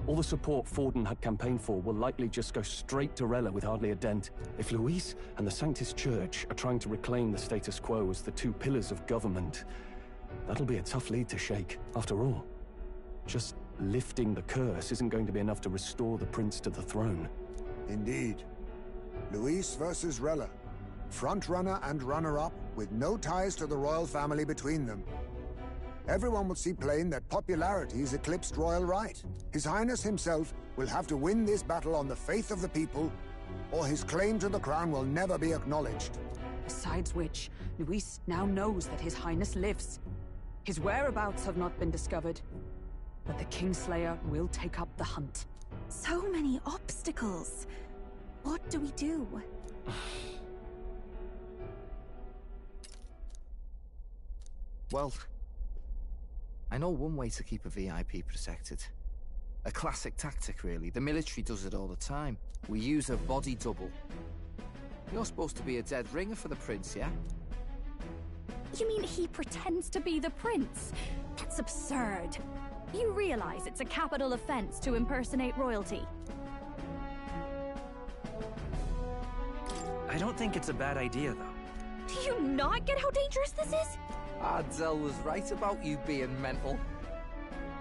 All the support Forden had campaigned for will likely just go straight to Rella with hardly a dent. If Luis and the Sanctus Church are trying to reclaim the status quo as the two pillars of government, that'll be a tough lead to shake. After all, just lifting the curse isn't going to be enough to restore the prince to the throne. Indeed. Luis versus Rella. Frontrunner and runner-up, with no ties to the royal family between them. Everyone will see plain that popularity has eclipsed royal right. His Highness himself will have to win this battle on the faith of the people, or his claim to the crown will never be acknowledged. Besides which, Luis now knows that His Highness lives. His whereabouts have not been discovered. but the Kingslayer will take up the hunt. So many obstacles. What do we do? Well, I know one way to keep a VIP protected. A classic tactic, really. The military does it all the time. We use a body double. You're supposed to be a dead ringer for the prince, yeah? You mean he pretends to be the prince? That's absurd. You realize it's a capital offense to impersonate royalty? I don't think it's a bad idea, though. Do you not get how dangerous this is? Ardzel was right about you being mental.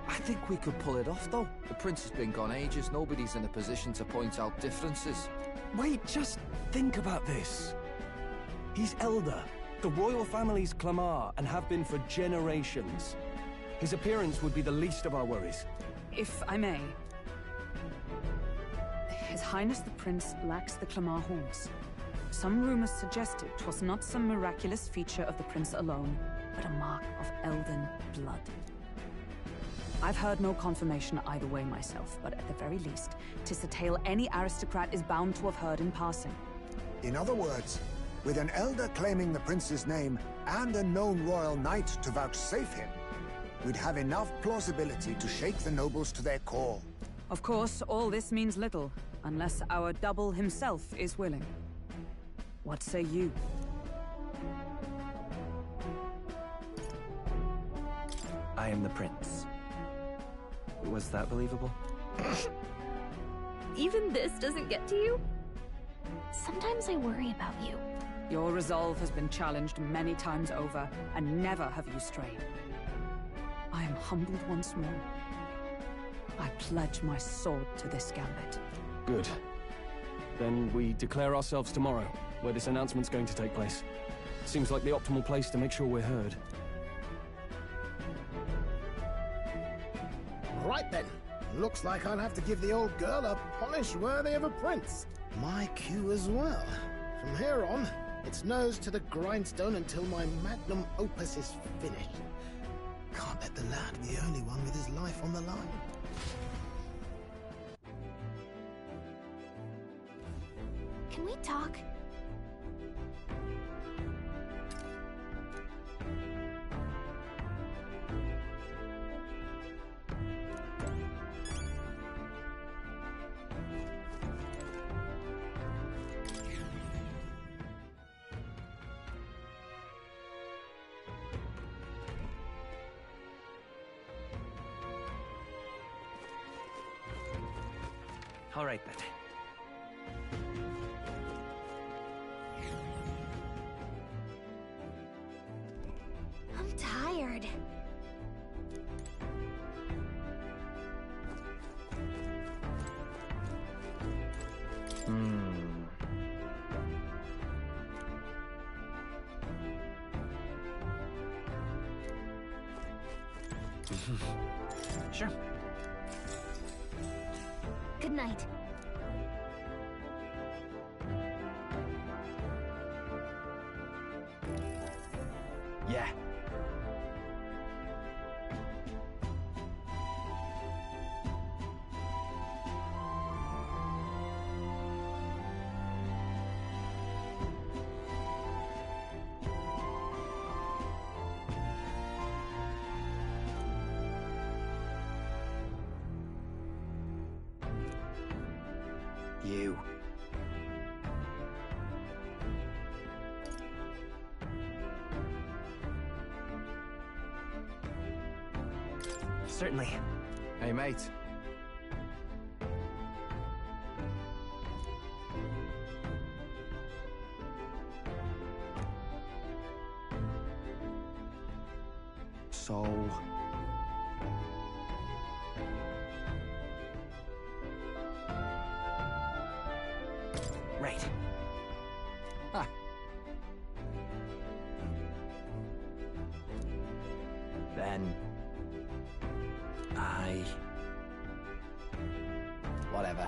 I think we could pull it off, though. The prince has been gone ages. Nobody's in a position to point out differences. Wait, just think about this. He's elder. The royal family's Clamar, and have been for generations. His appearance would be the least of our worries. If I may. His Highness the Prince lacks the Clamar horns. Some rumors suggested 'twas not some miraculous feature of the prince alone, but a mark of elven blood. I've heard no confirmation either way myself, but at the very least, 'tis a tale any aristocrat is bound to have heard in passing. In other words, with an elder claiming the prince's name and a known royal knight to vouchsafe him, we'd have enough plausibility to shake the nobles to their core. Of course, all this means little, unless our double himself is willing. What say you? I am the prince. Was that believable? Even this doesn't get to you? Sometimes I worry about you. Your resolve has been challenged many times over, and never have you strayed. I am humbled once more. I pledge my sword to this gambit. Good. Then we declare ourselves tomorrow, where this announcement's going to take place. Seems like the optimal place to make sure we're heard. Right then. Looks like I'll have to give the old girl a polish worthy of a prince. My cue as well. From here on, it's nose to the grindstone until my magnum opus is finished. Can't let the lad be the only one with his life on the line. Can we talk? All right, then. I'm tired. Sure. Good night. Yeah. You. Certainly. Hey, mate. So... Right. Ah. Then... Whatever.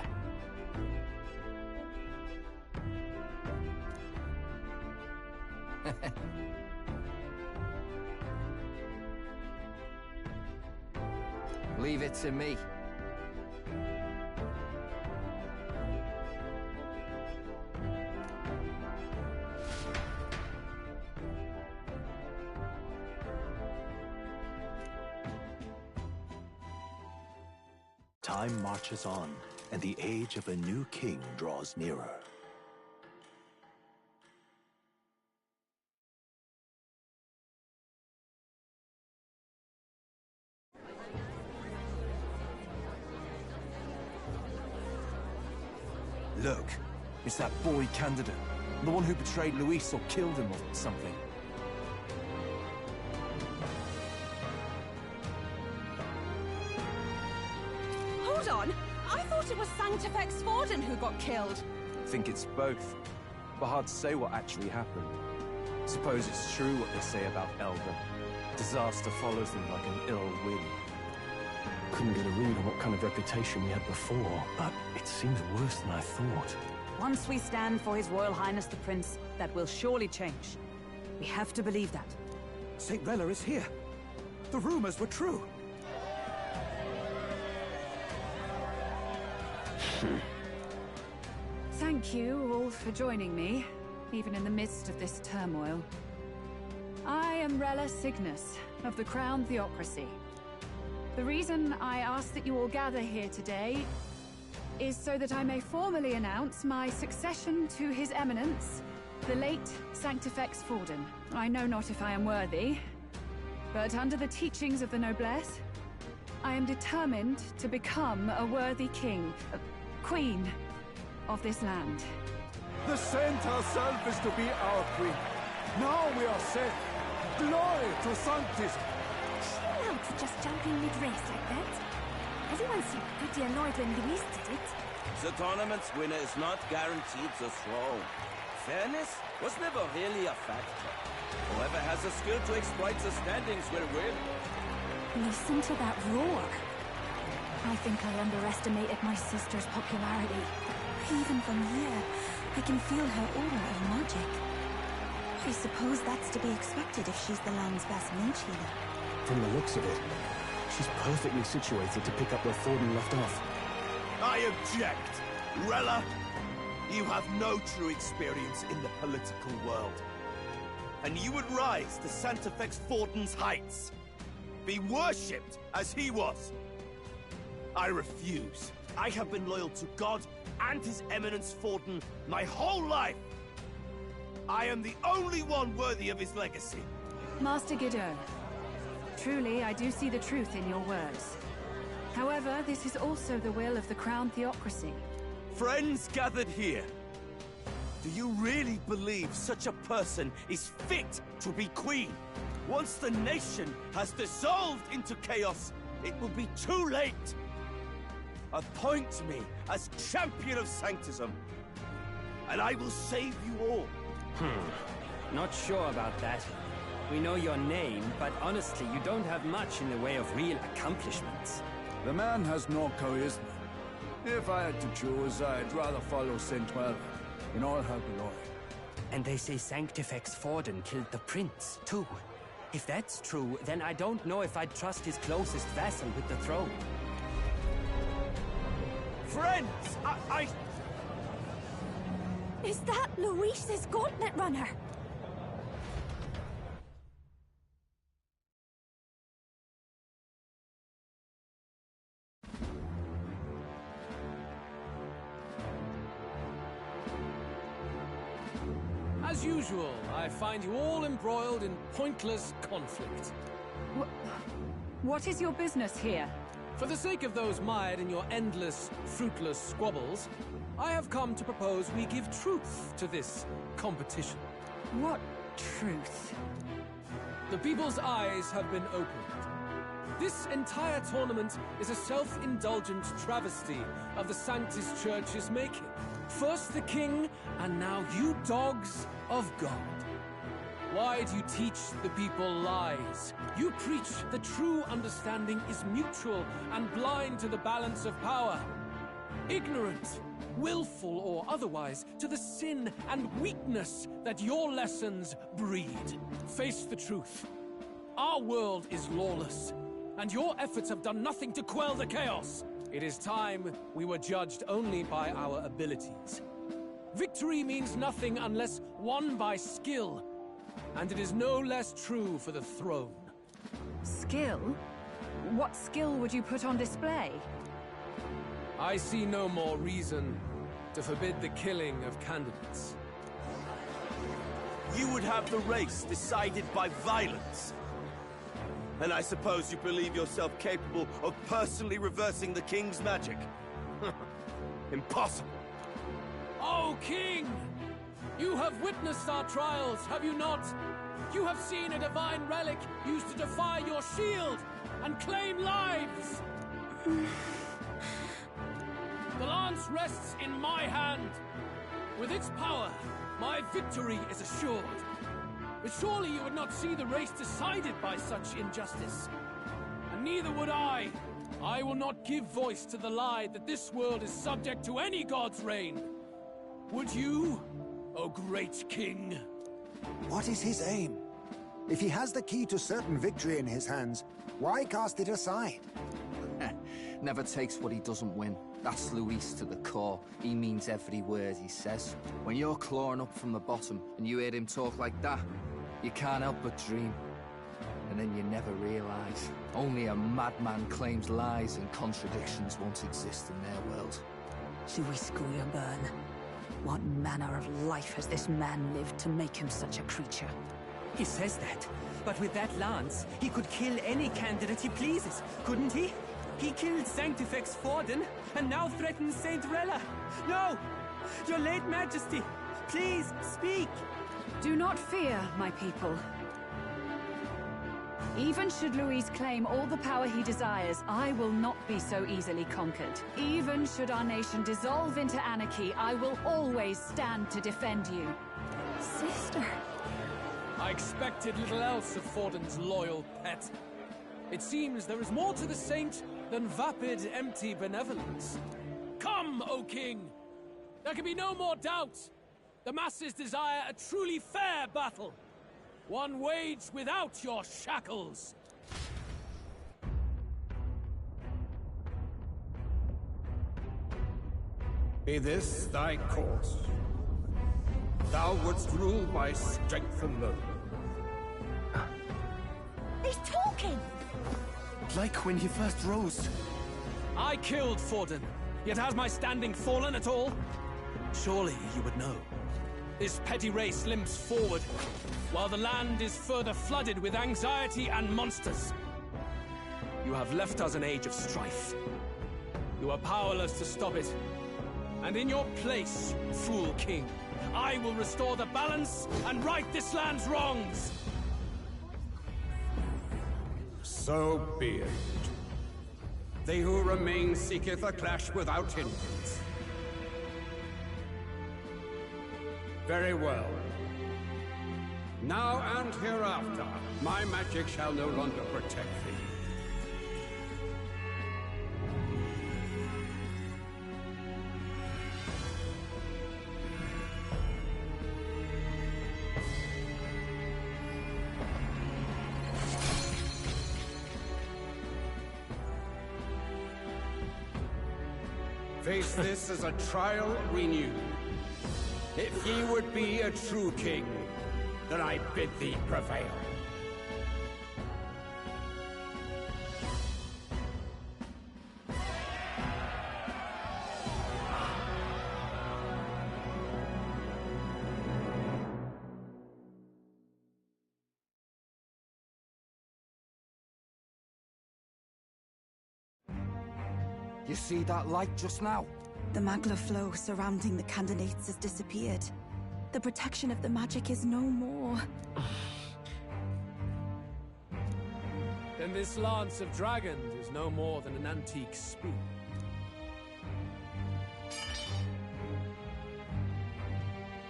Leave it to me. Time marches on, and the age of a new king draws nearer. Look, it's that boy candidate. The one who betrayed Luis or killed him or something. Hold on! I thought it was Sanctifex Forden who got killed. I think it's both. But hard to say what actually happened. Suppose it's true what they say about Elder. Disaster follows them like an ill wind. Couldn't get a read on what kind of reputation we had before, but it seems worse than I thought. Once we stand for His Royal Highness the Prince, that will surely change. We have to believe that. St. Rella is here. The rumors were true. Thank you all for joining me, even in the midst of this turmoil. I am Rella Cygnus, of the Crown Theocracy. The reason I ask that you all gather here today is so that I may formally announce my succession to His Eminence, the late Sanctifex Forden. I know not if I am worthy, but under the teachings of the noblesse, I am determined to become a worthy king, queen of this land. The saint herself is to be our queen. Now we are set. Glory to Sanctis. Chill out for just jumping mid-race like that. Everyone seemed pretty annoyed when Luis did it. The tournament's winner is not guaranteed the throne. Fairness was never really a factor. Whoever has the skill to exploit the standings will win. Listen to that roar. I think I underestimated my sister's popularity. Even from here, I can feel her aura of magic. I suppose that's to be expected if she's the land's best mage healer. From the looks of it, she's perfectly situated to pick up where Forden left off. I object! Rella, you have no true experience in the political world. And you would rise to Sanctifex Forden's heights. Be worshipped as he was. I refuse. I have been loyal to God and His Eminence Forden my whole life. I am the only one worthy of his legacy. Master Guido, truly I do see the truth in your words. However, this is also the will of the Crown Theocracy. Friends gathered here, do you really believe such a person is fit to be queen? Once the nation has dissolved into chaos, it will be too late. Appoint me as champion of sanctism, and I will save you all. Not sure about that. We know your name, but honestly, you don't have much in the way of real accomplishments. The man has no charisma. If I had to choose, I'd rather follow St. Rella in all her glory. And they say Sanctifex Forden killed the prince, too. If that's true, then I don't know if I'd trust his closest vassal with the throne. Friends, I... Is that Luis's gauntlet runner? As usual, I find you all embroiled in pointless conflict. What is your business here? For the sake of those mired in your endless, fruitless squabbles, I have come to propose we give truth to this competition. What truth? The people's eyes have been opened. This entire tournament is a self-indulgent travesty of the Sanctis Church's making. First the king, and now you dogs of God. Why do you teach the people lies? You preach that true understanding is mutual and blind to the balance of power. Ignorant, willful or otherwise, to the sin and weakness that your lessons breed. Face the truth. Our world is lawless, and your efforts have done nothing to quell the chaos. It is time we were judged only by our abilities. Victory means nothing unless won by skill, and it is no less true for the throne. Skill? What skill would you put on display? I see no more reason to forbid the killing of candidates. You would have the race decided by violence. And I suppose you believe yourself capable of personally reversing the king's magic? Impossible. Oh, King! You have witnessed our trials, have you not? You have seen a divine relic used to defy your shield and claim lives! The lance rests in my hand. With its power, my victory is assured. But surely you would not see the race decided by such injustice. And neither would I. I will not give voice to the lie that this world is subject to any god's reign. Would you, O great king? What is his aim? If he has the key to certain victory in his hands, why cast it aside? Never takes what he doesn't win. That's Luis to the core. He means every word he says. When you're clawing up from the bottom and you hear him talk like that, you can't help but dream. And then you never realize. Only a madman claims lies and contradictions won't exist in their world. Luis Guillerburn. What manner of life has this man lived to make him such a creature? He says that, but with that lance, he could kill any candidate he pleases, couldn't he? He killed Sanctifex Forden, and now threatens Saint Rella. No! Your late Majesty, please, speak! Do not fear, my people. Even should Luis claim all the power he desires, I will not be so easily conquered. Even should our nation dissolve into anarchy, I will always stand to defend you. Sister. I expected little else of Forden's loyal pet. It seems there is more to the saint than vapid, empty benevolence. Come, O King! There can be no more doubt. The masses desire a truly fair battle. One waged without your shackles. Be this thy course. Thou wouldst rule by strength alone. He's talking! Like when he first rose. I killed Forden, yet has my standing fallen at all? Surely you would know. This petty race limps forward, while the land is further flooded with anxiety and monsters. You have left us an age of strife. You are powerless to stop it. And in your place, fool king, I will restore the balance and right this land's wrongs! So be it. They who remain seeketh a clash without hindrance. Very well. Now and hereafter, my magic shall no longer protect thee. Face this as a trial renewed. If ye would be a true king, then I bid thee prevail. You see that light just now? The magla flow surrounding the candidates has disappeared. The protection of the magic is no more. Then this lance of dragons is no more than an antique spear.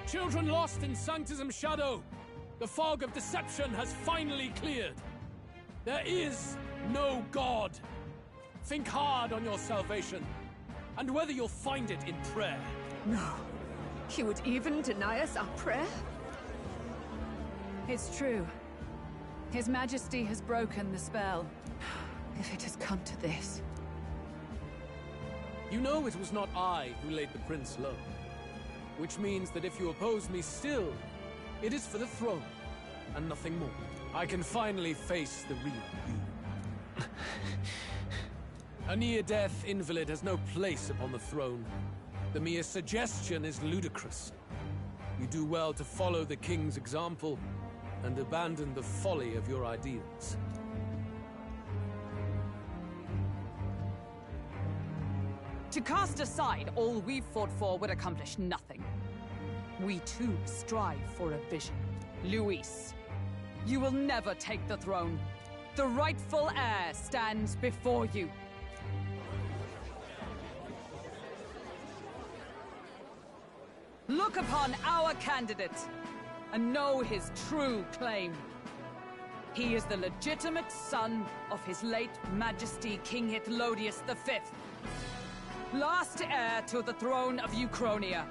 Children lost in Sanctism's shadow, the fog of deception has finally cleared. There is no God. Think hard on your salvation, and whether you'll find it in prayer. No. He would even deny us our prayer? It's true. His Majesty has broken the spell. If it has come to this... You know it was not I who laid the prince low. Which means that if you oppose me still, it is for the throne, and nothing more. I can finally face the real you. A near-death invalid has no place upon the throne. The mere suggestion is ludicrous. You do well to follow the king's example, and abandon the folly of your ideals. To cast aside all we've fought for would accomplish nothing. We too strive for a vision. Luis, you will never take the throne. The rightful heir stands before you. Look upon our candidate and know his true claim. He is the legitimate son of his late Majesty King HIIIIIIII, last heir to the throne of Uchronia.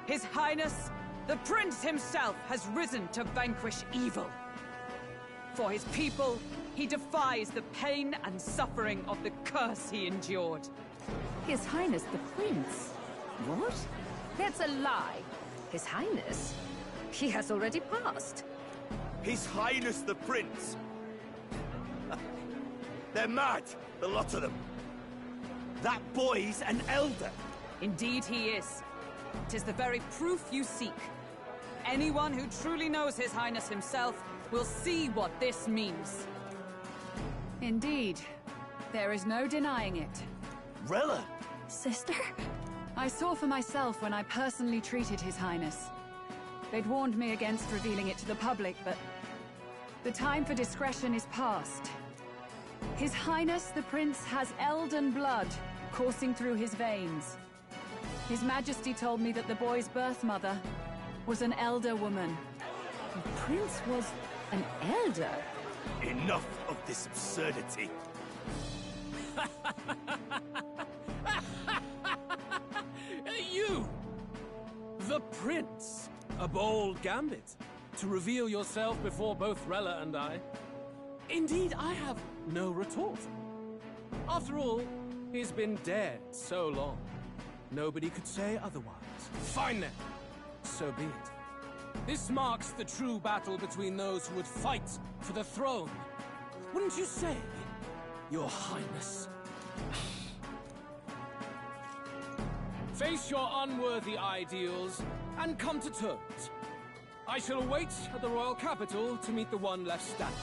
His Highness, the Prince himself, has risen to vanquish evil. For his people, he defies the pain and suffering of the curse he endured. His Highness the Prince? What? That's a lie. His Highness? He has already passed. His Highness the Prince? They're mad, the lot of them. That boy's an elder. Indeed he is. 'Tis the very proof you seek. Anyone who truly knows His Highness himself will see what this means. Indeed. There is no denying it. Rella! Sister? I saw for myself when I personally treated His Highness. They'd warned me against revealing it to the public, but the time for discretion is past. His Highness the Prince has Elden blood coursing through his veins. His Majesty told me that the boy's birth mother was an elder woman. The Prince was an elder? Enough of this absurdity. You! The Prince! A bold gambit. To reveal yourself before both Rella and I. Indeed, I have no retort. After all, he's been dead so long. Nobody could say otherwise. Fine then. So be it. This marks the true battle between those who would fight for the throne. Wouldn't you say, Your Highness? Face your unworthy ideals and come to terms. I shall await at the royal capital to meet the one left standing.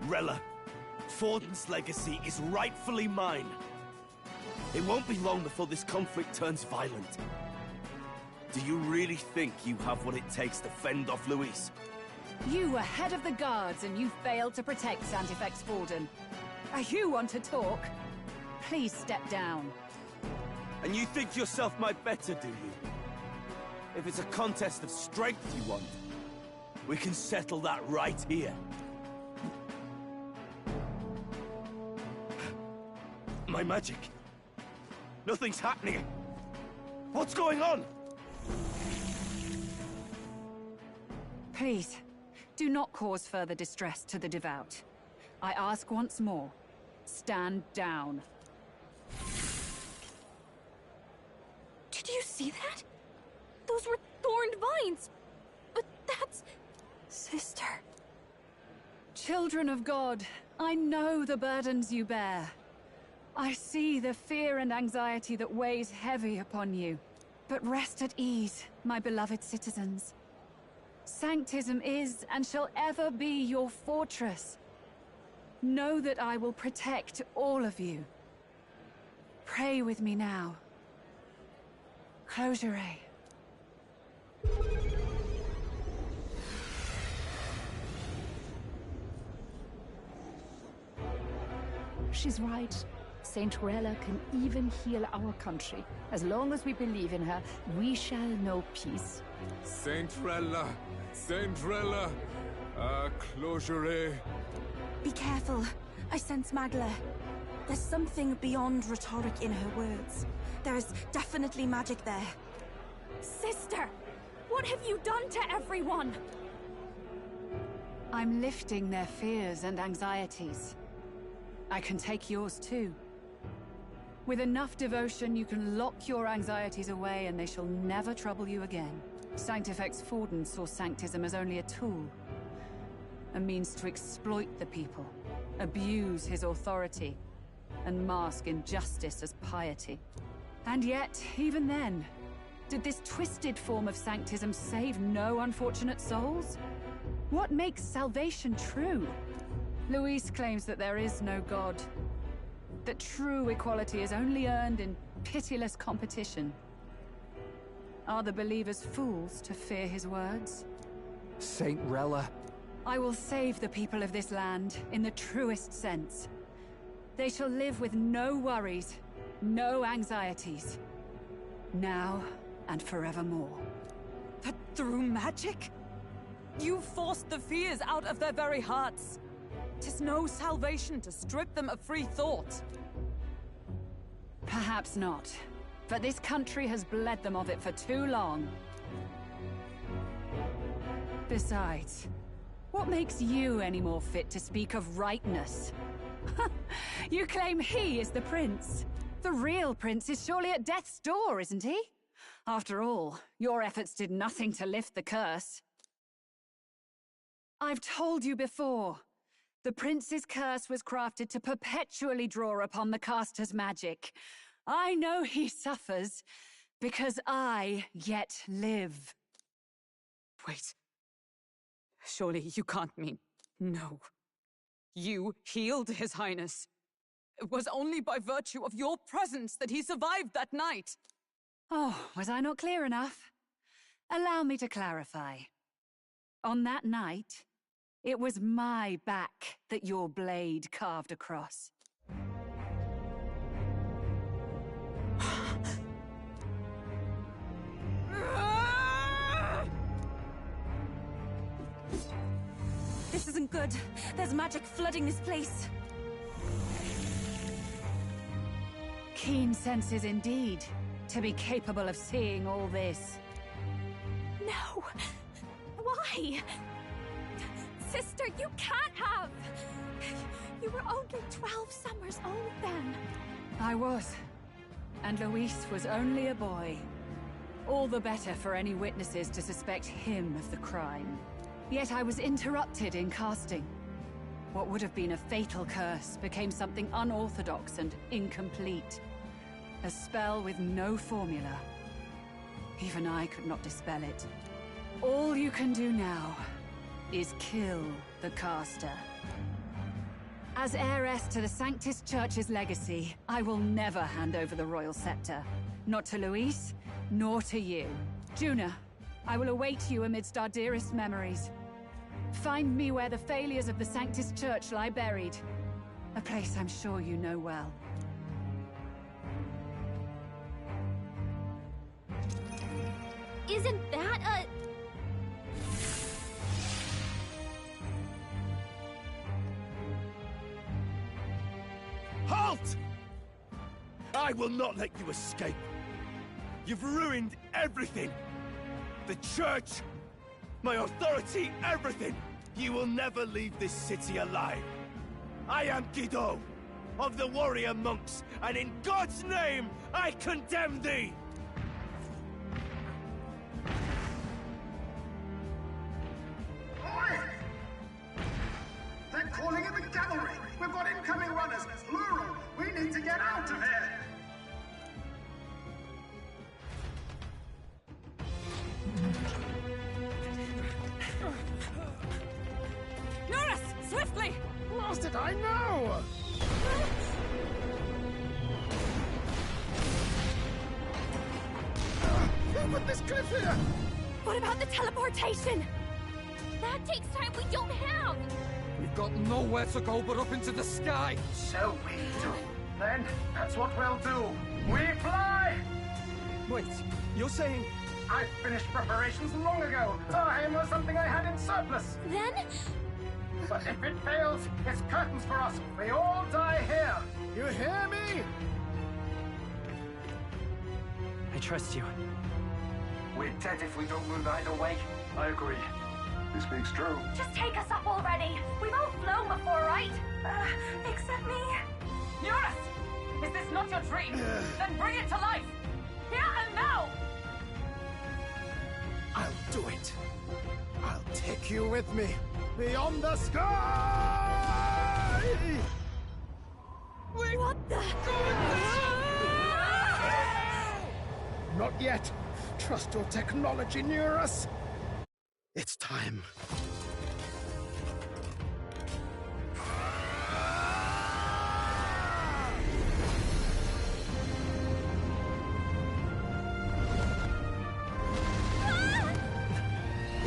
Rella, Forden's legacy is rightfully mine. It won't be long before this conflict turns violent. Do you really think you have what it takes to fend off Luis? You were head of the guards and you failed to protect Santifex Forden. You want to talk? Please step down. And you think yourself my better, do you? If it's a contest of strength you want, we can settle that right here. My magic. Nothing's happening. What's going on? Please, do not cause further distress to the devout. I ask once more, stand down. Did you see that? Those were thorned vines. But that's... Sister. Children of God, I know the burdens you bear. I see the fear and anxiety that weighs heavy upon you. But rest at ease, my beloved citizens. Sanctism is and shall ever be your fortress. Know that I will protect all of you. Pray with me now. Close your eye. She's right. Saint Rella can even heal our country. As long as we believe in her, we shall know peace. Saint Rella! Saint Rella! Closure. Be careful. I sense Magla. There's something beyond rhetoric in her words. There's definitely magic there. Sister! What have you done to everyone? I'm lifting their fears and anxieties. I can take yours too. With enough devotion, you can lock your anxieties away and they shall never trouble you again. Sanctifex Forden saw Sanctism as only a tool. A means to exploit the people, abuse his authority, and mask injustice as piety. And yet, even then, did this twisted form of Sanctism save no unfortunate souls? What makes salvation true? Luis claims that there is no God. That true equality is only earned in pitiless competition. Are the believers fools to fear his words? Saint Rella. I will save the people of this land in the truest sense. They shall live with no worries, no anxieties. Now and forevermore. But through magic? You forced the fears out of their very hearts. 'Tis no salvation to strip them of free thought. Perhaps not. But this country has bled them of it for too long. Besides, what makes you any more fit to speak of rightness? You claim he is the prince. The real prince is surely at death's door, isn't he? After all, your efforts did nothing to lift the curse. I've told you before. The prince's curse was crafted to perpetually draw upon the caster's magic. I know he suffers, because I yet live. Wait. Surely you can't mean... No. You healed His Highness. It was only by virtue of your presence that he survived that night. Oh, was I not clear enough? Allow me to clarify. On that night, it was my back that your blade carved across. This isn't good. There's magic flooding this place. Keen senses indeed, to be capable of seeing all this. No! Why? Sister, you can't have! You were only 12 summers old then. I was. And Luis was only a boy. All the better for any witnesses to suspect him of the crime. Yet I was interrupted in casting. What would have been a fatal curse became something unorthodox and incomplete. A spell with no formula. Even I could not dispel it. All you can do now is kill the caster. As heiress to the Sanctis Church's legacy, I will never hand over the royal scepter. Not to Luis, nor to you. Juna, I will await you amidst our dearest memories. Find me where the failures of the Sanctis Church lie buried. A place I'm sure you know well. Isn't that a... Halt! I will not let you escape. You've ruined everything. The church, my authority, everything. You will never leave this city alive. I am Guido, of the warrior monks, and in God's name, I condemn thee! Oi! They're calling in the cavalry! We've got incoming runners, plural! We need to get out! past it, I know! Who put this cliff here? What about the teleportation? That takes time we don't have! We've got nowhere to go but up into the sky! So we do. Then, that's what we'll do. We fly! Wait, you're saying... I finished preparations long ago. Time was something I had in surplus. Then? But if it fails, it's curtains for us. We all die here. You hear me? I trust you. We're dead if we don't move either way. I agree. He speaks true. Just take us up already. We've all flown before, right? Except me. Eurus! Is this not your dream? Then bring it to life! Here and now! I'll do it. I'll take you with me. Beyond the sky! What the? Not yet. Trust your technology, Eurus. It's time.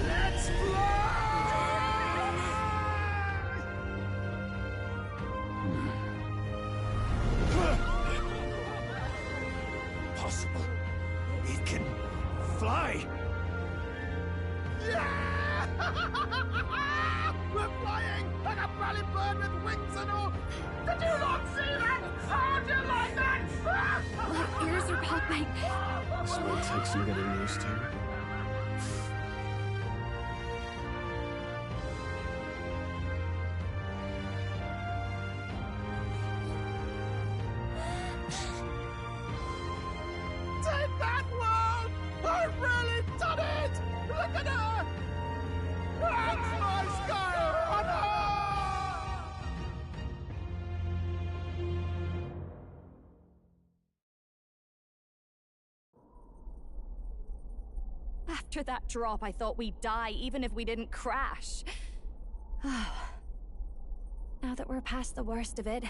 Let's Possible. It can fly. Yeah! We're flying like a bally bird with wings and all. Did you not see that? How do you like that? My ears are popping. This will take some getting used to. Take that, world! I've really done it! Look at her! That's my sky runner! After that drop, I thought we'd die, even if we didn't crash. Now that we're past the worst of it,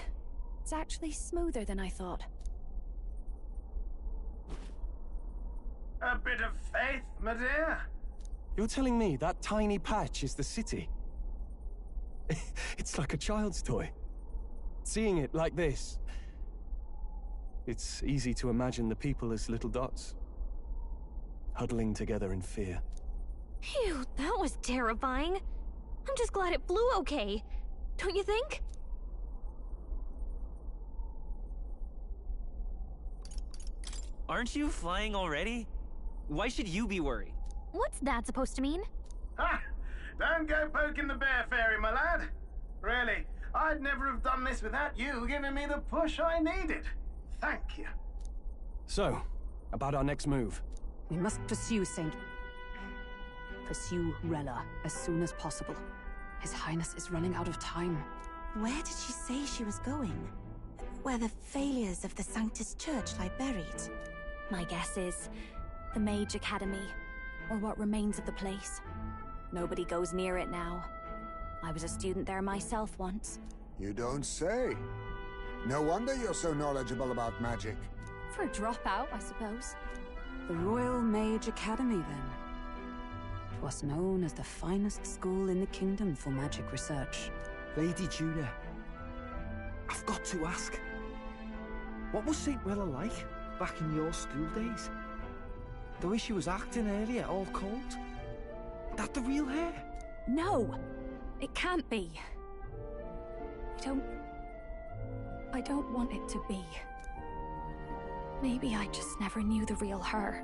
it's actually smoother than I thought. A bit of faith, my dear. You're telling me that tiny patch is the city? It's like a child's toy. Seeing it like this, it's easy to imagine the people as little dots, huddling together in fear. Phew, that was terrifying. I'm just glad it flew okay. Don't you think? Aren't you flying already? Why should you be worried? What's that supposed to mean? Ha! Don't go poking the bear fairy, my lad. Really, I'd never have done this without you giving me the push I needed. Thank you. So, about our next move. We must pursue Rella as soon as possible. His Highness is running out of time. Where did she say she was going? Where the failures of the Sanctus Church lie buried? My guess is the Mage Academy, or what remains of the place. Nobody goes near it now. I was a student there myself once. You don't say. No wonder you're so knowledgeable about magic. For a dropout, I suppose. The Royal Mage Academy, then. It was known as the finest school in the kingdom for magic research. Lady Julia, I've got to ask. What was St. Rella like back in your school days? The way she was acting earlier, all cold? That the real hair? No! It can't be. I don't want it to be. Maybe I just never knew the real her.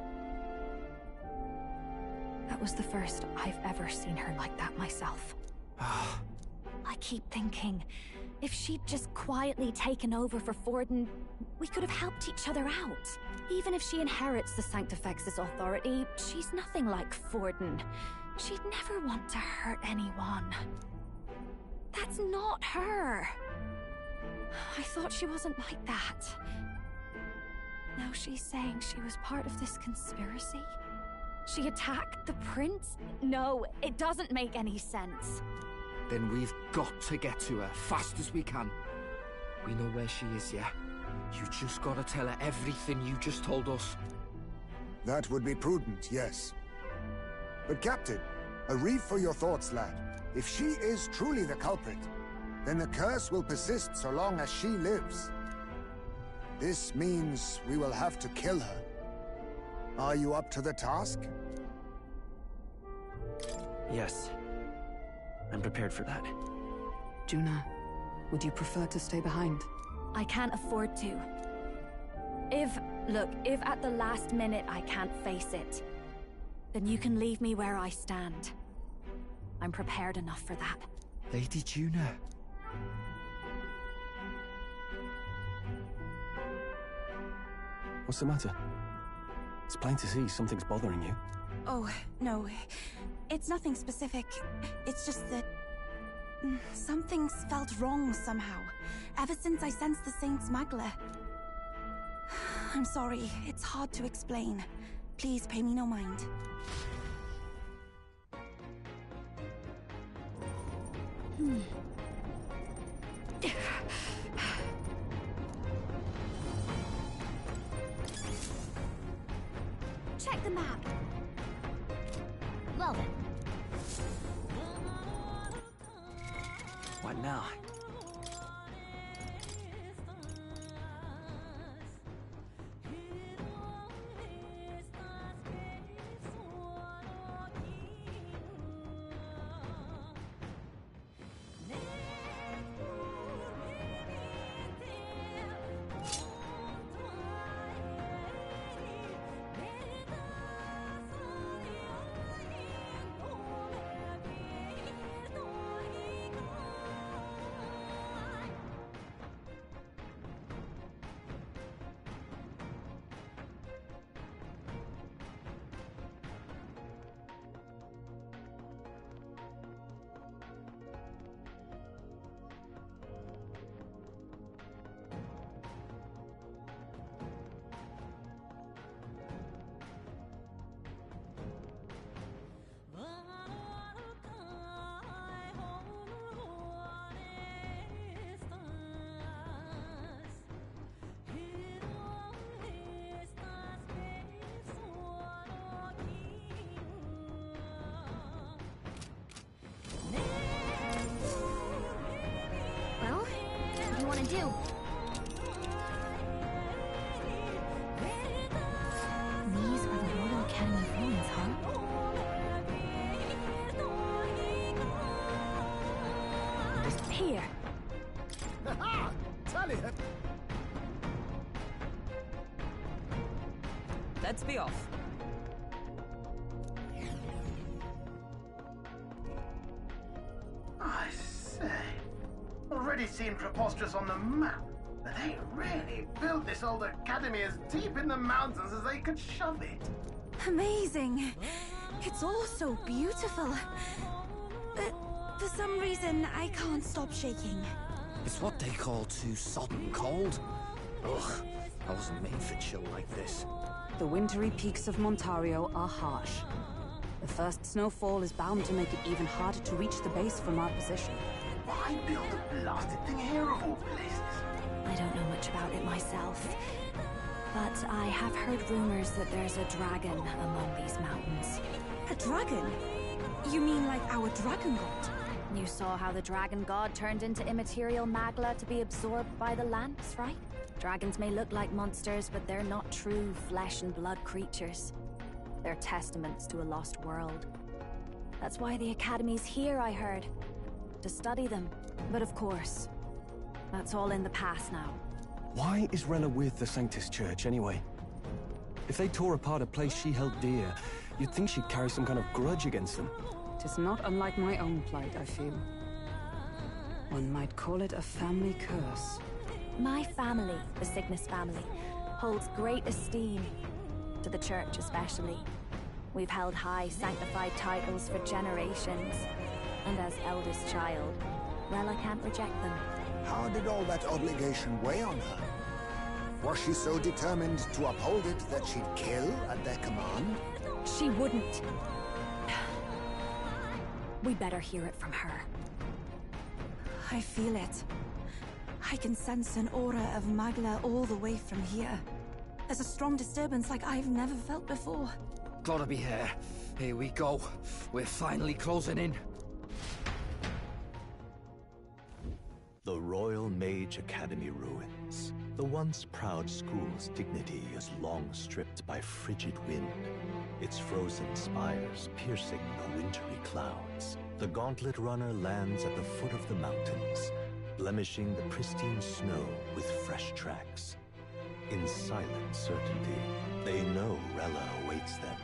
That was the first I've ever seen her like that myself. I keep thinking, if she'd just quietly taken over for Forden, we could have helped each other out. Even if she inherits the Sanctifex's authority, she's nothing like Forden. She'd never want to hurt anyone. That's not her. I thought she wasn't like that. Now she's saying she was part of this conspiracy? She attacked the prince? No, it doesn't make any sense. Then we've got to get to her, fast as we can. We know where she is, yeah? You just gotta tell her everything you just told us. That would be prudent, yes. But Captain, a reef for your thoughts, lad. If she is truly the culprit, then the curse will persist so long as she lives. This means we will have to kill her. Are you up to the task? Yes. I'm prepared for that. Juna, would you prefer to stay behind? I can't afford to. If at the last minute I can't face it, then you can leave me where I stand. I'm prepared enough for that. Lady Juna. What's the matter? It's plain to see something's bothering you. Oh, no. It's nothing specific. It's just that... something's felt wrong somehow, ever since I sensed the Saint's Magla. I'm sorry, it's hard to explain. Please pay me no mind. Check the map. Well then. What now? Do. These are the Royal Academy ruins, huh? Here. Ha! Tally it! Let's be off. I say, already seen preposterous on the map, but they really built this old academy as deep in the mountains as they could shove it. Amazing. It's all so beautiful. But for some reason, I can't stop shaking. It's what they call too sodden cold. Ugh, I wasn't made for chill like this. The wintry peaks of Montario are harsh. The first snowfall is bound to make it even harder to reach the base from our position. Why build a blasted thing here of all places? I don't know much about it myself, but I have heard rumors that there's a dragon among these mountains. A dragon? You mean like our dragon god? You saw how the dragon god turned into immaterial Magla to be absorbed by the Lance, right? Dragons may look like monsters, but they're not true flesh and blood creatures. They're testaments to a lost world. That's why the Academy's here, I heard. To study them. But of course, that's all in the past now. Why is Rella with the Sanctus Church, anyway? If they tore apart a place she held dear, you'd think she'd carry some kind of grudge against them. 'Tis not unlike my own plight, I feel. One might call it a family curse. My family, the Cygnus family, holds great esteem, to the Church especially. We've held high sanctified titles for generations, and as eldest child, Rella can't reject them. How did all that obligation weigh on her? Was she so determined to uphold it that she'd kill at their command? She wouldn't. We'd better hear it from her. I feel it. I can sense an aura of Magla all the way from here. There's a strong disturbance like I've never felt before. Gotta be here. Here we go. We're finally closing in. The Royal Mage Academy ruins. The once proud school's dignity is long stripped by frigid wind, its frozen spires piercing the wintry clouds. The gauntlet runner lands at the foot of the mountains, blemishing the pristine snow with fresh tracks. In silent certainty, they know Rella awaits them,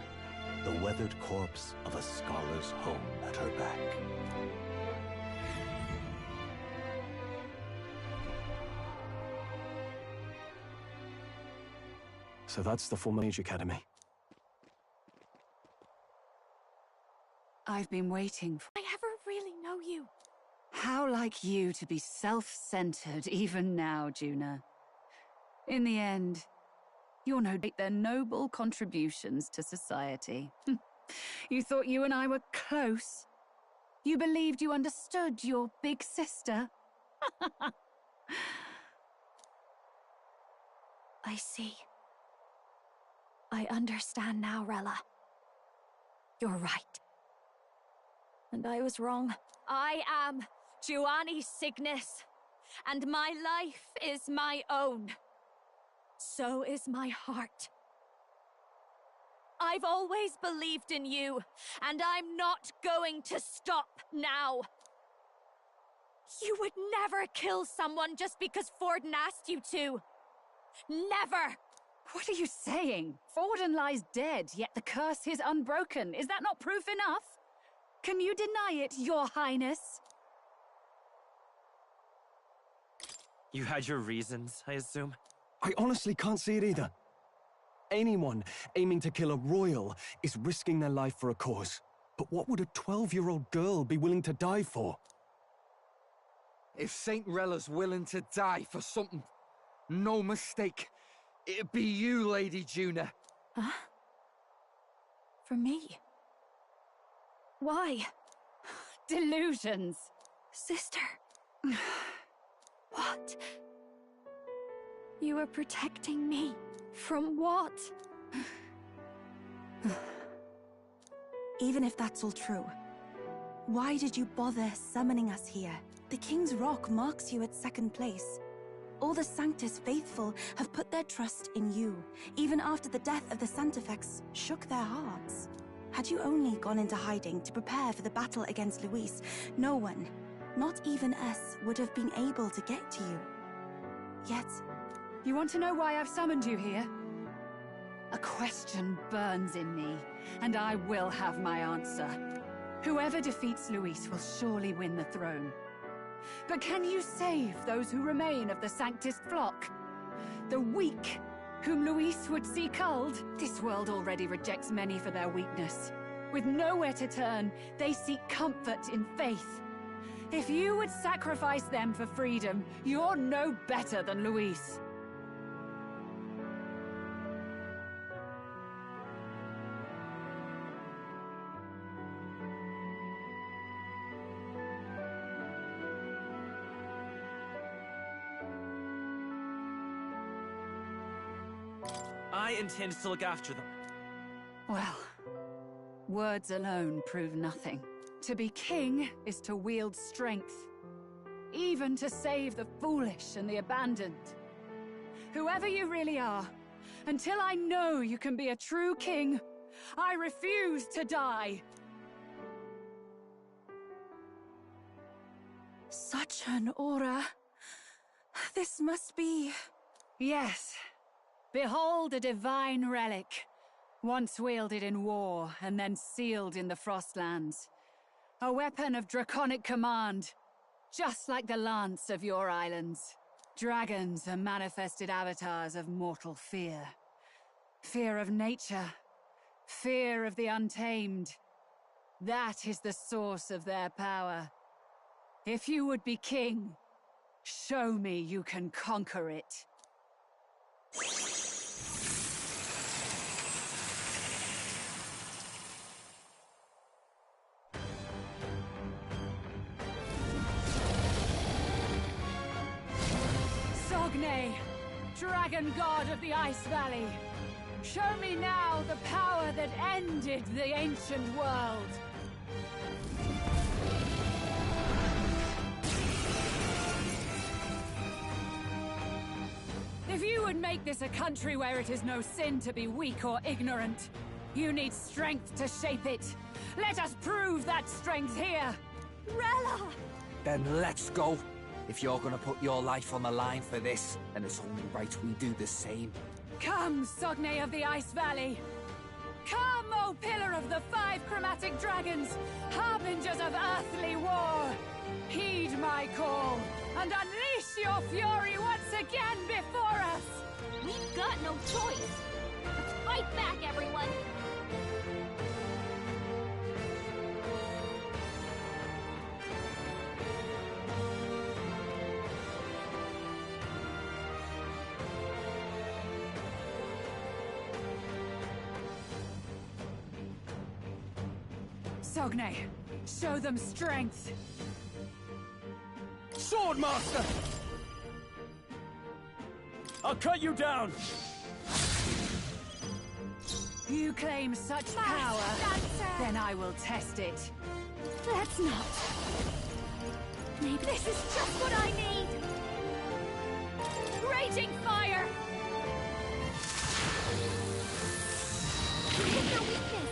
the weathered corpse of a scholar's home at her back. So that's the former Mage Academy. I've been waiting for... I ever really know you? How like you to be self-centered even now, Juna. In the end, you'll note their noble contributions to society. You thought you and I were close. You believed you understood your big sister. I see. I understand now, Rella. You're right. And I was wrong. I am Juani Cygnus, and my life is my own. So is my heart. I've always believed in you, and I'm not going to stop now. You would never kill someone just because Forden asked you to. Never! What are you saying? Forden lies dead, yet the curse is unbroken. Is that not proof enough? Can you deny it, Your Highness? You had your reasons, I assume? I honestly can't see it either. Anyone aiming to kill a royal is risking their life for a cause. But what would a 12-year-old girl be willing to die for? If Saint Rella's willing to die for something, no mistake, it'd be you, Lady Juna. Huh? For me? Why? Delusions. Sister. What? You are protecting me. From what? Even if that's all true, why did you bother summoning us here? The King's Rock marks you at second place. All the Sanctus faithful have put their trust in you, even after the death of the Santafex shook their hearts. Had you only gone into hiding to prepare for the battle against Luis, no one, not even us, would have been able to get to you. Yet... You want to know why I've summoned you here? A question burns in me, and I will have my answer. Whoever defeats Luis will surely win the throne. But can you save those who remain of the Sanctus flock? The weak, whom Luis would see culled? This world already rejects many for their weakness. With nowhere to turn, they seek comfort in faith. If you would sacrifice them for freedom, you're no better than Luis. I intend to look after them. Well, words alone prove nothing. To be king is to wield strength, even to save the foolish and the abandoned. Whoever you really are, until I know you can be a true king, I refuse to die. Such an aura. This must be... Yes. Behold a divine relic, once wielded in war and then sealed in the Frostlands. A weapon of draconic command, just like the lance of your islands. Dragons are manifested avatars of mortal fear. Fear of nature, fear of the untamed. That is the source of their power. If you would be king, show me you can conquer it. Sogne, dragon god of the Ice Valley. Show me now the power that ended the ancient world. If you would make this a country where it is no sin to be weak or ignorant, you need strength to shape it. Let us prove that strength here. Rella! Then let's go. If you're gonna put your life on the line for this, then it's only right we do the same. Come, Sogne of the Ice Valley. Come, O Pillar of the 5 Chromatic Dragons, harbingers of earthly war. Heed my call, and unleash your fury once again before us! We've got no choice! Let's fight back, everyone! Sogne, show them strength! Swordmaster! I'll cut you down! You claim such power, then I will test it. Let's not. Maybe this is just what I need! Raging fire! Hit their weakness!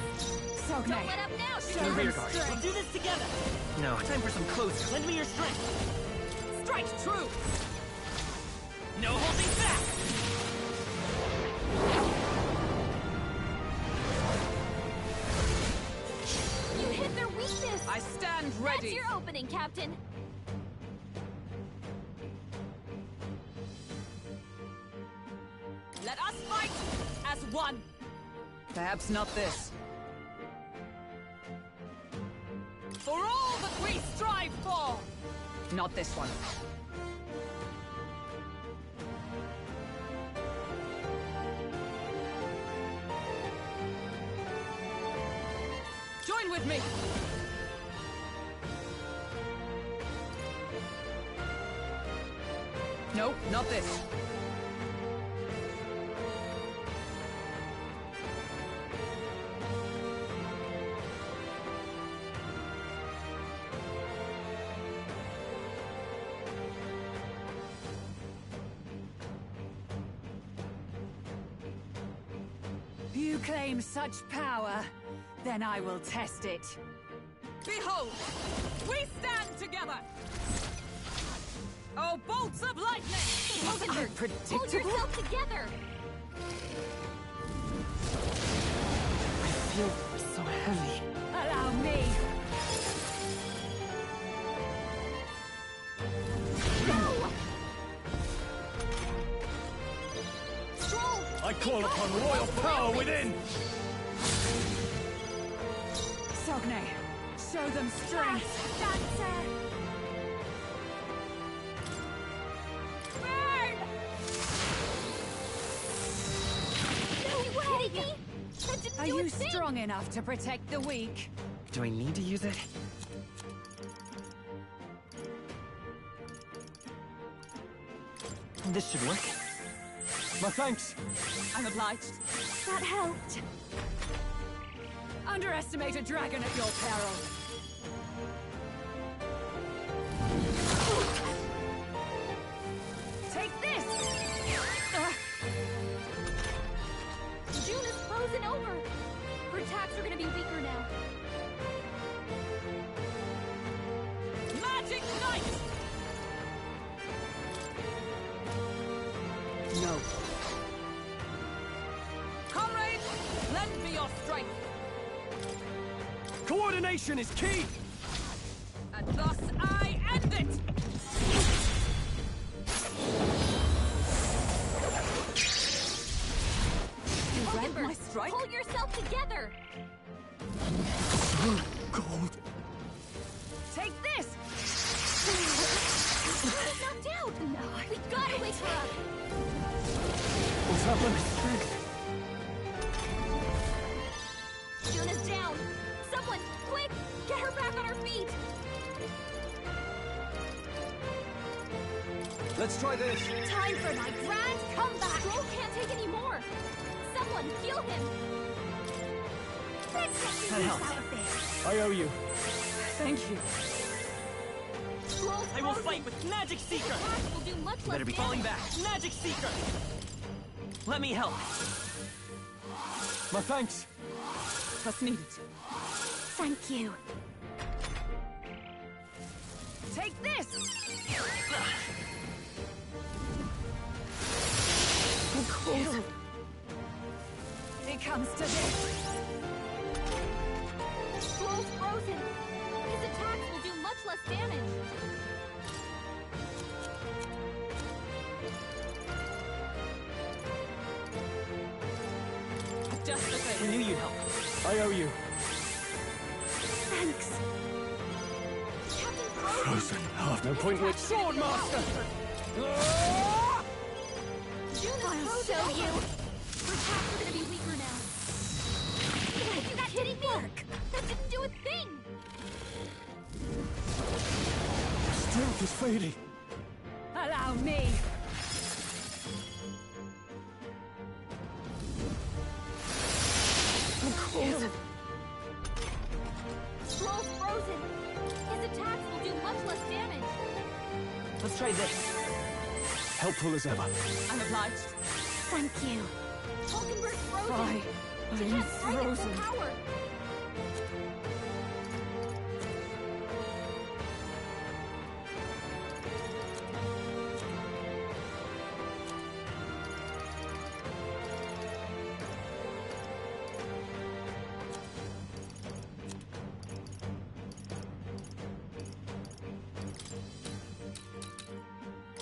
Sogne, Don't let up now! show The them rear guard. strength! We'll do this together! No, time for some close. Lend me your strength! Strike true! No holding back! You hit their weakness! I stand ready! That's your opening, Captain! Let us fight as one! Perhaps not this. For all that we strive for! Not this one. Join with me! Nope, not this. You claim such power, then I will test it. Behold! We stand together! Oh, bolts of lightning! Unpredictable? Hold yourself together! I feel so heavy. Allow me! I call upon royal power within! Sogne, show them strength! Are you strong enough to protect the weak? Do I need to use it? This should work. My thanks! I'm obliged. That helped. Underestimate a dragon at your peril. Take this! June is frozen over! Her attacks are gonna be weaker now. Magic Knight! No. Comrades, lend me your strength! Coordination is key! And thus I end it! Remember, my strike? hold yourself together! Cold. Take this! She's knocked out! No, we gotta wake her up! What's happened? June is down! Someone, quick! Get her back on her feet! Let's try this. Time for my grand comeback! Stroll can't take any more! Someone heal him! Let's get That you helps. out of this! I owe you. Thank you. Stroll's I will frozen. fight with Magic Seeker! His attack will do much less Better be damage. falling back. Magic Seeker! Let me help. My thanks. That's needed. Thank you. Take this! Cool. It comes to this. Stroll's frozen. His attacks will do much less damage. Just the thing. I knew you'd help. I owe you. Thanks. Captain Frozen half. No point with Sword Master! I'll show you. Her attacks are gonna be weaker now. That didn't work. That didn't do a thing. Strength is fading. Allow me. Cold. Stroll's frozen. His attacks will do much less damage. Let's try this. Helpful as ever. I'm obliged. Thank you. Hulkenberg's frozen. Why? She I'm can't strike at full frozen. power.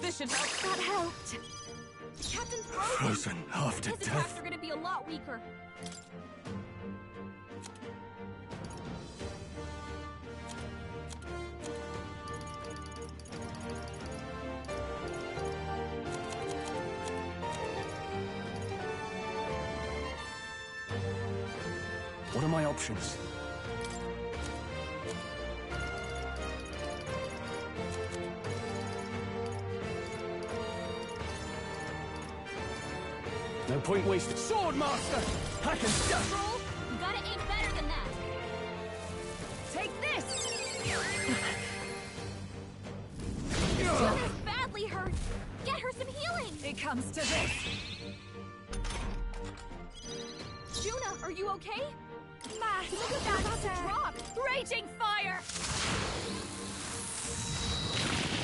This should help. That helped. Captain's frozen. Frozen half to His attacks death. are gonna be a lot weaker. What are my options? No point wasted. Sword Master! I can just... Stroll, you gotta aim better than that. Take this! Juna's badly hurt. Get her some healing. It comes to this. Juna, are you okay? Matt, look at that. That's a drop. Raging fire!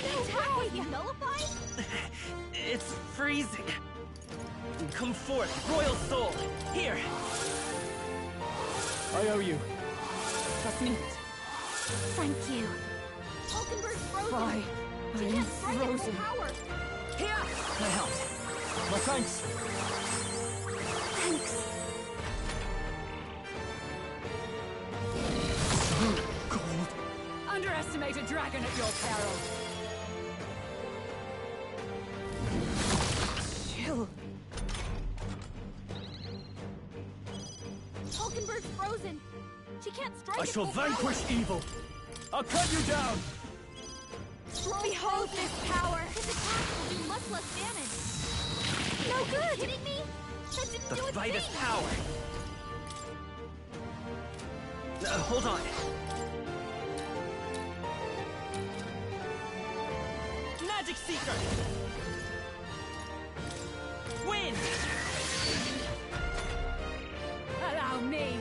The attack was nullified? It's freezing. Come forth, Royal Soul. Here. I owe you. Trust me. Thank you. Hulkenberg's frozen. Why? She I'm can't strike at full frozen. power. Here! That helps. My thanks. Thanks. Cold. Underestimate a dragon at your peril. Chill. Hulkenberg's frozen. She can't strike I at shall full vanquish power. evil. I'll cut you down. Behold this power. His attacks will do much less damage. No good. Are you kidding me? That didn't The do a fight thing. is power. Hold on. Magic Seeker! Win! Allow me.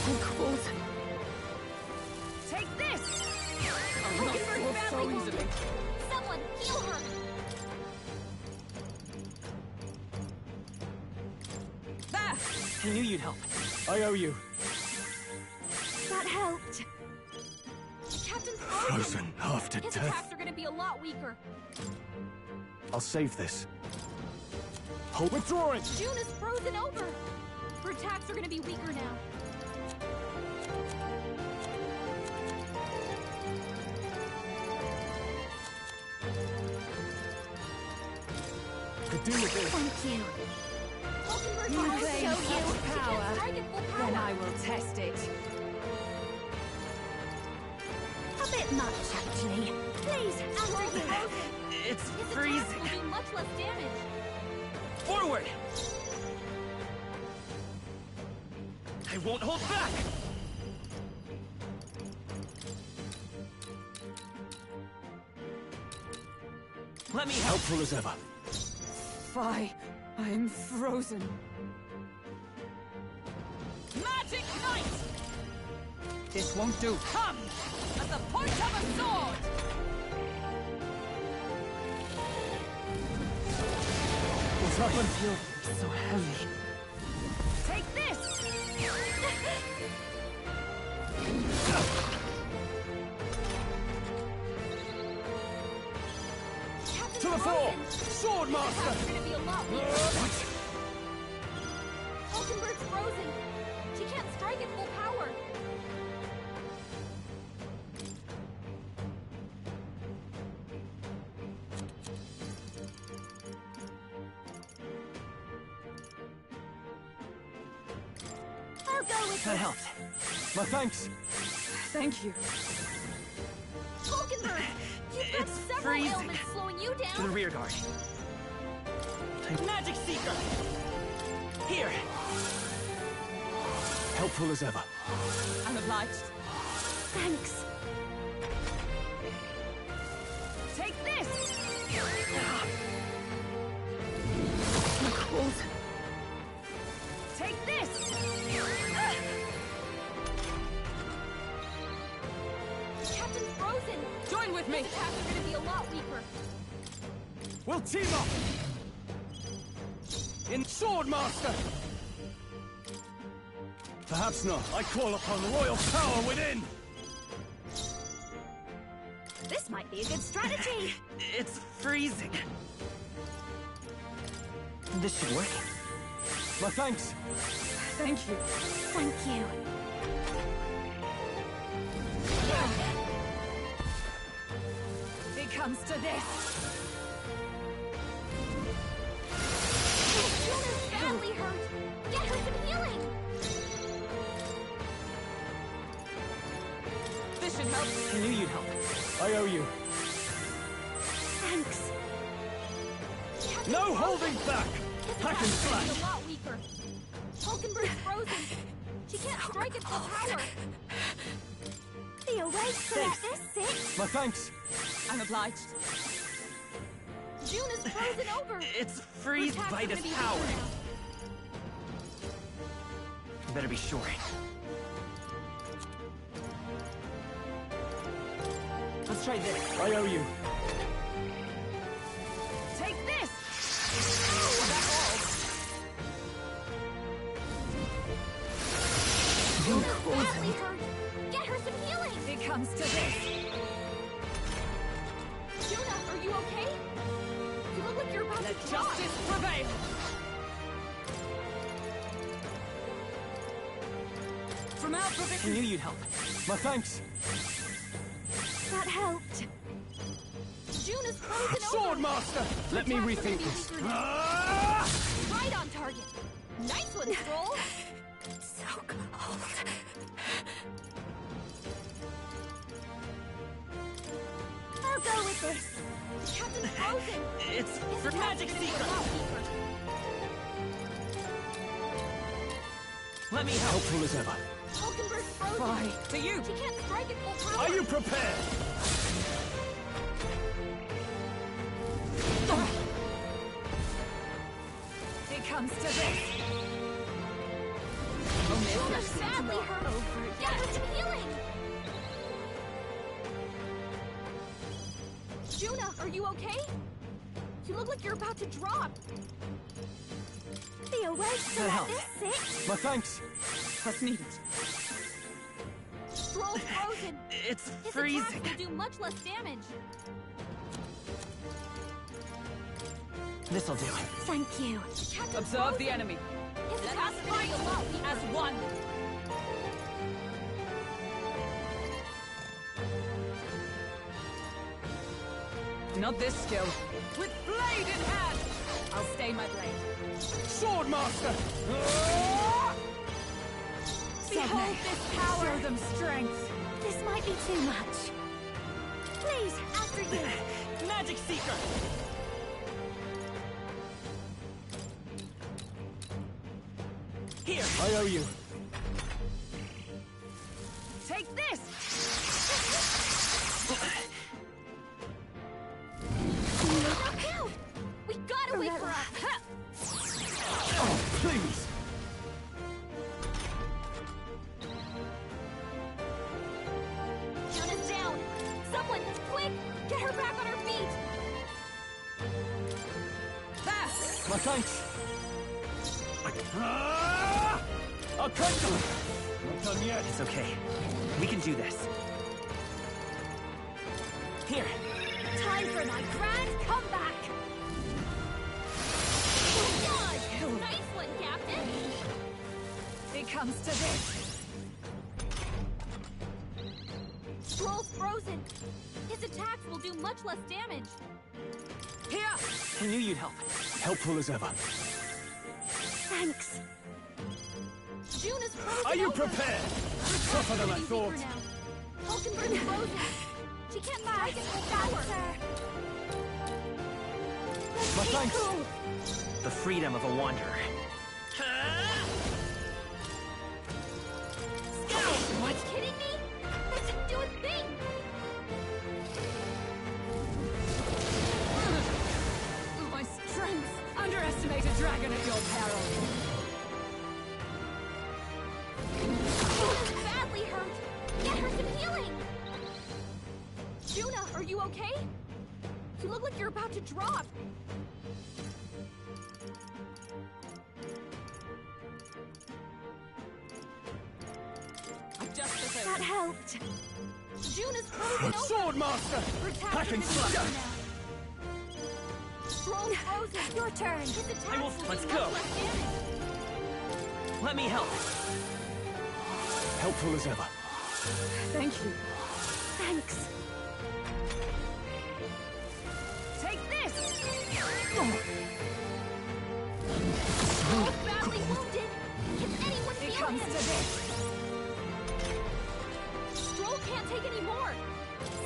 I'm cold. Take this! I'm not fooled so easily. Someone heal her. There! I knew you'd help. I owe you. That helped. Captain's frozen. Frozen half to His death. attacks are gonna be a lot weaker. I'll save this. Hold withdrawing. Juna's frozen over. Her attacks are gonna be weaker now. Could do with this. Thank you. Hulkenberg You will claim show such you. She power. can't strike at full power. Then I will test it. bit much, actually. Please, after you. It's His freezing. attacks will do much less damage. Forward! I won't hold back! Let me help. Helpful as ever. Fie, I am frozen. Magic Knight! This won't do. Come! At the point of a sword! What's happened? You're so heavy. Take this! To the fore! Sword Master! It's gonna be a lot weaker. Hulkenberg's frozen. She can't strike at full power. I'll go with That this. helped. My thanks! Thank you. Hulkenberg! You've got It's several freezing. ailments slowing you To the down. rear guard. Magic Seeker! Here! Helpful as ever. I'm obliged. Thanks. Take this! My cold. Take this! Captain's frozen. Join with me! His attacks are gonna be a lot weaker. We'll team up! In Sword Master! Perhaps not. I call upon the royal power within! This might be a good strategy. It's freezing. This should work. My thanks! Thank you. Thank you. It comes to this. Juna's badly hurt. Get her some healing. This should help. I knew you'd help. I owe you. Thanks. Captain's No frozen. holding back! His Hack and attacks are gonna be slash! a lot weaker. Hulkenberg's frozen. She can't strike at full power. Be awake to let this sit. My thanks! I'm obliged. Juna's frozen over. It's freeze Her attacks by are this gonna be power. weaker now. Better be sure. Let's try this. I owe you. Take this! Juna's badly hurt. Get her some healing. It comes to this. Juna, are you okay? You look like you're about Let to drop. justice prevail. From our I provision. knew you'd help. My thanks! That helped. Juna's frozen Sword over. Master! Let me Attacks are rethink gonna be this. weaker now. Ah! Right on target. Nice one, Stroll. So cold. I'll go with this. Captain's frozen. It's His for attacks Magic are gonna be a Seeker. lot weaker. Let me help. Helpful as ever. Hulkenberg's frozen. Fie to you. She can't strike at full power. Are you prepared? It comes to this. Juna's badly hurt. Get her some healing. Juna, are you okay? You look like you're about to drop. Be awake to That let helped. this sit. My thanks! That's needed. Stroll's frozen. It's His freezing. attacks will do much less damage. This'll do. Thank you. Captain's Observe the frozen. enemy. His Let attacks us are gonna be a lot weaker. As one. Not this skill. With blade in hand. I'll stay my blade. Sword Master! Behold this power. Show them strength. This might be too much. Please, after you! Magic Seeker! Here! I owe you. Take this! Look out! We gotta wake her up! Oh, please! Juna's down! Someone, quick! Get her back on her feet! My thanks! I'll cut them! Not done yet. It's okay. We can do this. Here! Time for my grand comeback! Good! Nice one, Captain! It comes to this. Stroll's frozen. His attacks will do much less damage. Here! I knew you'd help. Helpful as ever. Thanks. Juna's frozen. Are you over. prepared? Tougher than I thought. Hulkenberg's frozen. She can't target her power. My thanks. The freedom of a wanderer. Are you kidding me? That didn't do a thing! My strength! Underestimate a dragon at your peril. Juna's badly hurt! Get her some healing! Juna, are you okay? You look like you're about to drop. That helped. Juna's frozen over. Sword Master! Hack and slash! Stroll's frozen. Your turn. His attack Let's go. Let me help. Helpful as ever. Thank you. Thanks. Take this! Stroll's badly wounded. Can anyone It heal comes him? to this. Stroll can't take any more.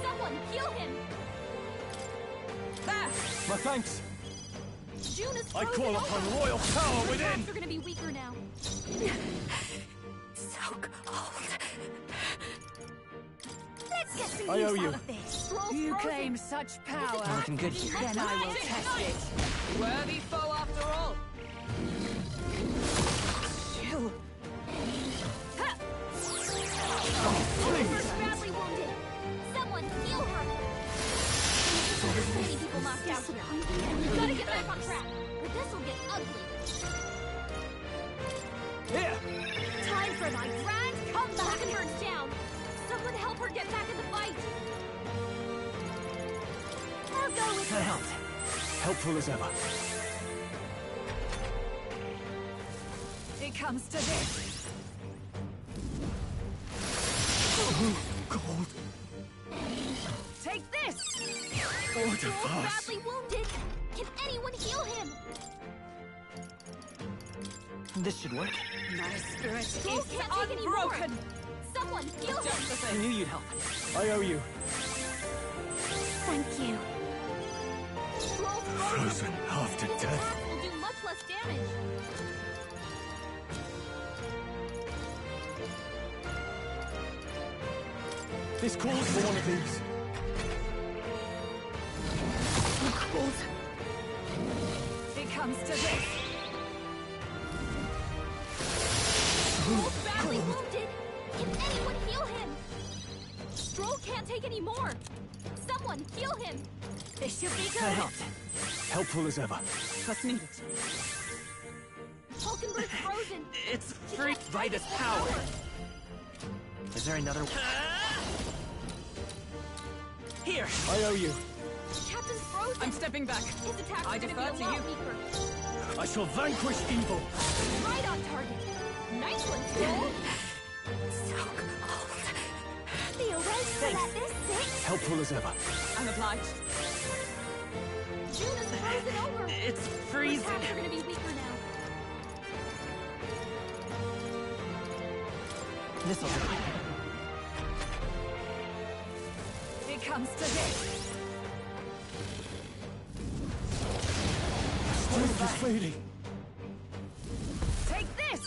Someone heal him. My thanks! Juna's I frozen call over. upon royal power Her within! attacks are gonna be weaker now. So cold. Let's get some I use owe you. out of this. Stroll's You frozen. claim such power. Looking good here. Then I will test it. Worthy foe after all. Chill. Please! Badly wounded. Someone heal her. There's many people knocked out here. We gotta get back on track, or this'll get ugly. Here! Time for my grand comeback. Hulkenberg's down. Someone help her get back in the fight. I'll go with That helped. Helpful as ever. It comes to this. Cold. Take this! Stroll's badly wounded. Can anyone heal him? This should work. My spirit Stroll is can't take any more. unbroken. Someone heal him. I knew you'd help. I owe you. Thank you. Stroll's Frozen after His death. attacks will do much less damage. This calls for one of these. Cold. It comes to this. Stroll's badly wounded. Can anyone heal him? Stroll can't take any more. Someone heal him. This should be That good. helped. Helpful as ever. Trust me. Hulkenberg's frozen. It's free. Vitus power. Is there another? Here. I owe you. Captain's frozen. I'm stepping back. His attacks I are gonna be defer a to lot you. weaker. I shall vanquish evil. Right on target. Nice one, Stroll. So cold. Feel right to let this sit. Helpful as ever. I'm obliged. Juna's frozen over. It's Her freezing. attacks are gonna be weaker now. This'll do. It comes to this. Strength is fading. Take this!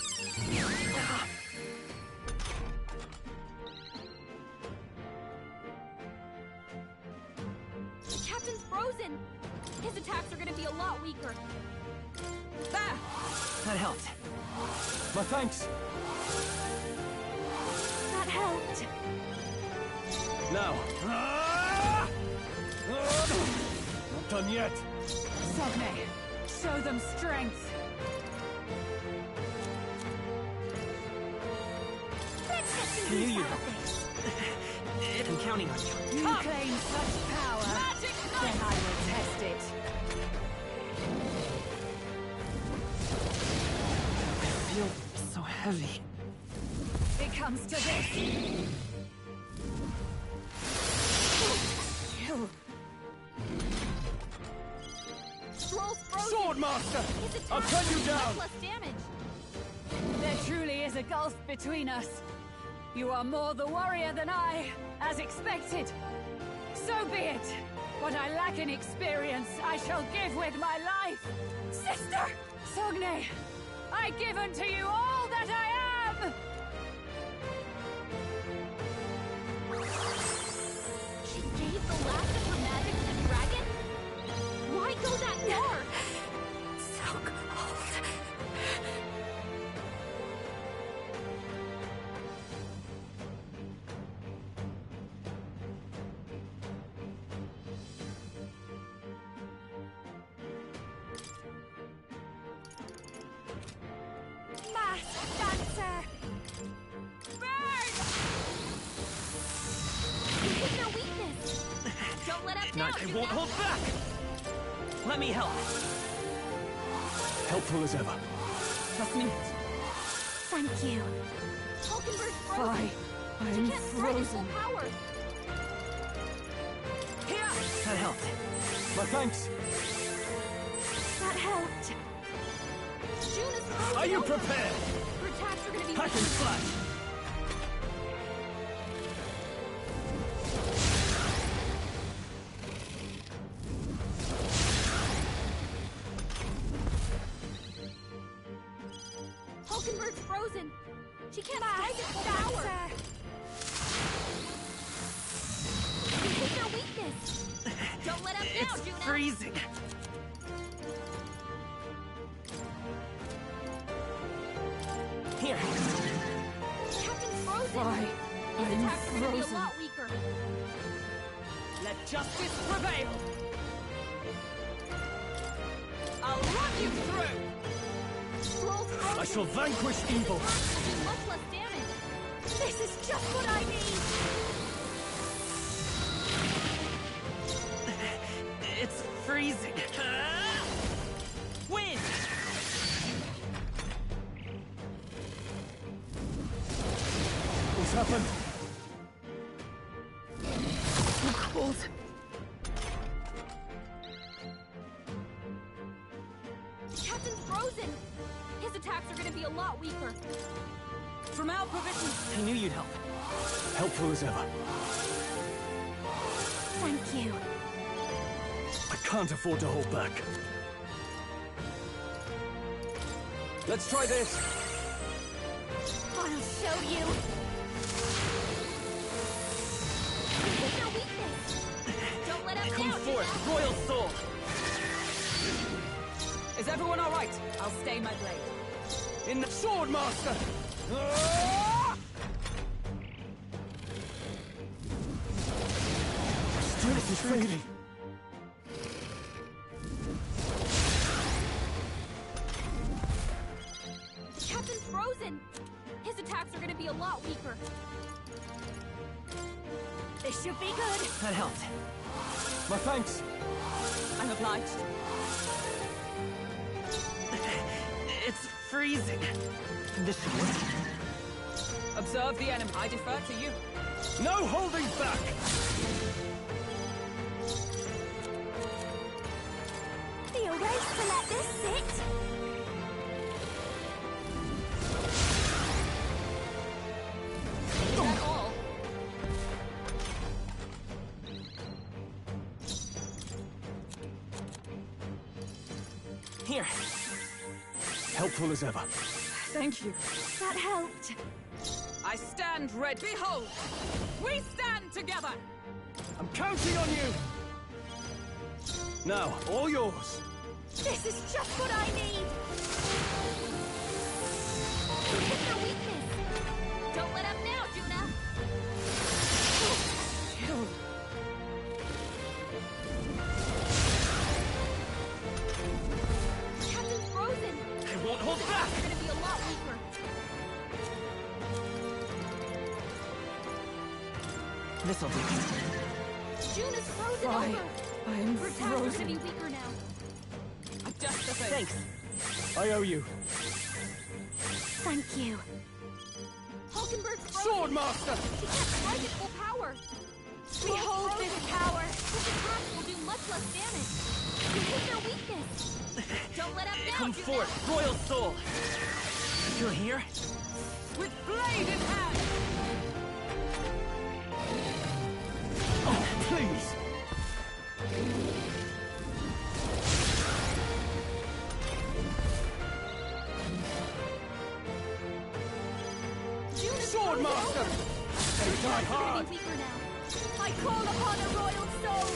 The captain's frozen! His attacks are gonna be a lot weaker. Ah! That helped. My thanks. That helped. Now. Not done yet. Sogne, show them strength. I knew you'd help. I'm counting on you. You claim such power. Magic knife! Then I will test it. I feel so heavy. It comes to this. Chill. Stroll's frozen. Swordmaster! His I'll attacks cut you do down! much less damage. There truly is a gulf between us. You are more the warrior than I, as expected. So be it. What I lack in experience, I shall give with my life. Sister! Sogne, I give unto you all that I am! She gave the last of her magic to the dragon? Why go that far? So cold. Masked dancer! Burn! This is their weakness. Don't let up now, I won't hold back! Let me help. Helpful as ever. Trust me. Thank you. Hulkenberg's frozen. Why? She I'm can't strike at full frozen. power. Here! That helped. My thanks. That helped. June is frozen. Are you over. prepared? Her attacks are gonna be Hack and slash. Hulkenberg's frozen. She can't strike at full power. This is their weakness. Don't let up now, It's Juno. freezing. Here. Captain's frozen. Why? His I'm attacks are gonna be a frozen. lot weaker. Let justice prevail. I'll run you through. Stroll's frozen. I shall vanquish evil. Do much less damage. This is just what I need. It's freezing. Wind! What's happened? So cold. Captain's frozen. His attacks are gonna be a lot weaker. From our provision, I knew you'd help. Helpful as ever. Thank you. I can't afford to hold back. Let's try this. I'll show you. This is their weakness. Don't let up Come now, forth, Juno. royal soul. Is everyone all right? I'll stay my blade. In the Swordmaster! Strength is fading. Captain's frozen. His attacks are gonna be a lot weaker. This should be good. That helped. My thanks. I'm obliged. It's freezing. This should work. Observe the enemy. I defer to you. No holding back! Feel ready to let this sit. Is that all? Helpful as ever. Thank you. That helped. I stand ready. Behold! We stand together! I'm counting on you! Now, all yours. This is just what I need! Hit their weakness! Don't let up now, Juna! Captain's frozen! I won't hold back! You're gonna be a lot weaker. This'll do. Juna's frozen Why? over! I'm Her attacks are frozen. gonna be weaker now. Just the thing. Thanks. I owe you. Thank you. Hulkenberg's frozen. Swordmaster! She can't strike at full power. Behold this power. His attacks will do much less damage. You hit their weakness. Don't let up now. Come Juna. forth, Royal Soul! You're here? With blade in hand! Oh, please! Swordmaster! They die hard! Weaker now. I call upon a royal soul.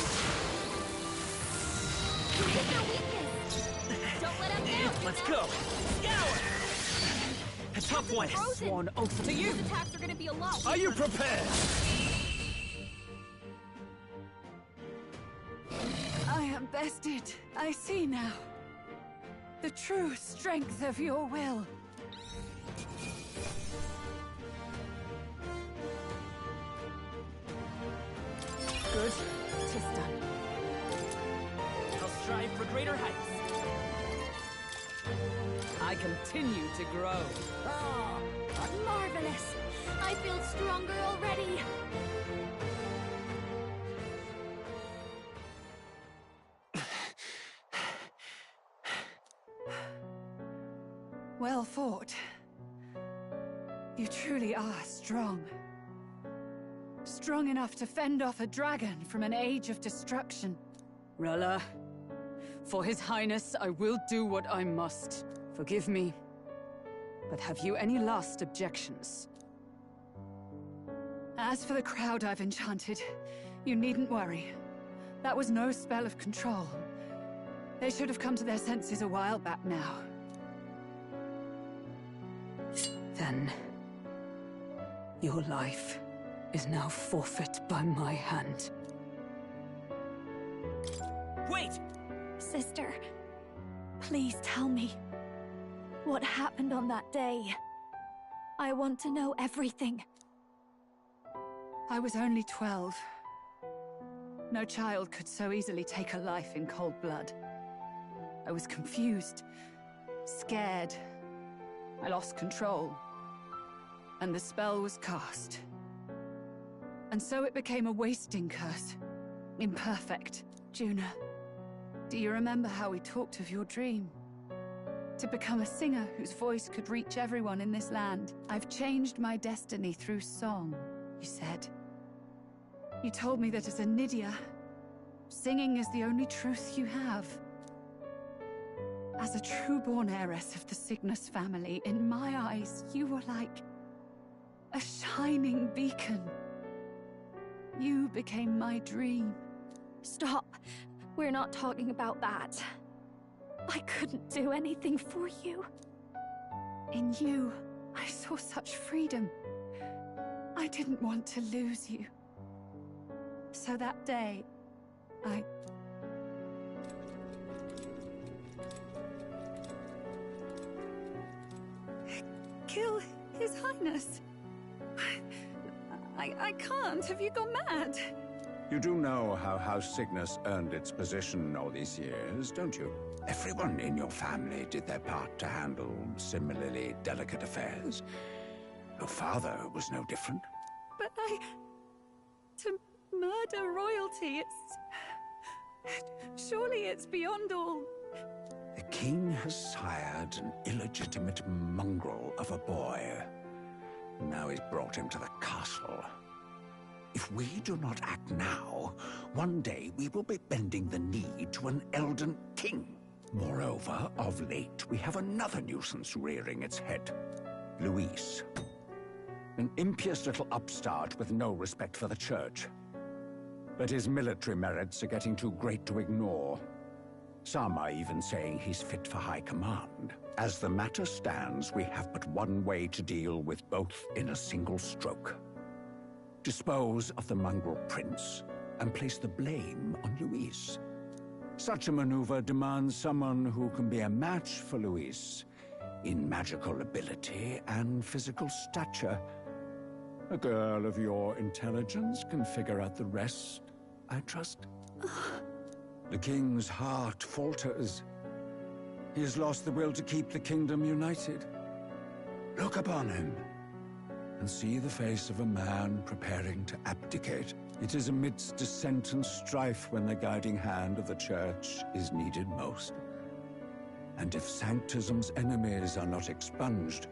You hit their weakness. Don't let up now. Let's Juna. go! Scour! A tough one. Frozen. Sworn oath to you. His attacks are gonna be a lot Are you weaker. prepared? I am bested. I see now. The true strength of your will. Good. 'Tis done. I'll strive for greater heights. I continue to grow. Oh, marvelous. I feel stronger already. Well fought. You truly are strong. Strong enough to fend off a dragon from an age of destruction. Rella, for His Highness, I will do what I must. Forgive me. But have you any last objections? As for the crowd I've enchanted, you needn't worry. That was no spell of control. They should have come to their senses a while back now. Then, your life is now forfeit by my hand. Wait! Sister, please tell me. What happened on that day? I want to know everything. I was only 12. No child could so easily take a life in cold blood. I was confused, scared. I lost control. And the spell was cast. And so it became a wasting curse. Imperfect. Juna, do you remember how we talked of your dream? To become a singer whose voice could reach everyone in this land. I've changed my destiny through song, you said. You told me that as a Nydia, singing is the only truth you have. As a true-born heiress of the Cygnus family, in my eyes, you were like a shining beacon. You became my dream. Stop. We're not talking about that. I couldn't do anything for you. In you, I saw such freedom. I didn't want to lose you. So that day, I... kill His Highness. I can't. Have you gone mad? You do know how House Cygnus earned its position all these years, don't you? Everyone in your family did their part to handle similarly delicate affairs. Your father was no different. But to murder royalty, surely it's beyond all... The king has sired an illegitimate mongrel of a boy. Now he's brought him to the castle. If we do not act now, one day we will be bending the knee to an Elden king. Moreover, of late, we have another nuisance rearing its head. Luis. An impious little upstart with no respect for the church. But his military merits are getting too great to ignore. Some are even saying he's fit for high command. As the matter stands, we have but one way to deal with both in a single stroke. Dispose of the mongrel prince and place the blame on Luis. Such a maneuver demands someone who can be a match for Luis in magical ability and physical stature. A girl of your intelligence can figure out the rest, I trust. The king's heart falters. He has lost the will to keep the kingdom united. Look upon him and see the face of a man preparing to abdicate. It is amidst dissent and strife when the guiding hand of the church is needed most. And if Sanctism's enemies are not expunged,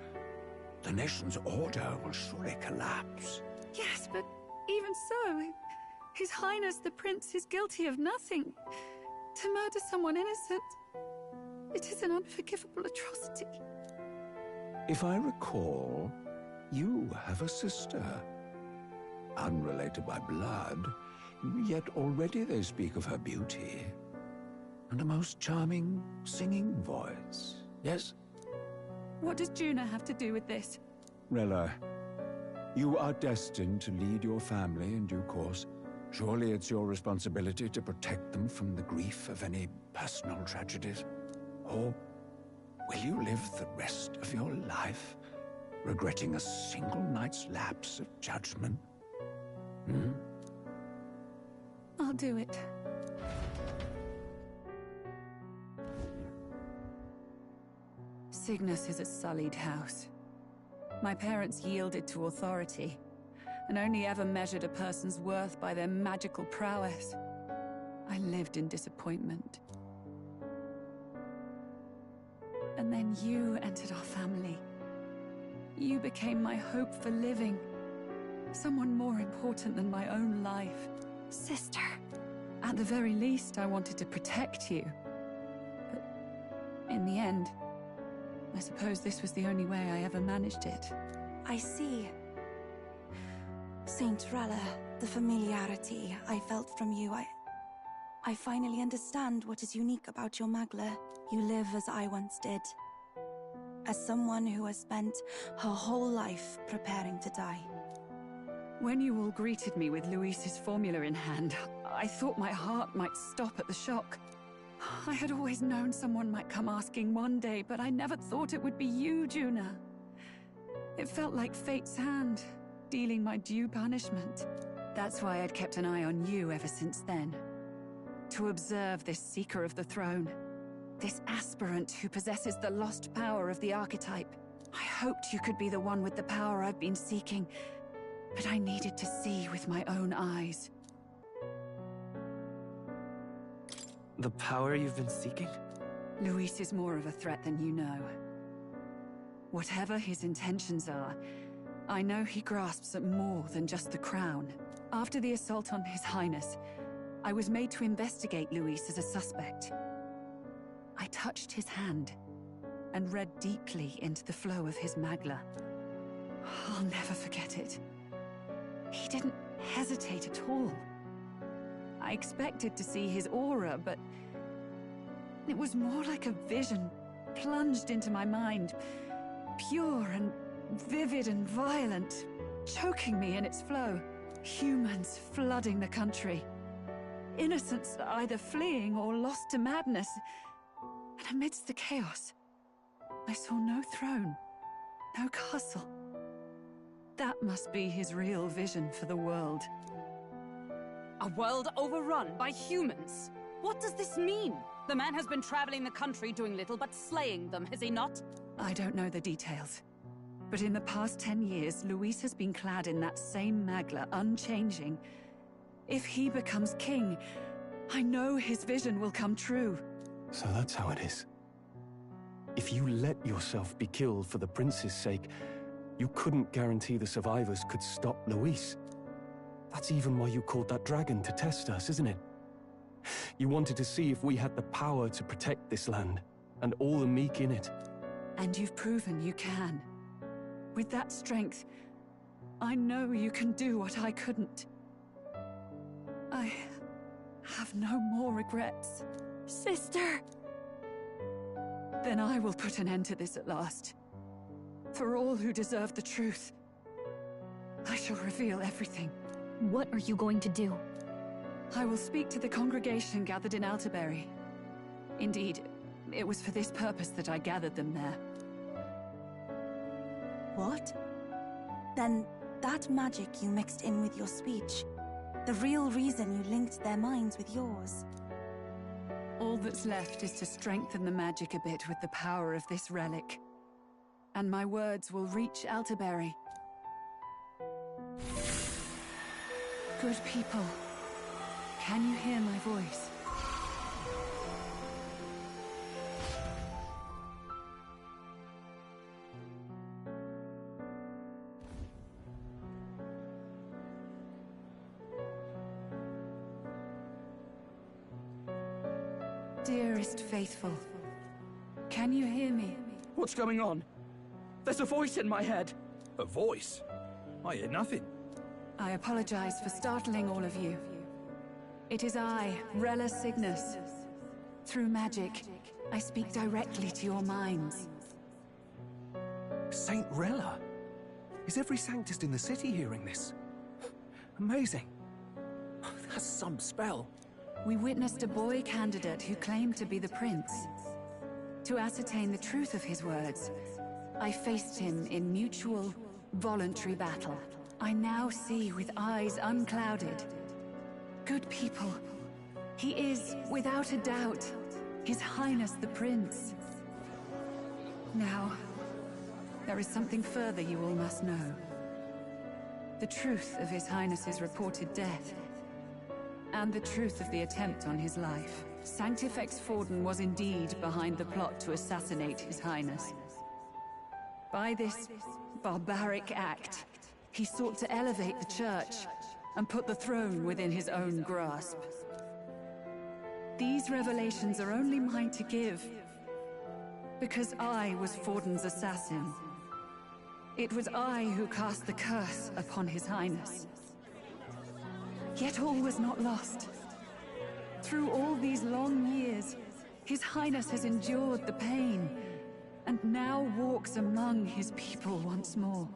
the nation's order will surely collapse. Yes, but even so, His Highness the Prince is guilty of nothing. To murder someone innocent, it is an unforgivable atrocity. If I recall, you have a sister. Unrelated by blood, yet already they speak of her beauty. And a most charming singing voice, yes? What does Juna have to do with this? Rella, you are destined to lead your family in due course. Surely it's your responsibility to protect them from the grief of any personal tragedies. Or will you live the rest of your life regretting a single night's lapse of judgment? I'll do it. Cygnus is a sullied house. My parents yielded to authority, and only ever measured a person's worth by their magical prowess. I lived in disappointment. And then you entered our family. You became my hope for living. Someone more important than my own life. Sister. At the very least, I wanted to protect you. But in the end, I suppose this was the only way I ever managed it. I see. Saint Rella, the familiarity I felt from you, I finally understand what is unique about your Magla. You live as I once did. As someone who has spent her whole life preparing to die. When you all greeted me with Luis's formula in hand, I thought my heart might stop at the shock. I had always known someone might come asking one day, but I never thought it would be you, Juna. It felt like fate's hand, dealing my due punishment. That's why I'd kept an eye on you ever since then. To observe this seeker of the throne. This aspirant who possesses the lost power of the archetype. I hoped you could be the one with the power I've been seeking, but I needed to see with my own eyes. The power you've been seeking? Luis is more of a threat than you know. Whatever his intentions are, I know he grasps at more than just the crown. After the assault on His Highness, I was made to investigate Luis as a suspect. I touched his hand and read deeply into the flow of his Magla. I'll never forget it. He didn't hesitate at all. I expected to see his aura, but it was more like a vision plunged into my mind, pure and vivid and violent, choking me in its flow. Humans flooding the country. Innocents either fleeing or lost to madness. And amidst the chaos, I saw no throne, no castle. That must be his real vision for the world. A world overrun by humans? What does this mean? The man has been traveling the country doing little but slaying them, has he not? I don't know the details. But in the past 10 years, Luis has been clad in that same Magla, unchanging. If he becomes king, I know his vision will come true. So that's how it is. If you let yourself be killed for the prince's sake, you couldn't guarantee the survivors could stop Luis. That's even why you called that dragon to test us, isn't it? You wanted to see if we had the power to protect this land, and all the meek in it. And you've proven you can. With that strength, I know you can do what I couldn't. I have no more regrets. Sister! Then I will put an end to this at last. For all who deserve the truth, I shall reveal everything. What are you going to do? I will speak to the congregation gathered in Altaberry. Indeed, it was for this purpose that I gathered them there. What? Then that magic you mixed in with your speech, the real reason you linked their minds with yours. All that's left is to strengthen the magic a bit with the power of this relic. And my words will reach Altaberry. Good people, can you hear my voice? Dearest faithful, can you hear me? What's going on? There's a voice in my head. A voice? I hear nothing. I apologize for startling all of you. It is I, Rella Cygnus. Through magic, I speak directly to your minds. Saint Rella? Is every Sanctist in the city hearing this? Amazing. That's some spell. We witnessed a boy candidate who claimed to be the prince. To ascertain the truth of his words, I faced him in mutual, voluntary battle. I now see with eyes unclouded. Good people, he is, without a doubt, His Highness the Prince. Now, there is something further you all must know. The truth of His Highness's reported death, and the truth of the attempt on his life. Sanctifex Forden was indeed behind the plot to assassinate His Highness. By this barbaric act, he sought to elevate the Church and put the throne within his own grasp. These revelations are only mine to give, because I was Forden's assassin. It was I who cast the curse upon His Highness. Yet all was not lost. Through all these long years, His Highness has endured the pain, and now walks among his people once more.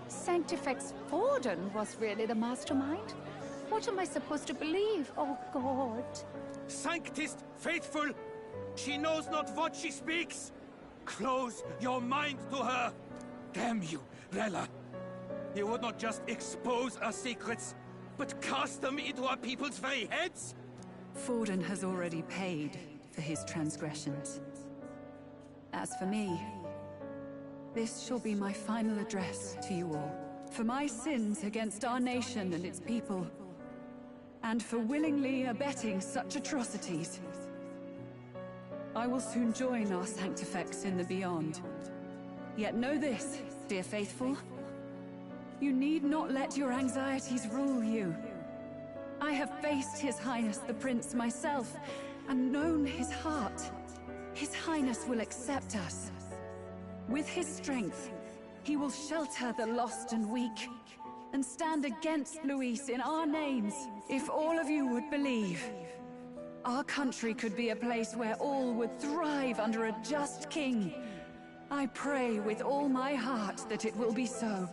Sanctifex Forden was really the mastermind? What am I supposed to believe? Oh, God. Sanctist faithful! She knows not what she speaks! Close your mind to her! Damn you, Rella! You would not just expose our secrets, but cast them into our people's very heads? Forden has already paid for his transgressions. As for me, this shall be my final address to you all. For my sins against our nation and its people, and for willingly abetting such atrocities, I will soon join our Sanctifex in the Beyond. Yet know this, dear faithful, you need not let your anxieties rule you. I have faced His Highness the Prince myself, and known his heart. His Highness will accept us. With his strength, he will shelter the lost and weak, and stand against Luis in our names. If all of you would believe, our country could be a place where all would thrive under a just king. I pray with all my heart that it will be so.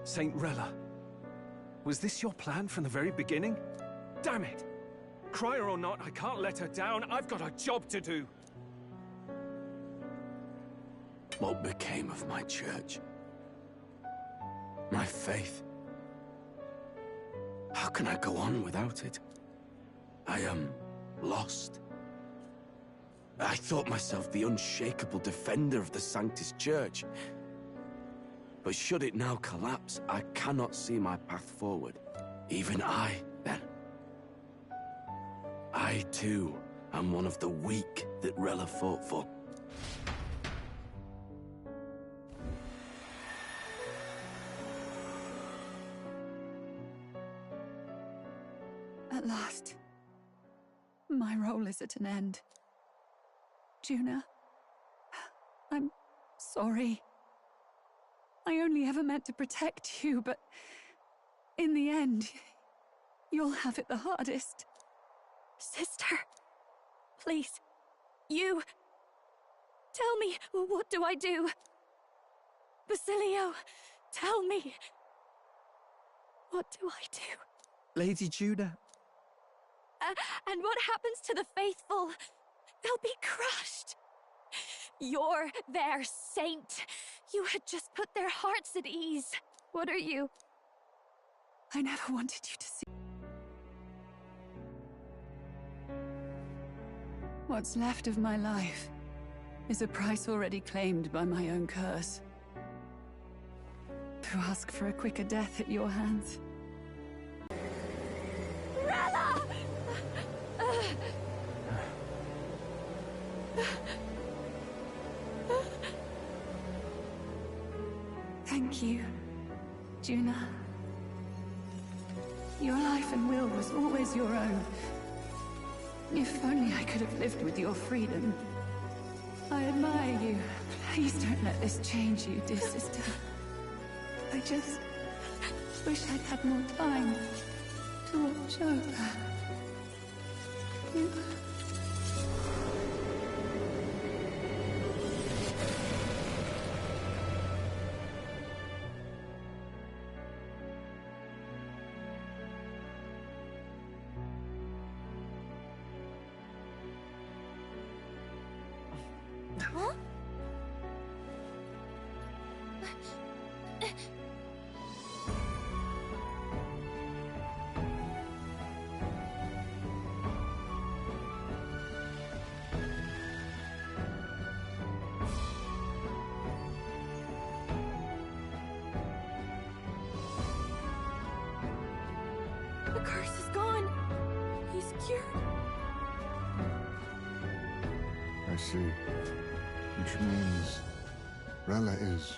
Saint Rella, was this your plan from the very beginning? Damn it! Crier or not, I can't let her down. I've got a job to do. What became of my church? My faith? How can I go on without it? I am lost. I thought myself the unshakable defender of the Sanctist Church. But should it now collapse, I cannot see my path forward. Even I, then. I, too, am one of the weak that Rella fought for. At last, my role is at an end. Juna, I'm sorry. I only ever meant to protect you, but in the end, you'll have it the hardest. Sister, please, you... Tell me, what do I do? Basilio, tell me. What do I do? Lady Juna. And what happens to the faithful? They'll be crushed. You're their saint. You had just put their hearts at ease. What are you? I never wanted you to see. What's left of my life is a price already claimed by my own curse. To ask for a quicker death at your hands. Rella! Thank you, Juna. Your life and will was always your own. If only I could have lived with your freedom. I admire you. Please don't let this change you, dear sister. I just wish I'd had more time to watch over you. Huh? The curse is gone. He's cured. I see. Which means Rella is...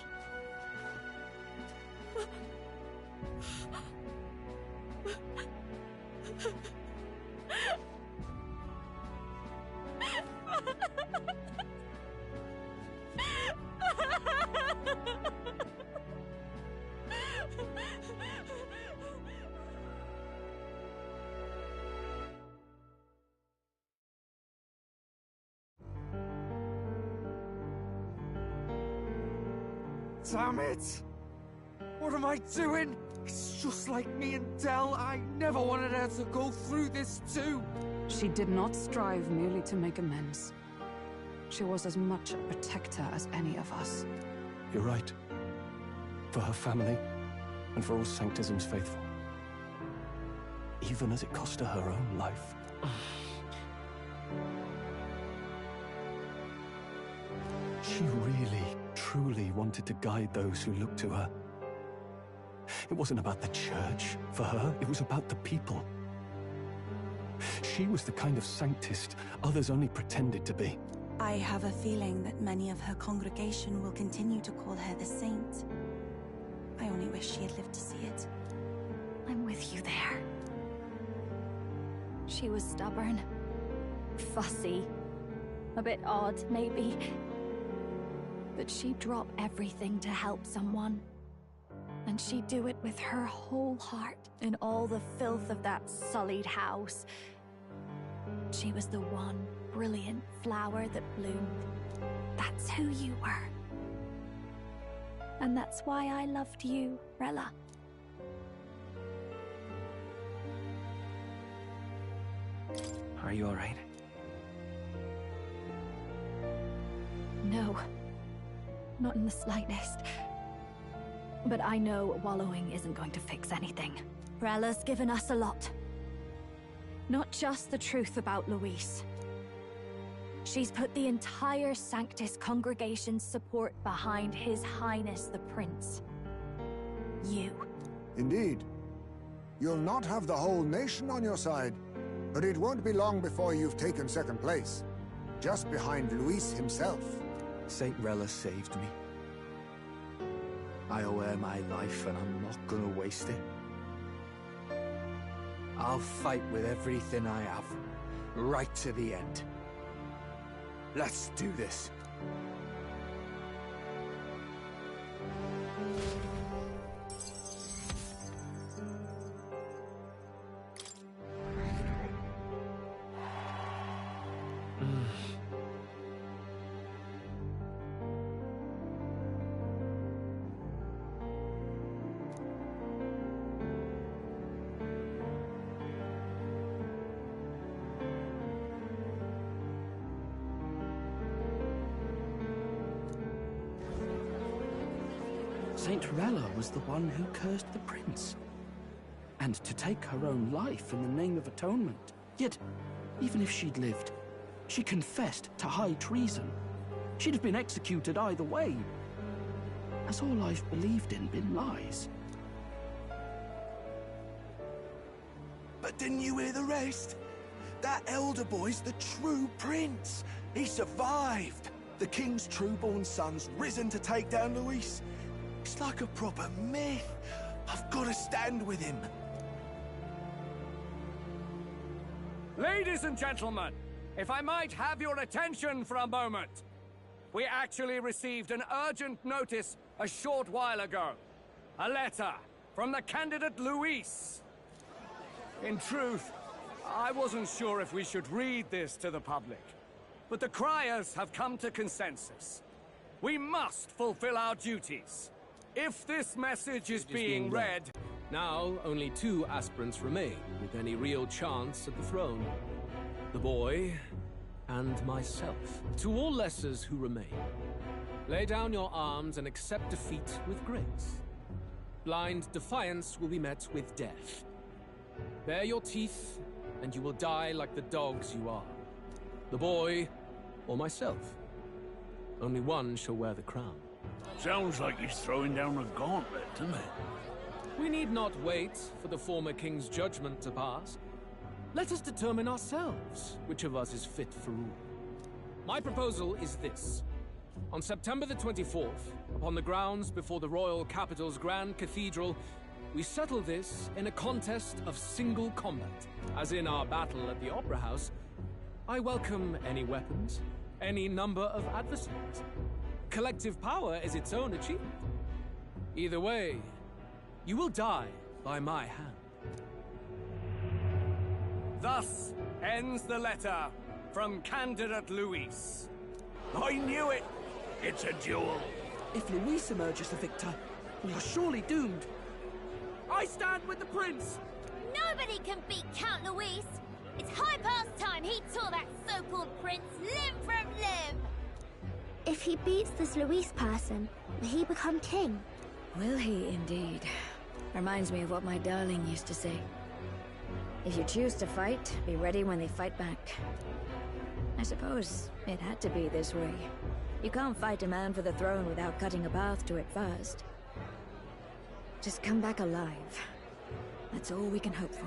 Damn it! What am I doing? It's just like me and Del. I never wanted her to go through this too. She did not strive merely to make amends. She was as much a protector as any of us. You're right. For her family, and for all Sanctism's faithful. Even as it cost her her own life. She really, truly wanted to guide those who looked to her. It wasn't about the church for her, it was about the people. She was the kind of sanctist others only pretended to be. I have a feeling that many of her congregation will continue to call her the saint. I only wish she had lived to see it. I'm with you there. She was stubborn, fussy, a bit odd, maybe. But she'd drop everything to help someone. And she'd do it with her whole heart in all the filth of that sullied house. She was the one brilliant flower that bloomed. That's who you were. And that's why I loved you, Rella. Are you all right? No. Not in the slightest. But I know wallowing isn't going to fix anything. Rella's given us a lot. Not just the truth about Luis. She's put the entire Sanctus congregation's support behind His Highness the Prince. You. Indeed. You'll not have the whole nation on your side, but it won't be long before you've taken second place. Just behind Luis himself. Saint Rella saved me. I owe her my life, and I'm not gonna waste it. I'll fight with everything I have, right to the end. Let's do this. Saint Rella was the one who cursed the prince. And to take her own life in the name of atonement. Yet, even if she'd lived, she confessed to high treason. She'd have been executed either way. Has all I've believed in been lies? But didn't you hear the rest? That elder boy's the true prince. He survived. The king's true-born son's risen to take down Luis. It's like a proper myth. I've got to stand with him. Ladies and gentlemen, if I might have your attention for a moment. We actually received an urgent notice a short while ago. A letter from the candidate Luis. In truth, I wasn't sure if we should read this to the public, but the criers have come to consensus. We must fulfill our duties. If this message is being read... Now, only 2 aspirants remain, with any real chance at the throne. The boy, and myself. To all lessers who remain, lay down your arms and accept defeat with grace. Blind defiance will be met with death. Bare your teeth, and you will die like the dogs you are. The boy, or myself. Only one shall wear the crown. Sounds like he's throwing down a gauntlet, doesn't it? We need not wait for the former king's judgment to pass. Let us determine ourselves which of us is fit for rule. My proposal is this. On September the 24th, upon the grounds before the royal capital's grand cathedral, we settle this in a contest of single combat. As in our battle at the Opera House, I welcome any weapons, any number of adversaries. Collective power is its own achievement. Either way, you will die by my hand. Thus ends the letter from candidate Luis. I knew it! It's a duel. If Luis emerges the victor, we are surely doomed. I stand with the prince! Nobody can beat Count Luis! It's high past time he tore that so-called prince limb from limb! If he beats this Luis person, will he become king? Will he indeed? Reminds me of what my darling used to say. If you choose to fight, be ready when they fight back. I suppose it had to be this way. You can't fight a man for the throne without cutting a path to it first. Just come back alive. That's all we can hope for.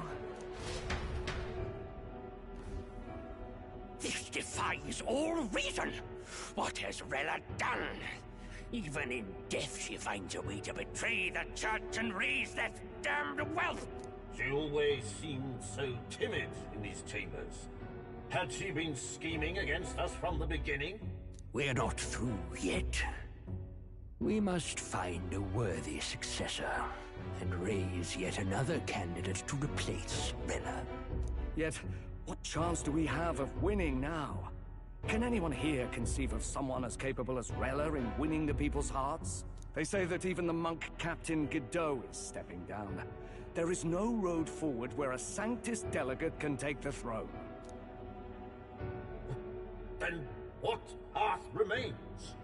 This defies all reason. What has Rella done? Even in death she finds a way to betray the church and raise that damned wealth. She always seemed so timid in these chambers. Had she been scheming against us from the beginning? We're not through yet. We must find a worthy successor and raise yet another candidate to replace Rella. Yet, what chance do we have of winning now? Can anyone here conceive of someone as capable as Rella in winning the people's hearts? They say that even the monk Captain Godot is stepping down. There is no road forward where a Sanctus delegate can take the throne. Then what path remains?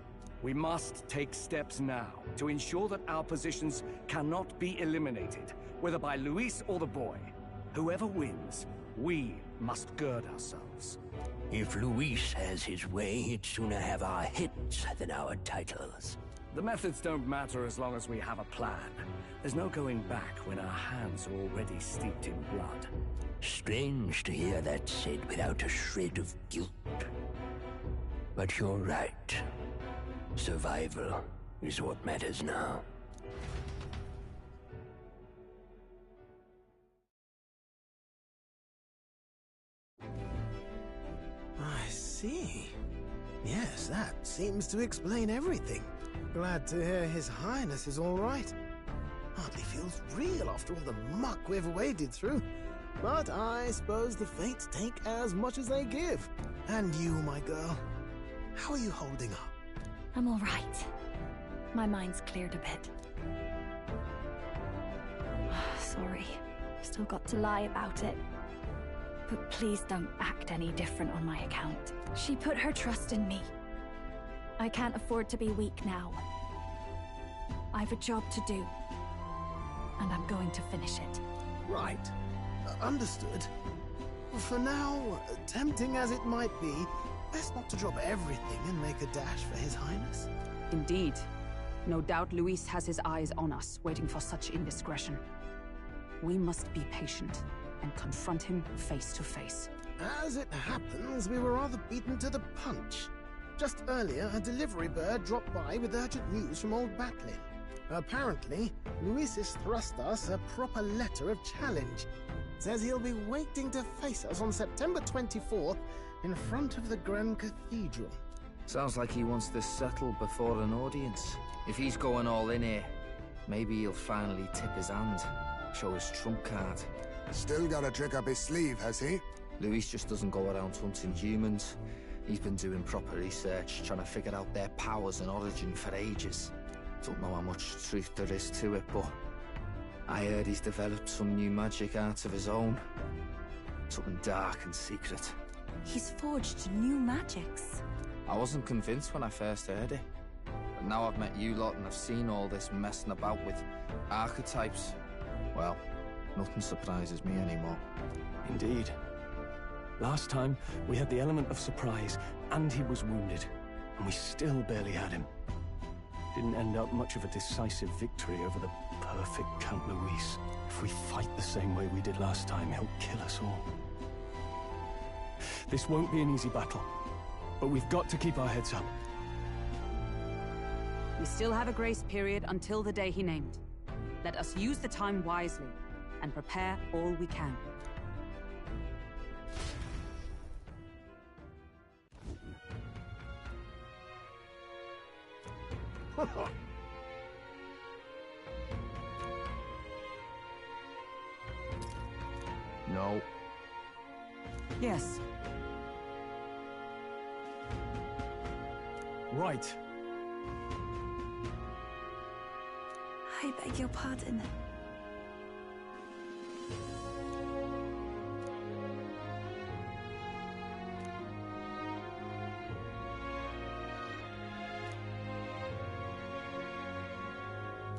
We must take steps now to ensure that our positions cannot be eliminated, whether by Luis or the boy. Whoever wins, we must gird ourselves. If Luis has his way, he'd sooner have our hits than our titles. The methods don't matter as long as we have a plan. There's no going back when our hands are already steeped in blood. Strange to hear that said without a shred of guilt. But you're right. Survival is what matters now. see. Yes, that seems to explain everything. Glad to hear His Highness is all right. Hardly feels real after all the muck we've waded through. But I suppose the fates take as much as they give. And you, my girl, how are you holding up? I'm all right. My mind's cleared a bit. Sorry. Still got to lie about it. But please don't act any different on my account. She put her trust in me. I can't afford to be weak now. I've a job to do. And I'm going to finish it. Right. Understood. For now, tempting as it might be, best not to drop everything and make a dash for His Highness. Indeed. No doubt Luis has his eyes on us, waiting for such indiscretion. We must be patient and confront him face to face. As it happens, we were rather beaten to the punch. Just earlier, a delivery bird dropped by with urgent news from Old Batlin. Apparently, Luis has thrust us a proper letter of challenge. Says he'll be waiting to face us on September 24th in front of the Grand Cathedral. Sounds like he wants this settled before an audience. If he's going all in here, maybe he'll finally tip his hand, show his trump card. Still got a trick up his sleeve, has he? Luis just doesn't go around hunting humans. He's been doing proper research, trying to figure out their powers and origin for ages. Don't know how much truth there is to it, but I heard he's developed some new magic art of his own. Something dark and secret. He's forged new magics. I wasn't convinced when I first heard it. But now I've met you lot and I've seen all this messing about with archetypes. Well, nothing surprises me anymore. Indeed. Last time, we had the element of surprise, and he was wounded. And we still barely had him. Didn't end up much of a decisive victory over the perfect Count Luis. If we fight the same way we did last time, he'll kill us all. This won't be an easy battle, but we've got to keep our heads up. We still have a grace period until the day he named. Let us use the time wisely and prepare all we can. No. Yes. Right. I beg your pardon.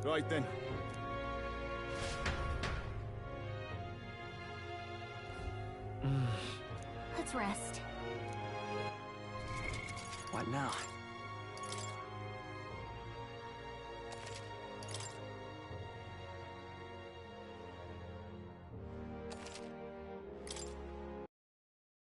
Right then. Let's rest. What now?